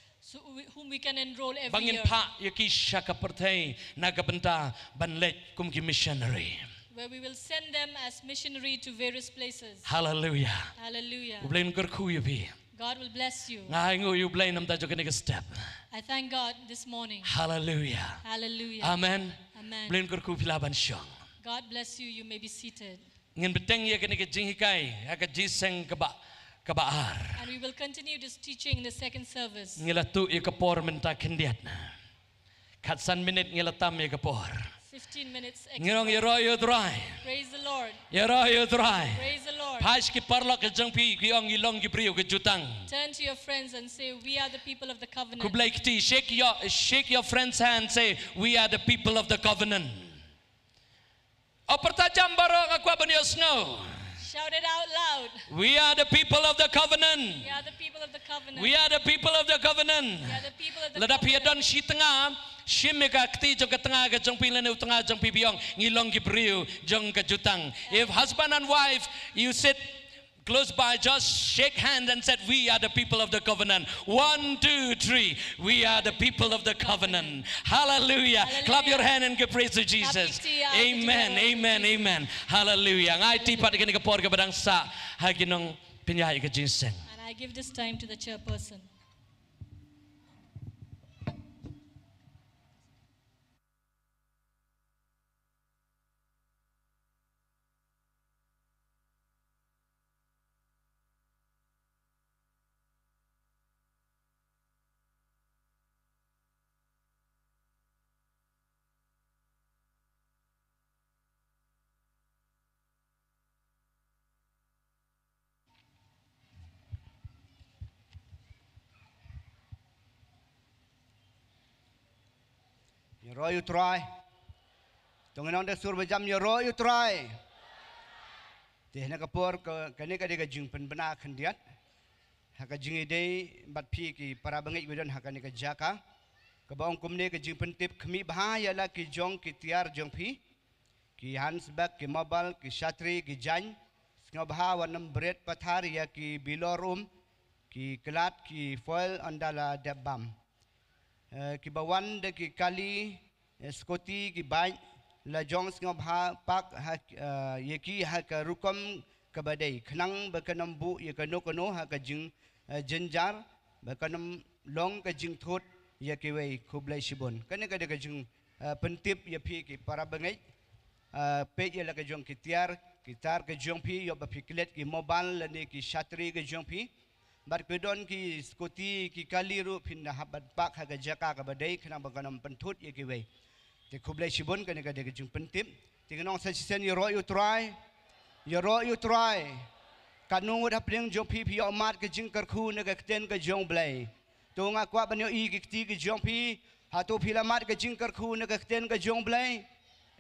whom we can enroll every Bangin year. pa yaki syaka pertai nagabenta banlet kum ki missionary. Where we will send them as missionary to various places. Hallelujah. Hallelujah. Ublain kerku yubi. God will bless you. Ngaingu ublain nam tajo kene step. I thank God this morning. Hallelujah. Hallelujah. Amen. Amen. Ublain kerku pilaban syong. God bless you. You may be seated. Ngin beteng ya kene jinghikai aga jiseng kabaar. And we will continue this teaching in the second service. Ngilatu ya kapor menta kendiat. Katsan minit ngilatam ya kapor. 15 minutes Ngirong extra. yero dry. Praise the Lord. Yero dry. Praise the Lord. Pais ki parlok ke jengpi ki ong ilong ki priu ke jutang. Turn to your friends and say, we are the people of the covenant. Kublai kiti shake your friend's hand, say we are the people of the covenant. Opertajam barok aku abanyo snow. Shout it out loud. We are the people of the covenant. We are the people of the covenant. We are the people of the covenant. We are the people of the Lada covenant. piadon si tengah, shimika kti jong ke tengah ke jong pilan tengah jong pibiong ngilong ki priu jong ke jutang. If husband and wife you sit close by, just shake hands and said, we are the people of the covenant. 1, 2, 3. We are the people of the covenant. Hallelujah. Hallelujah. Clap your hand and give praise to Jesus. Amen. Amen. Amen. Hallelujah. Ngai tipat kini ke por ke badang sa haginong pinyai ke jinseng. And I give this time to the chairperson. Yero you try. Tungin de sur bejam yero you try. Teh na kapor kene ka de jing pen bena khendiat. Haka jing ide bat phi ki para bangai widon haka ne ka jaka. Ka baong kumne ka jing pen tip khmi bha ya la ki jong ki tiar jong phi. Ki Hansberg ki mobile ki shatri ki jan. Ngabha wanam bread pathar ya ki bilorum ki klat ki foil andala debam. Ki bawan de ki kali skoti ki baik la jongs ngabha pak yeki ha ka rukom ka badai khnang ba kanam bu ye ka no kono ha ka jing jenjar ba kanam long ka jing thot ye ki wei khublai sibon kane ka de ka jing pentip ye phi ki para bangai pe ye la ka jong ki tiar ki tar ka jong phi yo ba fiklet ki mobile la ne ki shatri ka jong phi bar pedon ki skoti ki kaliru pindah habat pak haga jaka ka badai khna banganam pentut ye ki wei te khublai sibon kane ka de jing pentip tingnong sa sen yo ro you try kanu ngod hapling jong pi yo mat ka jing kar khu ne ka ten ka jong blai to nga kwa banyo i ki ti ki jong pi ha to phi la mat ka jing kar khu ne ka ten ka jong blai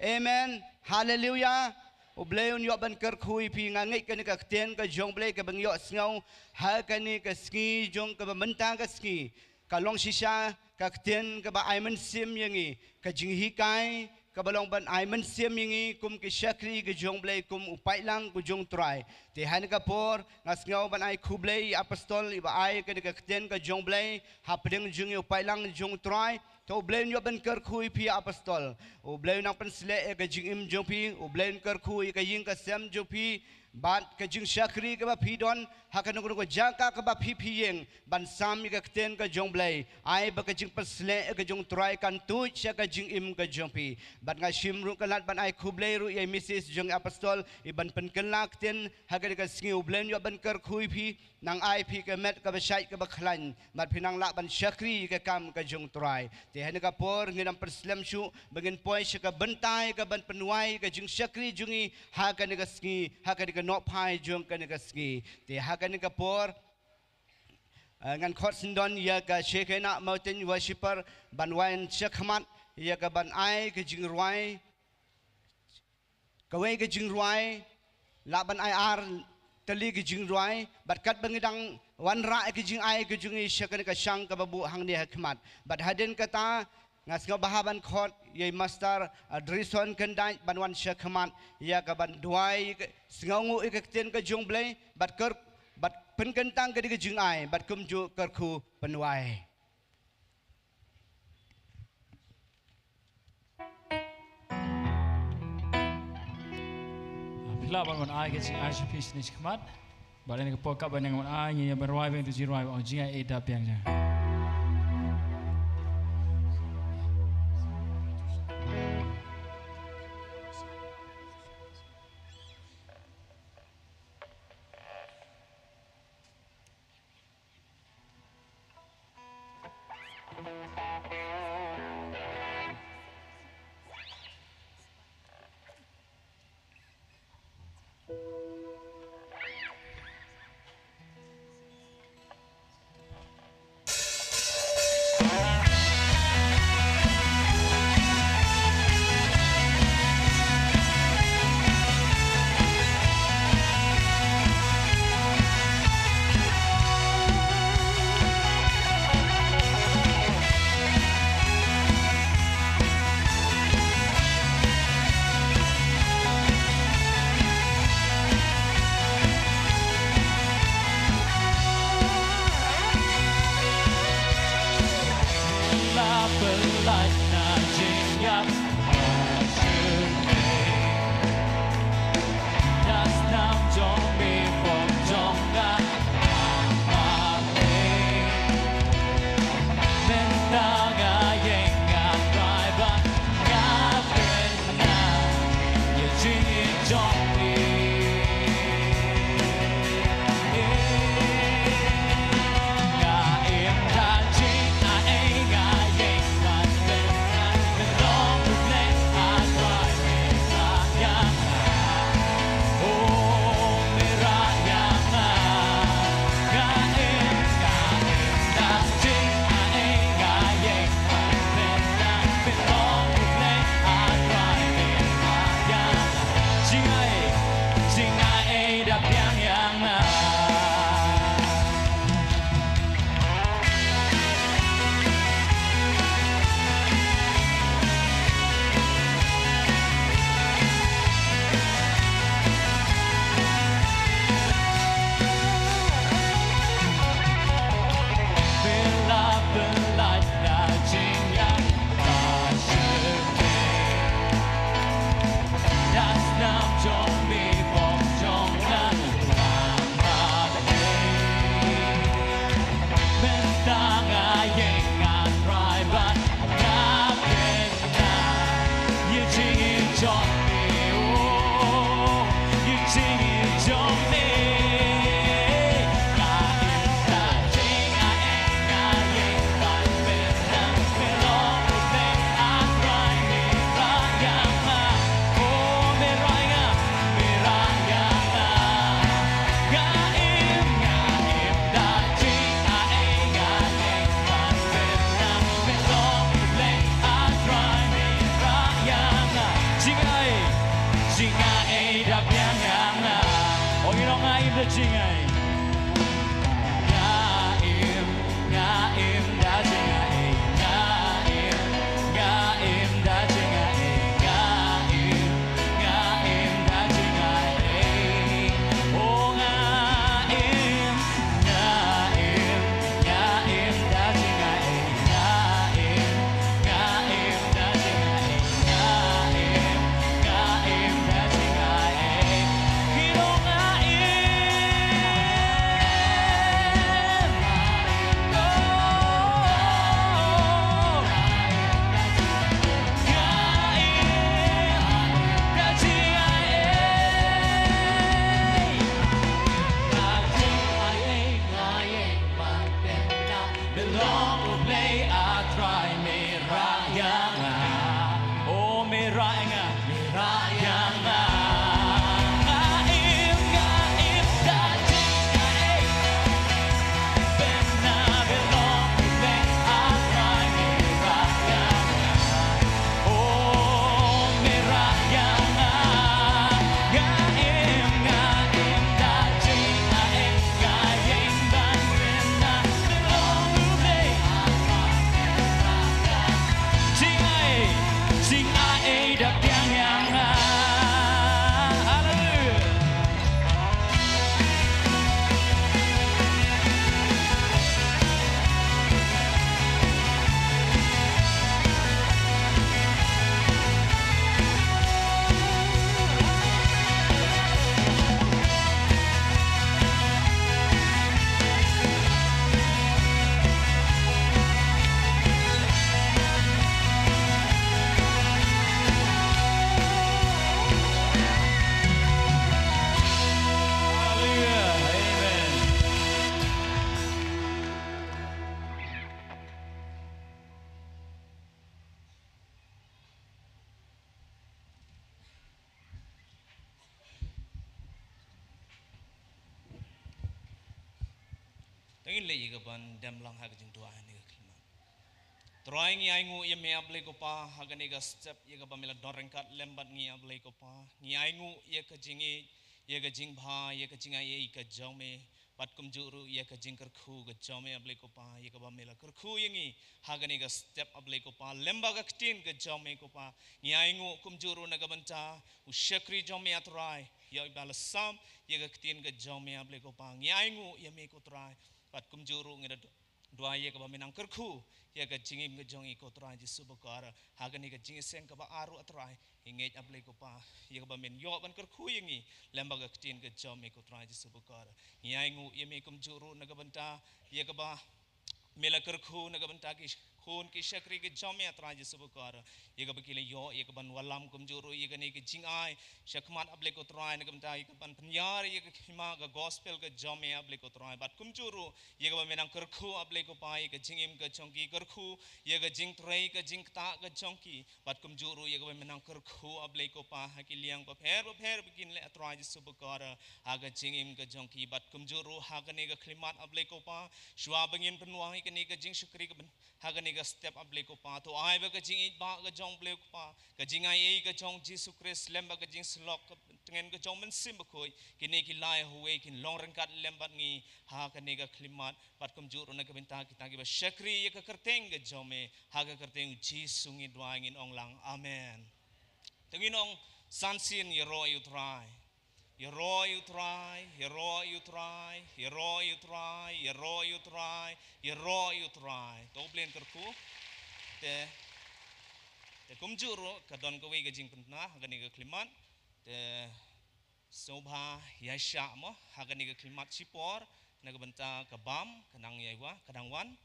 amen hallelujah Oblay un yo ban ker khui pi ngangit kan ka ten ka jong blay ka bang yo sngau ha kan ni ka ski jong ka mentang ka ski ka long shisha ka ten ka ba aiman sim yangi ka jing hi kai ka balong ban aiman sim yangi kum ki shakri ka jong blay kum upai lang ku jong try te han ka por ngas ngau ban ai khu blay apostol iba ai ka ten ka jong blay ha pedeng jung upai lang jong try to blain yo ban ker khui pi apostol o blain nang pen sle ka jing im jong pi o blain ker khui ka ying ka sem jong pi bat ka jing shakri ka ba pi don ha ka nong ko jaka ka ba pi pi yeng ban sam ka ten ka jong blai ai ba ka jing pen sle ka jong try kan tu cha ka jing im ka jong pi bat nga shim ru ka lat ban ai khu blai ru ye mrs jong apostol i ban pen ken lak ten ha ka ski o blain yo ban ker khui pi nang ai pi ka met ka ba shai ka ba khlan mat pinang la ban shakri ka kam ka jong try han ka por nginam perslam shu bagin poi ka bentai ka ban penuai ka jing shakri jungi ha ka ni ka ski ha ka ni ka no pai jung ka ni ka ski te ha ka ni ka por ngan khot sindon ya ka shekena mountain worshipper ban wain shakhamat ya ka ban ai ka jing ruai ka wei ka jing ruai la ban ai ar tali ke jing ruai bat kat bangidang wan ra ke jing ai ke jing shakan ka shang ka babu hang ni hikmat bat haden kata ngas nga bahaban khot ye master drison kendai ban wan shakmat ya ka ban duai sngangu ikten ka jong blai bat ker bat pen kentang ke jing ai bat kum ju ker khu penuai Bila bangun ai ke ai shapis ni khmat ba ni ko ka ban ngang ai ni ba roi ben tu ji roi ong jing ai da piang ja belong to play I try merayanga oh merayanga merayanga ngaim ngaim dati ngaim bena belong to play I try merayanga oh merayanga ngaim ngaim dati ngaim ngaim ban bena belong to play sing ai đập yang yang hallelujah hallelujah amen Tengin le yiga ban dem lang ha jingduwai ni klima. Drawing ngi aingu ye me able ko pa ha ni ga step yiga ba mela doreng kat lembat ngi able ko pa ngi aingu ye ka jingi ye ga jing bha ye ka jinga ye ka jome pat kum juru ye ka jing kar khu ga jome able ko pa ye ka ba mela kar khu yengi ha ni ga step able ko pa lemba ga ktin ga jome ko pa ngi aingu kum juru na ga banta u shakri jome atrai ye ba la sam ye ga ktin ga jome able ko pa ngi aingu ye me ko trai pat kum juru ngi dua ye ka ba menang kerku ye ka jingim ke jongi ko trai jisu bakar hagani ka jingi seng ka ba aru atrai inget able ko pa ye ka ba men yo ban kerku yengi lamba ka tin ke jom ko trai jisu bakar nyangu ye me kum juru na ka banta ye ka ba mela kerku na ka banta ki khun ki shakri ke jom ya trai jisu bakar ye ka ba kile yo ye ka ban walam kum juru ye ka ni ke jingai shakman able ko trai na ka banta ye ka ban penyar ye ka khima ka gospel ke jom ya able ko trai bat kum juru ye ka menang kerku able ko pa ye ka jingim ka chongki kerku ye ka jing trai ka jing ta ka chongki bat kum juru ye ka menang kerku able ko pa ha ki liang pa pher begin le trai jisu bakar ha ka jingim ka chongki bat kum juru ha ka ni ka klimat able ko pa shwa bangin penuang ka ni ka jing shukri ka ha ka ni ka step able ko pa to ai ba ka jing ba ka jong ble ko pa ka jing ai ka jong jisu christ lemba ka jing slok tengen ka jong men sim bakoi kini ki lai huwe kin long rengkat lembat ngi ha ka ni ka klimat pat kum juru na ka benta kita ki ba shakri ye ka kerteng ka jome ha ka kerteng jisu ngi dua ngin ong lang amen tengin ong sansin ye ro you try you ro you try you ro you try you ro you try you ro you try you ro you try to blen kerku te kum juru ka don ka we ka jing pentna ha ka ni ka klimat te sobha yasha mo ha ka ni ka klimat sipor na ka benta ka bam kanang yaiwa kadang wan